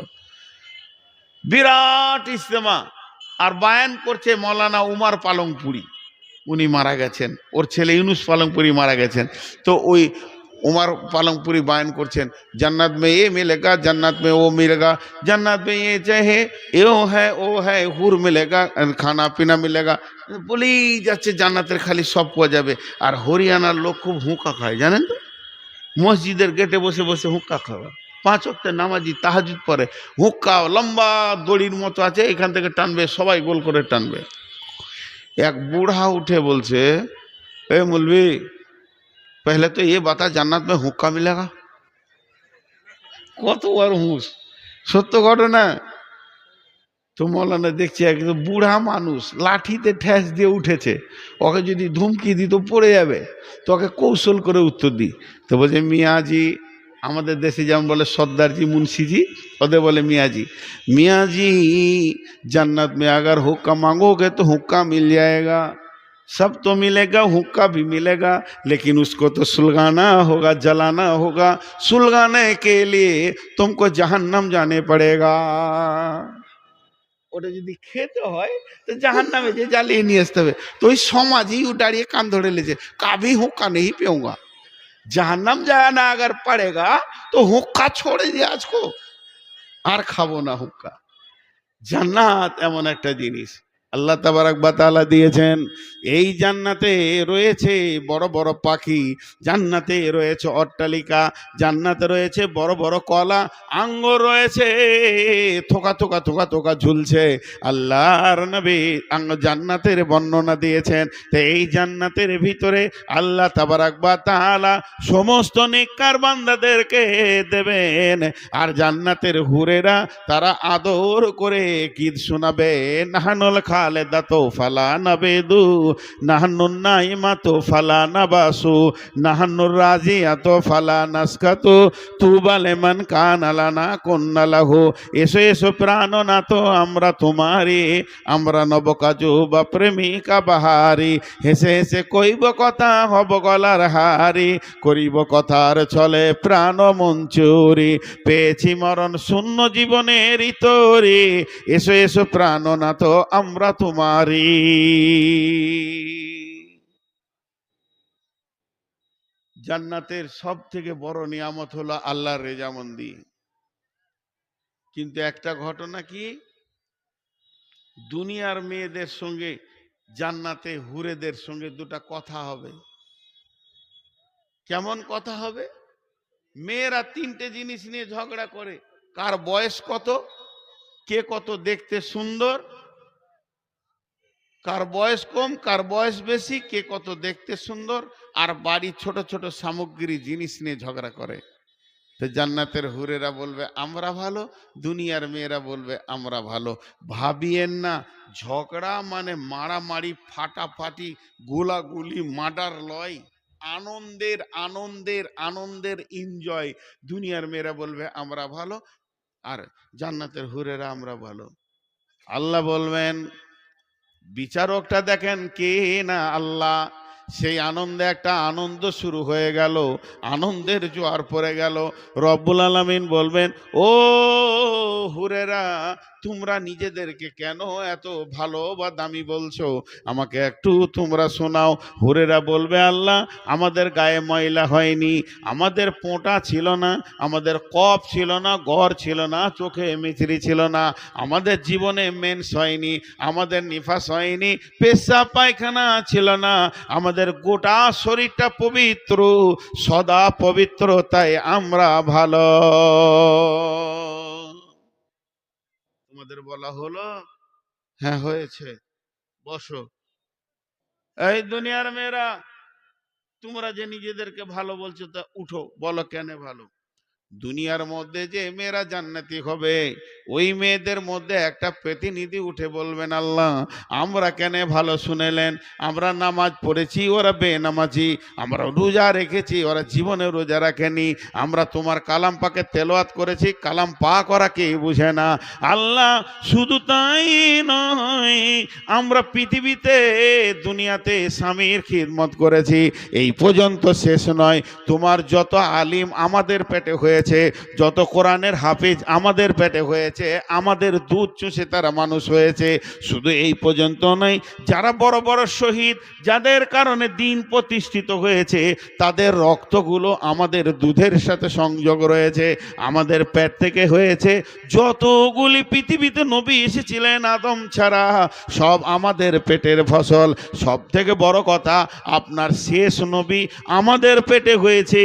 [SPEAKER 1] বিরাট ইজতেমা। আর বায়ান করছে মৌলানা উমার পালংপুরি, উনি মারা গেছেন, ওর ছেলে ইউনুস পালংপুরি মারা গেছেন। তো ওই उमर पालंगपुरी बयान করছেন, जन्नत में ये मिलेगा, जन्नत में वो मिलेगा, जन्नत में ये चाहे यो है वो है, हुर मिलेगा, खाना पीना मिलेगा, বলেই যাচ্ছে জান্নাতের খালি সব পাওয়া যাবে। আর হরিয়ানার লোক খুব হুঁকা খায় জানেন তো, মসজিদের গেটে বসে বসে হুক্কা খাওয়া। 5 ওয়াক্তের নামাজি তাহাজ্জুদ পড়ে, হুক্কা লম্বা দড়ির মতো আছে, এখান থেকে টানবে, সবাই গোল করে টানবে। এক বুড়া উঠে বলছে, এ মৌলভী पहले तो ये बता जन्नत में हुक्का मिलेगा। কত বড় হুঁশ, সত্য ঘটনা। তো মৌলানা দেখছি একদম বুড়া মানুষ লাঠিতে ঠেস দিয়ে উঠেছে, ওকে যদি ধুমকি দিত পড়ে যাবে, তোকে কৌশল করে উত্তর দিই। তো বলছে মিয়াজি, আমাদের দেশে যেমন বলে সর্দারজি মুন্সিজি, ওদের বলে মিয়াজি। मियाजी जन्नत में अगर हुक्का मांगोगे तो हुक्का मिल जाएगा, सब तो मिलेगा, हुक्का भी मिलेगा, लेकिन उसको तो सुलगाना होगा, जलाना होगा, सुलगाने के लिए तुमको जहन्नम जाने पड़ेगा। ওটা যদি খেতে হয় তো জাহান্নামে যে জ্বালিয়ে নিয়ে আসতে হবে। তো ওই সমাজই দাঁড়িয়ে কান ধরে লেছে, কাভি হুক্কা নেই পেউঙ্গা, জাহান্নাম जाना अगर पड़ेगा तो हुक्का छोड़ दिया आज को, আর খাবো না হুক্কা। জান্নাত এমন একটা জিনিস আল্লাহ তাবারাক ওয়া তাআলা দিয়েছেন। এই জান্নাতে রয়েছে বড় বড় পাখি, জান্নাতে রয়েছে অট্টালিকা, জান্নাতে রয়েছে বড় বড় কলা, আঙ্গুর রয়েছে, থোকা থোকা থোকা থোকা ঝুলছে। আল্লাহর নবী জান্নাতের বর্ণনা দিয়েছেন। তো এই জান্নাতের ভিতরে আল্লাহ তাবারাক ওয়া তাআলা সমস্ত নেককার বান্দাদেরকে দেবেন। আর জান্নাতের হুরেরা তারা আদর করে গীত শোনাবে, নাহানুল খালেদাতো ফালা নাবেদু, নাহানুন নাইমাতো ফালা নাবাসু, নাহানুর রাজিয়াতো ফালা নাসকাতু, তুবা লিমান কানা লানা কুন্না লাহু। এসো এসো প্রাণনাথ আমরা তোমারি, আমরা নবকাজু বা প্রেমিকা বাহারি, হেসে হেসে কইব কথা হব গলার হারি, করিব কথার চলে প্রাণ মঞ্চুরি, পেয়েছি মরণ শূন্য জীবনের তরি, এসো এসো প্রাণনাথ আমরা তোমারি। জান্নাতের সব থেকে বড় নিয়ামত হলো আল্লাহর রেজামন্দি। কিন্তু একটা ঘটনা কি, দুনিয়ার মেয়েদের সঙ্গে জান্নাতে হুরেদের সঙ্গে দুটা কথা হবে। কেমন কথা হবে? মেয়েরা 3টে জিনিস নিয়ে ঝগড়া করে, কার বয়স কত, কে কত দেখতে সুন্দর, কার বয়স কম কার বয়স বেশি, কে কত দেখতে সুন্দর, আর বাড়ি ছোট ছোট সামগ্রী জিনিস নিয়ে ঝগড়া করে। তো জান্নাতের হুরেরা বলবে আমরা ভালো, দুনিয়ার মেয়েরা বলবে আমরা ভালো। ভাবিয়েন না, ঝগড়া মানে মারামারি, ফাটাফাটি, গোলাগুলি, মার্ডার লয়, আনন্দের আনন্দের আনন্দের এনজয়। দুনিয়ার মেয়েরা বলবে আমরা ভালো, আর জান্নাতের হুরেরা আমরা ভালো। আল্লাহ বলবেন, বিচারকটা দেখেন কে না আল্লাহ। সেই আনন্দে একটা আনন্দ শুরু হয়ে গেল, আনন্দের জোয়ার পড়ে গেল। রব্বুল আলামিন বলবেন, ও হুরেরা তোমরা নিজেদেরকে কেন এত ভালো বা দামি বলছো, আমাকে একটু তোমরা শোনাও। হুরেরা বলবে আল্লাহ আমাদের গায়ে ময়লা হয়নি, আমাদের পোঁটা ছিল না, আমাদের কফ ছিল না, গড় ছিল না, চোখে মিচড়ি ছিল না, আমাদের জীবনে মেন্স হয়নি, আমাদের নিফাস হয়নি, পেশাব পায়খানা ছিল না, আমাদের গোটা শরীরটা পবিত্র, সদা পবিত্র, তাই আমরা ভালো। তোমাদের বলা হলো হ্যাঁ হয়েছে, বসো। এই দুনিয়ার মেয়েরা তোমরা যে নিজেদেরকে ভালো বলছো, তা উঠো বলো কেন ভালো। দুনিয়ার মধ্যে যে মেয়েরা জান্নাতি হবে, ওই মেয়েদের মধ্যে একটা প্রতিনিধি উঠে বলবেন, আল্লাহ আমরা কেন ভালো শুনেলেন, আমরা নামাজ পড়েছি ওরা বেনামাজি, আমরা রোজা রেখেছি ওরা জীবনে রোজা রাখেনি, আমরা তোমার কালাম পাকে তেলাওয়াত করেছি, কালাম পাক ওরা কে বুঝে না। আল্লাহ শুধু তাই নয়, আমরা পৃথিবীতে দুনিয়াতে স্বামীর খিদমত করেছি, এই পর্যন্ত শেষ নয়, তোমার যত আলিম আমাদের পেটে হয়েছে, যত কোরআনের হাফিজ আমাদের পেটে হয়েছে, আমাদের দুধ চুষে তারা মানুষ হয়েছে, শুধু এই পর্যন্ত নয়, যারা বড় বড় শহীদ যাদের কারণে দিন প্রতিষ্ঠিত হয়েছে, তাদের রক্তগুলো আমাদের দুধের সাথে সংযোগ রয়েছে, আমাদের পেট থেকে হয়েছে। যতগুলি পৃথিবীতে নবী এসেছিলেন আদম ছাড়া, সব আমাদের পেটের ফসল। সব থেকে বড় কথা, আপনার শেষ নবী আমাদের পেটে হয়েছে,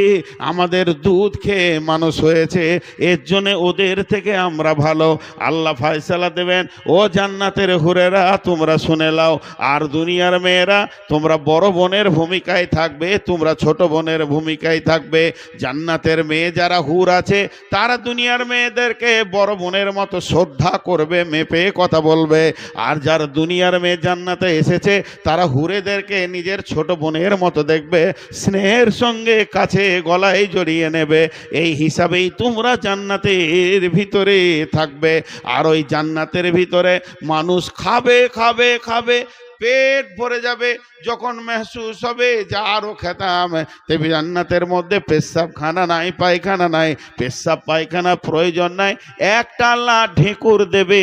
[SPEAKER 1] আমাদের দুধ খেয়ে মানুষ হয়েছে, এর জন্য ওদের থেকে আমরা ভালো। আল্লাহ ফয়সালা দেবেন, ও জান্নাতের হুরেরা তোমরা শুনে নাও, আর দুনিয়ার মেয়েরা তোমরা বড় বোনের ভূমিকায় থাকবে, তোমরা ছোট বোনের ভূমিকায় থাকবে। জান্নাতের মেয়ে যারা হুর আছে, তারা দুনিয়ার মেয়েদেরকে বড় বোনের মতো শ্রদ্ধা করবে, মেপে কথা বলবে। আর যারা দুনিয়ার মেয়ে জান্নাতে এসেছে, তারা হুরেদেরকে নিজের ছোট বোনের মতো দেখবে, স্নেহের সঙ্গে কাছে গলায় জড়িয়ে নেবে। এই হিসাবেই তোমরা জান্নাতের ভিতরে থাকবে। আর ওই জান্নাতের ভিতরে মানুষ খাবে খাবে খাবে, পেট ভরে যাবে, যখন মেহসুস হবে যা আরো খেতাম। তেমনি জান্নাতের মধ্যে পেশাবখানা নাই, পায়খানা নাই, পেশাব পায়খানা প্রয়োজন নাই, একটা আল্লাহ ঢেকুর দেবে,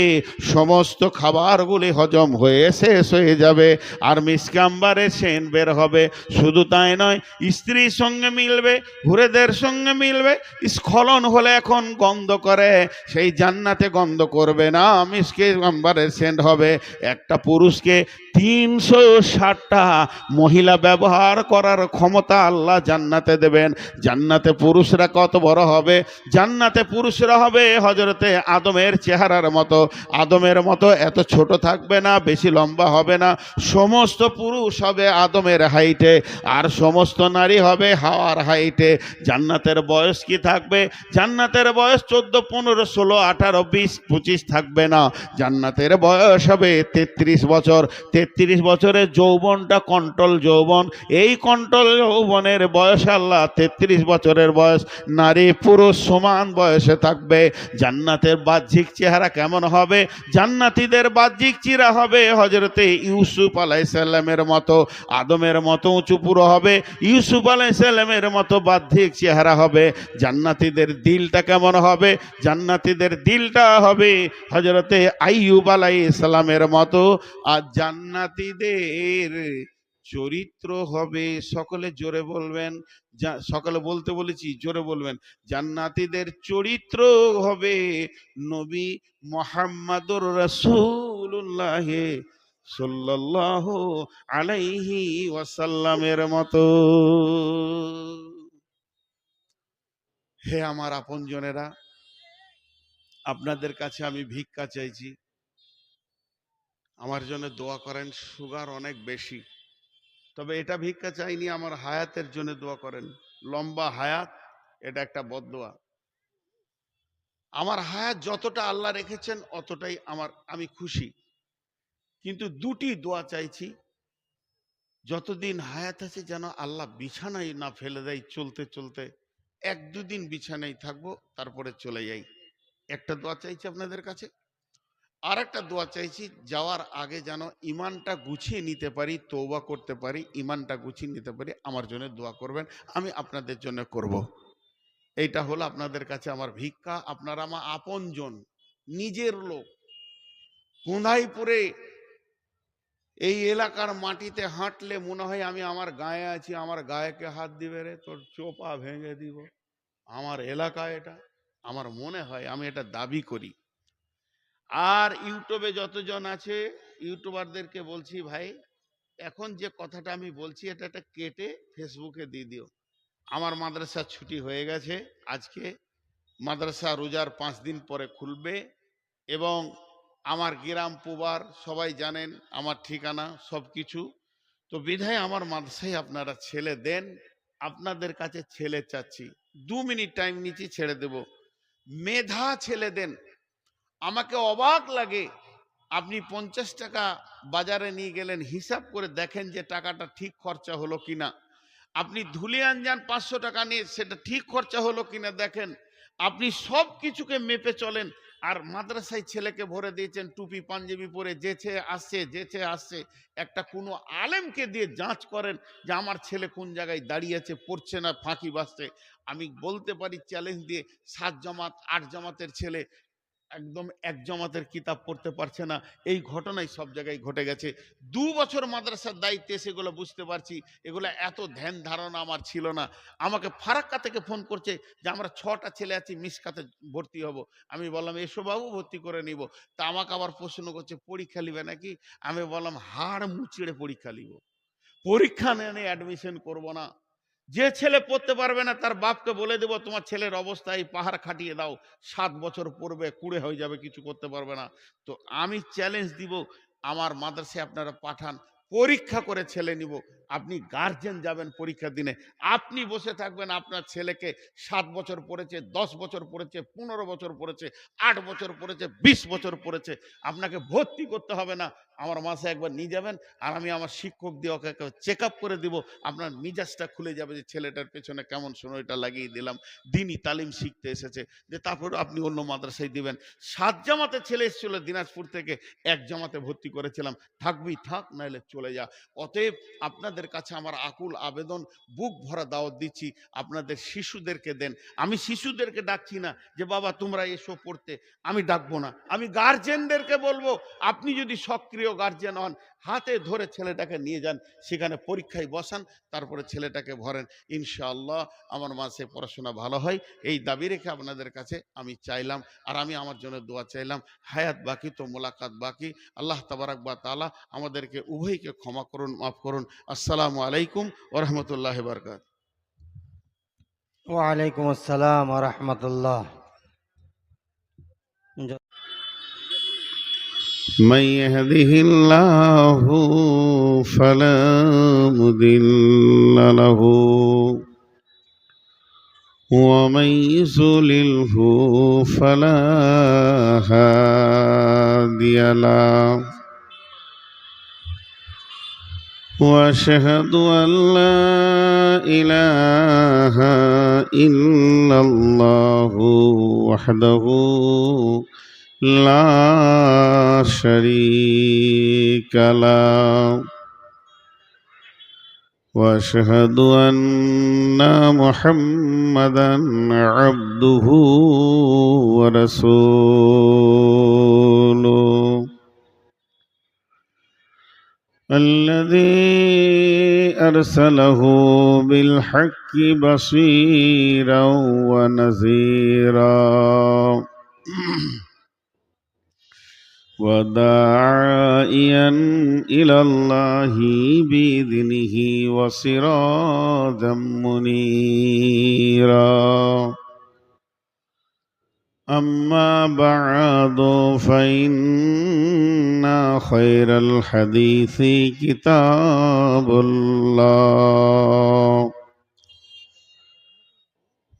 [SPEAKER 1] সমস্ত খাবারগুলি হজম হয়ে শেষ হয়ে যাবে, আর মিসকাম্বারে সেন বের হবে। শুধু তাই নয়, স্ত্রীর সঙ্গে মিলবে, হুরেদের সঙ্গে মিলবে। স্খলন হলে এখন গন্ধ করে, সেই জান্নাতে গন্ধ করবে না, মিসকাম্বারের সেন্ট হবে। একটা পুরুষকে 360টা মহিলা ব্যবহার করার ক্ষমতা আল্লাহ জান্নাতে দেবেন। জান্নাতে পুরুষরা কত বড় হবে, জান্নাতে পুরুষরা হবে হযরতে আদমের চেহারার মতো, আদমের মতো এত ছোট থাকবে না, বেশি লম্বা হবে না, সমস্ত পুরুষ হবে আদমের হাইটে, আর সমস্ত নারী হবে হাওয়ার হাইটে। জান্নাতের বয়স কি থাকবে, জান্নাতের বয়স 14, 15, 16, 18, 20, 25 থাকবে না, জান্নাতের বয়স হবে 33 বছর। 33 বছরের যৌবনটা কন্ট্রোল যৌবন, এই কন্ট্রোল যৌবনের বয়স আল্লাহ 33 বছরের বয়স, নারী পুরুষ সমান বয়সে থাকবে। জান্নাতের বাহ্যিক চেহারা কেমন হবে, জান্নাতীদের বাহ্যিক চেহারা হবে হযরতে ইউসুফ আলাইহিস সালামের মতো, আদমের মতো উঁচু পুরো হবে, ইউসুফ আলাইহিস সালামের মতো বাহ্যিক চেহারা হবে। জান্নাতীদের দিলটা কেমন হবে, জান্নাতীদের দিলটা হবে হযরতে আইয়ুব আলাইহিস সালামের মতো। আর জান্নাতীদের চরিত্র হবে, সকলে জোরে বলবেন, সকলে বলতে বলেছি জোরে বলবেন, জান্নাতীদের চরিত্র হবে নবী মুহাম্মদুর রাসূলুল্লাহ সাল্লাল্লাহু আলাইহি ওয়াসাল্লামের মতো। হে আমার আপনজনেরা, আপনাদের কাছে আমি ভিক্ষা চাইছি, আমার জন্য দোয়া করেন। সুগার অনেক বেশি, তবে এটা ভিক্ষা চাইনি, আমার হায়াতের জন্য দোয়া করেন। লম্বা হায়াত, এটা একটা বদদোয়া। আমার হায়াত যতটা আল্লাহ রেখেছেন অতটাই আমি খুশি, কিন্তু দুটি দোয়া চাইছি, যতদিন হায়াত আছে যেন আল্লাহ বিছানায় না ফেলে দেয়, চলতে চলতে 1-2 দিন বিছানায় থাকবো, তারপরে চলে যাই। একটা দোয়া চাইছি আপনাদের কাছে। আর একটা দোয়া চাইছি, যাওয়ার আগে যেন ইমানটা গুছিয়ে নিতে পারি, তওবা করতে পারি, ইমানটা গুছিয়ে নিতে পারি, আমার জন্য দোয়া করবেন, আমি আপনাদের জন্য করব। এইটা হলো আপনাদের কাছে আমার ভিক্ষা। আপনারা আমার আপনজন, নিজের লোক। কোঁধাইপুরে এই এলাকার মাটিতে হাঁটলে মনে হয় আমি আমার গায়ে আছি, আমার গায়েকে হাত দিবে রে, তোর চোপা ভেঙে দিব, আমার এলাকা এটা, আমার মনে হয়, আমি এটা দাবি করি। আর ইউটিউবে যতজন আছে ইউটিউবারদেরকে বলছি, ভাই এখন যে কথাটা আমি বলছি এটা কেটে ফেসবুকে দিয়ে দিও। আমার মাদ্রাসা ছুটি হয়ে গেছে, আজকে মাদ্রাসা রোজার 5 দিন পরে খুলবে, এবং আমার গ্রাম পুবার সবাই জানেন, আমার ঠিকানা সব কিছু, তো বিধায় আমার মাদ্রাসায় আপনারা ছেলে দেন, আপনাদের কাছে ছেলে চাচ্ছি, 2 মিনিট টাইম নিচ্ছি, ছেড়ে দেব। মেধা ছেলে দেন। আমাকে অবাক লাগে, আপনি 50 টাকা বাজারে নিয়ে গেলেন, হিসাব করে দেখেন যে টাকাটা ঠিক খরচা হলো কিনা। আপনি ধুলিয়ান যান 500 টাকা নিয়ে, সেটা ঠিক খরচা হলো কিনা দেখেন। আপনি সব কিছুকে মেপে চলেন। আর মাদ্রাসায় ছেলেকে ভরে দিয়েছেন টুপি পাঞ্জাবি পরে, যেছে আসছে। একটা কোনো আলেমকে দিয়ে যাঁচ করেন যে আমার ছেলে কোন জায়গায় দাঁড়িয়ে আছে, পড়ছে না ফাঁকি বাজছে। আমি বলতে পারি চ্যালেঞ্জ দিয়ে, 7 জামাত 8 জামাতের ছেলে একদম এক জামাতের কিতাব পড়তে পারছে না। এই ঘটনাই সব জায়গায় ঘটে গেছে। 2 বছর মাদ্রাসার দায়িত্বে সেগুলো বুঝতে পারছি। এগুলো এত ধ্যান ধারণা আমার ছিল না। আমাকে ফারাক্কা থেকে ফোন করছে যে আমরা 6টা ছেলে আছি, মিসকাতে ভর্তি হব। আমি বললাম এসো বাবু, ভর্তি করে নিব। তা আমাকে আবার প্রশ্ন করছে পরীক্ষা নিবে নাকি। আমি বললাম হাড় মুচিড়ে পরীক্ষা নিব, পরীক্ষা নিয়ে অ্যাডমিশন করব না। যে ছেলে পড়তে পারবে না তার বাপকে বলে দেবো তোমার ছেলের অবস্থা এই, পাহাড় খাটিয়ে দাও, 7 বছর পড়বে, কুড়ে হয়ে যাবে, কিছু করতে পারবে না। তো আমি চ্যালেঞ্জ দিব, আমার মাদ্রাসায় আপনারা পাঠান, পরীক্ষা করে ছেলে নিব। আপনি গার্জেন যাবেন পরীক্ষার দিনে, আপনি বসে থাকবেন আপনার ছেলেকে 7 বছর পড়েছে, 10 বছর পড়েছে, 15 বছর পড়েছে, 8 বছর পড়েছে, 20 বছর পড়েছে, আপনাকে ভর্তি করতে হবে না। আমার মাসে একবার নিয়ে যাবেন, আর আমি আমার শিক্ষক দিয়ে ওকে চেক আপ করে দিব। আপনার মিজাজটা খুলে যাবে যে ছেলেটার পেছনে কেমন সময়টা লাগিয়ে দিলাম, দিনই তালিম শিখতে এসেছে। যে তারপর আপনি অন্য মাদ্রাসায় দিবেন। 7 জামাতের ছেলে এসেছিল দিনাজপুর থেকে, 1 জামাতে ভর্তি করেছিলাম, থাকবি থাক, নাহলে চলে যা। অতএব আপনাদের কাছে আমার আকুল আবেদন, বুক ভরা দাওয়াত দিচ্ছি, আপনাদের শিশুদেরকে দেন। আমি শিশুদেরকে ডাকছি না যে বাবা তোমরা এসো পড়তে, আমি ডাকবো না। আমি গার্জেনদেরকে বলবো, আপনি যদি সক্রিয় গার্জেন হন, হাতে ধরে ছেলেটাকে নিয়ে যান, সেখানে পরীক্ষায় বসান, তারপরে ছেলেটাকে ভরেন। ইনশাআল্লাহ আমার মাসে পড়াশোনা ভালো হয়, এই দাবি রেখে আপনাদের কাছে আমি চাইলাম। আর আমি আমার জন্য দোয়া চাইলাম। হায়াত বাকি তো মোলাকাত বাকি। আল্লাহ তাবারাক ওয়া তাআলা আমাদেরকে উভয়কে ক্ষমা করুন, মাফ করুন। আসসালামু আলাইকুম ওয়া রাহমাতুল্লাহি ওয়া বারাকাতুহু।
[SPEAKER 2] ওয়ালাইকুম আসসালাম ওয়া রাহমাতুল্লাহ।
[SPEAKER 1] من يهده الله فلا مضل له ومن يضلله فلا هادي له واشهد ان لا اله الا الله وحده لا شريك له واشهد ان محمدا عبده ورسوله الذي ارسله بالحق بشيرا ونذيرا وداعيا إلى الله بإذنه وسراجا منيرا أما بعد فإن خير الحديث كتاب الله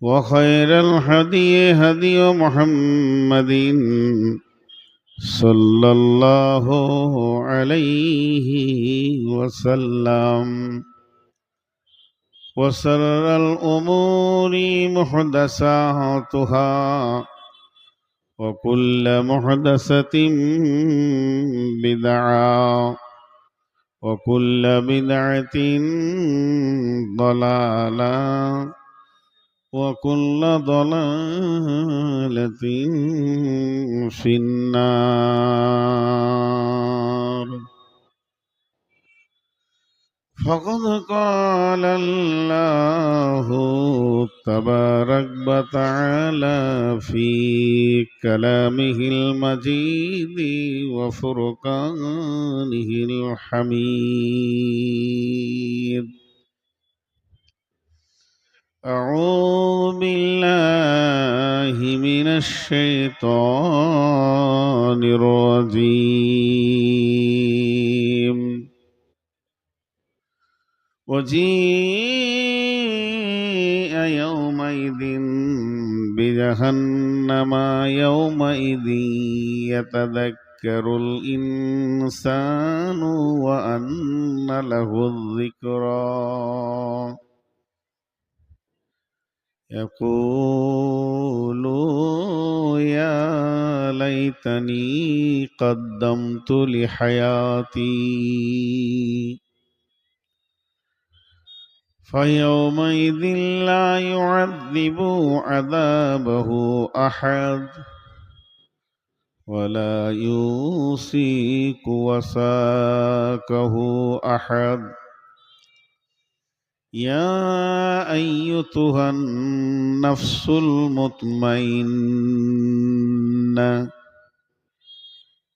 [SPEAKER 1] وخير الهدي هدي محمد صلى الله عليه وسلم وشر الأمور محدثاتها وكل محدثة بدعة وكل بدعة ضلالة وكل ضلالة في النار. فقد قال الله تبارك وتعالى في كلامه المجيد وفرقانه الحميد. أعوذ بالله من الشيطان الرجيم. وجيء يومئذ بجهنم يومئذ يتذكر الإنسان وأنى له الذكرى يقول يا ليتني قدمت لحياتي فيومئذ لا يعذب عذابه أحد ولا يوثق وثاقه أحد يا أيتها النفس المطمئنة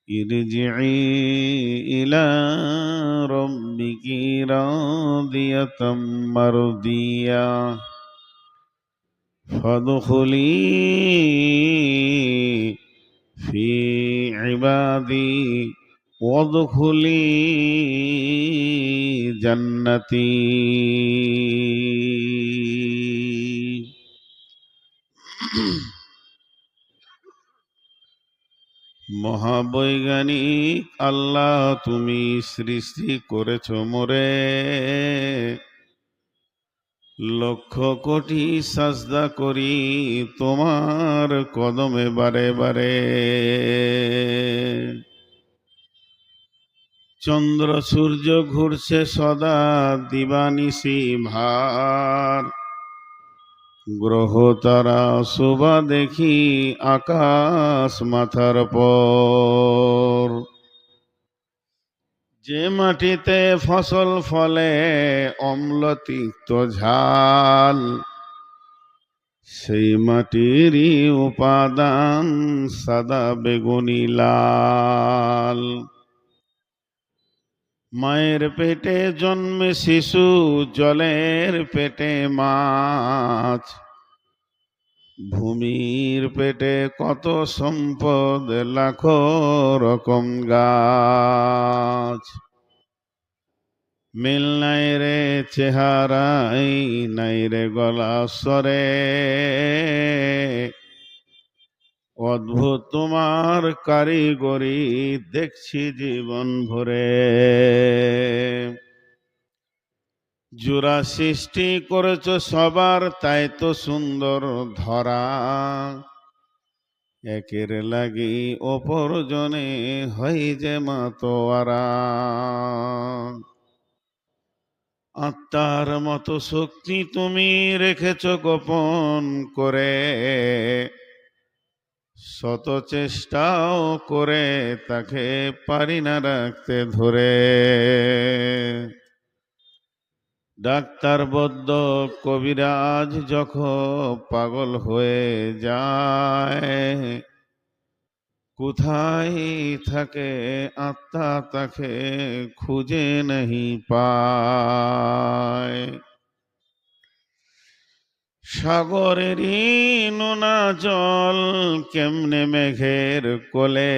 [SPEAKER 1] ارجعي إلى ربك راضية مرضية فادخلي في عبادي وادخلي جنتي মহাবৈজ্ঞানিক আল্লাহ তুমি সৃষ্টি করেছ মোরে লক্ষ কোটি সাজদা করি তোমার কদমে বারে বারে চন্দ্র সূর্য ঘুরছে সদা দিবানিশি ভার গ্রহ তারা শোভা দেখি আকাশ মাথার পর যে মাটিতে ফসল ফলে অম্ল তিক্ত ঝাল সেই মাটিরই উপাদান সাদা বেগুনি লাল মায়ের পেটে জন্মে শিশু জলের পেটে মাছ ভূমির পেটে কত সম্পদ লাখো রকম গাছ মিল নাই রে চেহারাই নাই রে গলা স্বরে অদ্ভুত তোমার কারিগরি দেখছি জীবন ভরে জোড়া সৃষ্টি করেছ সবার তাই তো সুন্দর ধরা একের লাগি অপরজনে হই যে মাতোয়ারা আত্মার মতো শক্তি তুমি রেখেছ গোপন করে শত চেষ্টাও করে তাকে পারি না রাখতে ধরে ডাক্তার বৈদ্য কবিরাজ যখন পাগল হয়ে যায় কোথায় থাকে আত্মা তাকে খুঁজে नहीं পায় সাগরেরই নোনা জল কেমনে মেঘের কোলে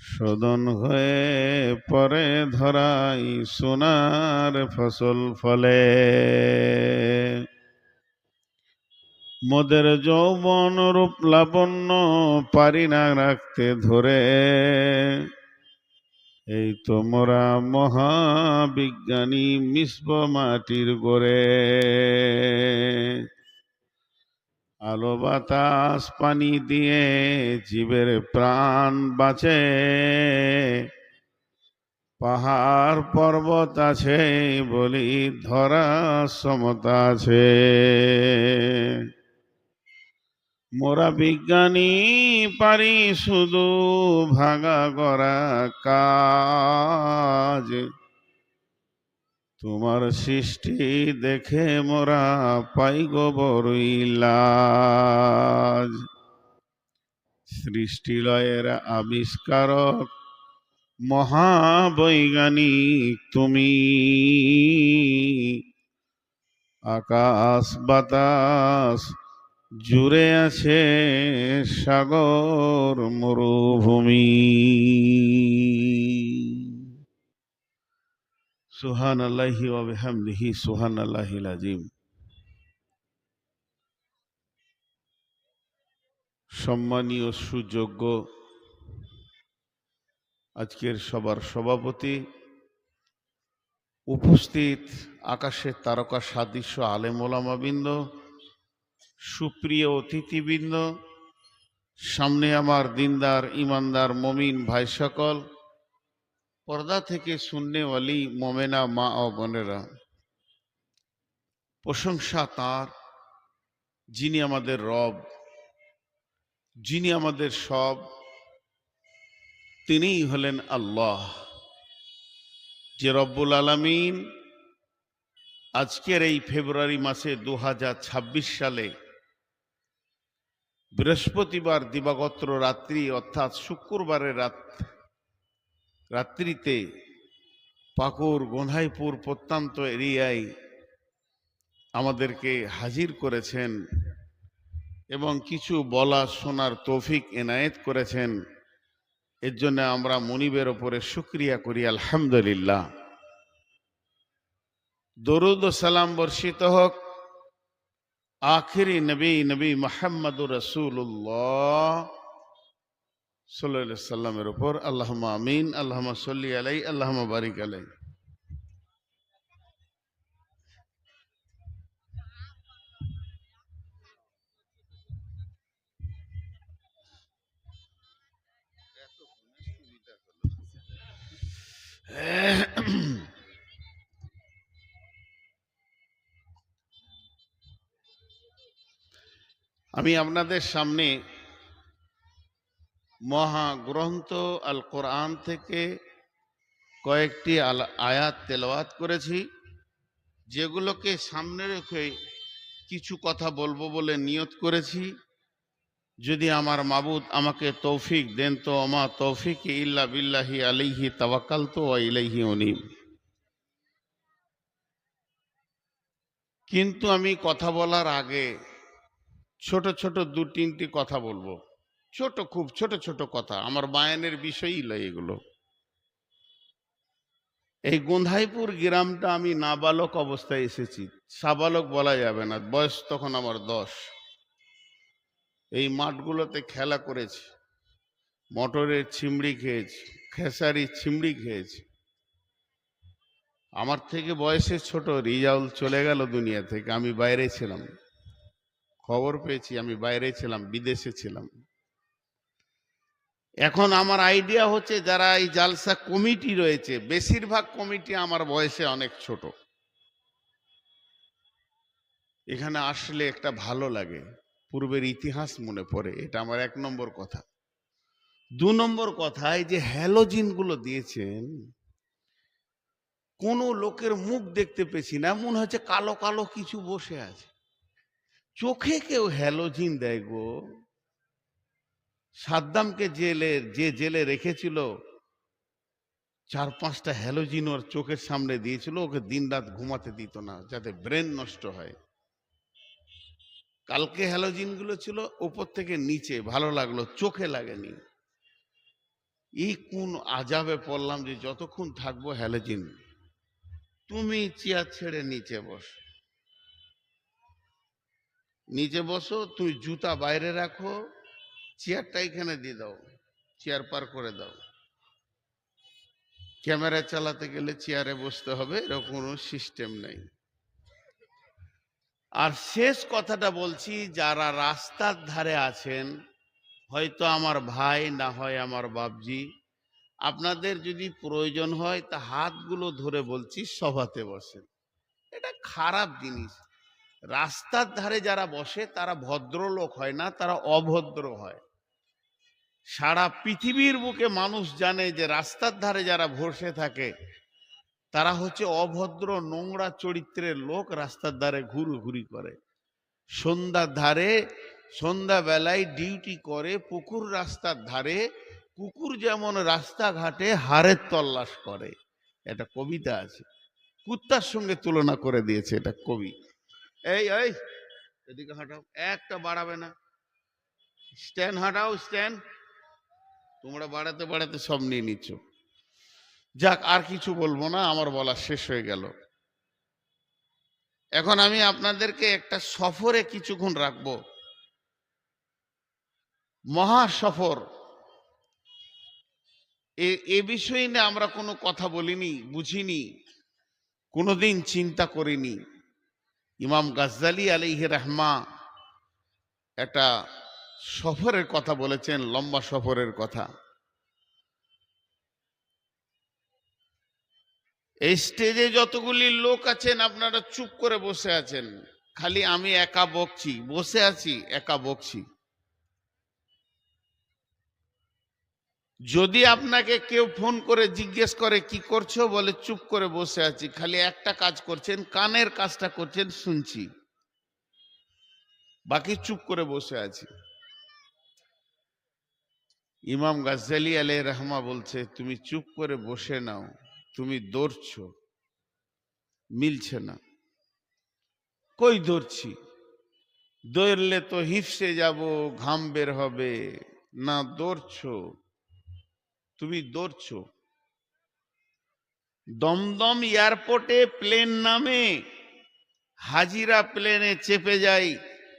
[SPEAKER 1] শোধন হয়ে পরে ধরাই সোনার ফসল ফলে মোদের যৌবন রূপ লাবণ্য পারি না রাখতে ধরে এই তোমরা মহাবিজ্ঞানী মিশব মাটির গোরে আলো বাতাস পানি দিয়ে জীবের প্রাণ বাঁচে পাহাড় পর্বত আছে বলি ধরা সমতা আছে মোরা বিজ্ঞানী পারি শুধু ভাগা গড়া কাজ তোমার সৃষ্টি দেখে মোরা পাই গো বড়ই লাজ সৃষ্টিলয়ের আবিষ্কারক মহাবৈজ্ঞানিক তুমি আকাশ বাতাস জুড়ে আছে সাগর মরুভূমি সুবহানাল্লাহি ওয়া বিহামদিহি সুবহানাল্লাহিল আযীম। সম্মানীয় সুযোগ্য আজকের সবার সভাপতি, উপস্থিত আকাশের তারকা সাদৃশ্য আলেম ওলামাবৃন্দ, সুপ্রিয় অতিথিবৃন্দ, সামনে আমার দিনদার ইমানদার মমিন ভাই সকল, পর্দা থেকে সুন্নেওয়ালি মোমেনা মা ও বোনেরা, প্রশংসা তাঁর, যিনি আমাদের রব, যিনি আমাদের সব, তিনিই হলেন আল্লাহ। যে রব্বুল আলামিন আজকের এই ফেব্রুয়ারি মাসে 2026 সালে বৃহস্পতিবার দিবাগত রাত্রি অর্থাৎ শুক্রবারের রাত্রিতে পাকুড় গোঁধাইপুর প্রত্যন্ত এরিয়ায় আমাদেরকে হাজির করেছেন এবং কিছু বলা শোনার তৌফিক এনায়েত করেছেন। এর জন্য আমরা মনিবের ওপরে শুকরিয়া করি, আলহামদুলিল্লাহ। দরুদ ও সালাম বর্ষিত হোক আখিরি নবী মুহাম্মদুর রাসূলুল্লাহ সাল্লাল্লাহু আলাইহি সাল্লামের উপর। আল্লাহুম্মা আমিন, আল্লাহুম্মা সাল্লি আলাইহি, আল্লাহুম্মা বারিক আলাইহি। আমি আপনাদের সামনে মহাগ্রন্থ আল কোরআন থেকে কয়েকটি আয়াত তেলাওয়াত করেছি, যেগুলোকে সামনে রেখে কিছু কথা বলবো বলে নিয়ত করেছি। যদি আমার মাবুদ আমাকে তৌফিক দেন তো আমা তৌফিক ইল্লা বিল্লাহি আলাইহি তাওয়াক্কালতু ওয়া ইলাইহি উনীব। কিন্তু আমি কথা বলার আগে ছোট ছোট 2-3টি কথা বলবো। খুব ছোট ছোট কথা, আমার বায়ানের বিষয়ই নয় এগুলো। এই গোঁধাইপুর গ্রামটা আমি নাবালক অবস্থায় এসেছি, সাবালক বলা যাবে না, বয়স তখন আমার 10। এই মাঠগুলোতে খেলা করেছি, মটরের চিমড়ি খেয়েছি, খেসারির চিমড়ি খেয়েছি। আমার থেকে বয়সে ছোট রিজাউল চলে গেল দুনিয়া থেকে, আমি বাইরে ছিলাম, খবর পেয়েছি আমি বাইরে ছিলাম, বিদেশে ছিলাম। এখন আমার আইডিয়া হচ্ছে যারা এই জালসা কমিটি রয়েছে, বেশিরভাগ কমিটি আমার বয়সে অনেক ছোট। এখানে আসলে একটা ভালো লাগে, পূর্বের ইতিহাস মনে পড়ে, এটা আমার 1 নম্বর কথা। 2 নম্বর কথা, এই যে হ্যালোজিনগুলো দিয়েছেন, কোনো লোকের মুখ দেখতে পেছি না, মনে হচ্ছে কালো কালো কিছু বসে আছে। চোখে কেউ হ্যালোজিন দেয় গো? সাদ্দামকে জেলে রেখেছিল, 4-5টা হ্যালোজিন ওর চোখের সামনে দিয়েছিল, ওকে দিনরাত ঘুমাতে দিত না, যাতে ব্রেন নষ্ট হয়। কালকে হ্যালোজিন গুলো ছিল উপর থেকে নিচে, ভালো লাগলো, চোখে লাগেনি। এই কোন আজাবে পড়লাম যে যতক্ষণ থাকবো হ্যালোজিন। তুমি চেয়ার ছেড়ে নিচে বসো, তুমি জুতা বাইরে রাখো, চেয়ারটা এখানে দিয়ে দাও, চেয়ার পার করে দাও। ক্যামেরা চালাতে গেলে চেয়ারে বসতে হবে, এরকম কোনো সিস্টেম নেই। আর শেষ কথাটা বলছি, যারা রাস্তার ধারে আছেন, হয়তো আমার ভাই না হয় আমার বাপজি, আপনাদের যদি প্রয়োজন হয় তা হাতগুলো ধরে বলছি সভাতে বসেন। এটা খারাপ জিনিস। রাস্তার ধারে যারা বসে তারা ভদ্রলোক হয় না, তারা অভদ্র হয়। সারা পৃথিবীর বুকে মানুষ জানে যে রাস্তার ধারে যারা বসে থাকে তারা হচ্ছে অভদ্র নোংরা চরিত্রের লোক, রাস্তার ধারে ঘুরঘুরি করে। সন্ধ্যাবেলায় ডিউটি করে পুকুর রাস্তার ধারে, কুকুর যেমন রাস্তাঘাটে হাড়ের তল্লাশ করে। এটা কবিতা আছে, কুত্তার সঙ্গে তুলনা করে দিয়েছে এটা কবি। এই এদিকে হাঁটাও, একটা বাড়াবে না, স্ট্যান্ড হাঁটাও, স্ট্যান্ড। তোমরা বাড়াতে বাড়াতে সব নিয়ে নিচ্ছ। যাক, আর কিছু বলবো না, আমার বলা শেষ হয়ে গেল। এখন আমি আপনাদেরকে একটা সফরে কিছুক্ষণ রাখবো। মহা সফর, এ বিষয়ে নিয়ে আমরা কোনো কথা বলিনি, বুঝিনি, কোনোদিন চিন্তা করিনি। ইমাম গাজ্জালি আলাইহি রাহমা একটা সফরের কথা বলেছেন, লম্বা সফরের কথা। এই স্টেজে যতগুলি লোক আছেন আপনারা চুপ করে বসে আছেন, খালি আমি একা বকছি, বসে আছি একা বকছি। যদি আপনাকে কেউ ফোন করে জিজ্ঞেস করে কি করছো, বলে চুপ করে বসে আছি, খালি একটা কাজ করছেন, কানের কাজটা করছেন, শুনছি, বাকি চুপ করে বসে আছি। ইমাম গাজ্জালি আলাইহির রাহমা বলছে তুমি চুপ করে বসে নাও, তুমি দৌড়ছো, মিলছে না। কই দৌড়ছি? দৌড়লে তো হিফসে যাব, ঘাম বের হবে না। দৌড়ছো, তুমি দৌড়ছো। দমদম এয়ারপোর্টে প্লেন নামে, হাজিরা প্লেনে চেপে যাই,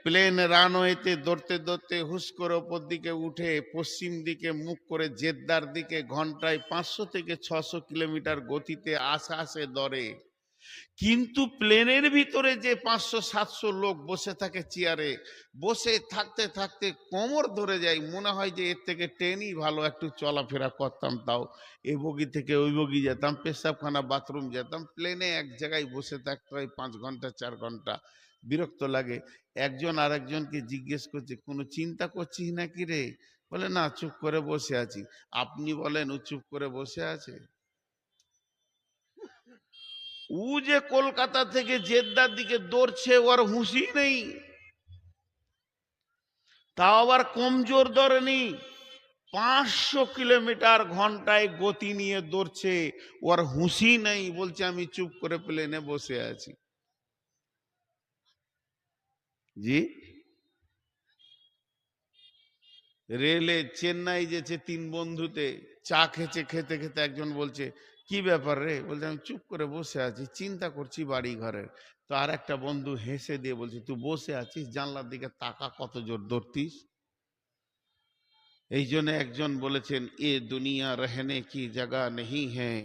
[SPEAKER 1] প্লেন রানওয়েতে দৌড়তে দৌড়তে হুশ করে ওপর দিকে উঠে পশ্চিম দিকে মুখ করে জেদ্দার দিকে ঘন্টায় 500 থেকে 600 কিলোমিটার গতিতে আশে দরে। কিন্তু প্লেনের ভিতরে যে 500-700 লোক বসে থাকে চেয়ারে, বসে থাকতে থাকতে কোমর ধরে যায়, মনে হয় যে এর থেকে ট্রেনই ভালো, একটু চলাফেরা করতাম, তাও এ বগি থেকে ওই বগি যেতাম, পেশাবখানা বাথরুম যেতাম। প্লেনে এক জায়গায় বসে থাকতে হয় 5 ঘন্টা 4 ঘন্টা, বিরক্ত লাগে। একজন আরেকজনকে জিজ্ঞেস করছে কোনো চিন্তা করছিস নাকি রে? বলে না, চুপ করে বসে আছি। আপনি বলেন ও চুপ করে বসে আছে? ও যে কলকাতা থেকে জেদ্দার দিকে দৌড়ছে, ওর হুঁশই নেই, তাও আবার কমজোর দৌড়েনি, 500 কিলোমিটার ঘন্টায় গতি নিয়ে দৌড়ছে, ওর হুঁশই নেই, বলছে আমি চুপ করে প্লেনে বসে আছি। জি, রেলে চেন্নাই যেছে 3 বন্ধুতে, চা খেছে, খেতে খেতে একজন বলছে কি ব্যাপার রে? বলছে আমি চুপ করে বসে আছি, চিন্তা করছি বাড়ি ঘরের। তো আর একটা বন্ধু হেসে দিয়ে বলছে তুই বসে আছিস, জানলার দিকে তাকা, কত জোর দৌড়তিস। এই জন্য একজন বলেছেন এ দুনিয়া রহনে কি জায়গা নেই হ্যাঁ,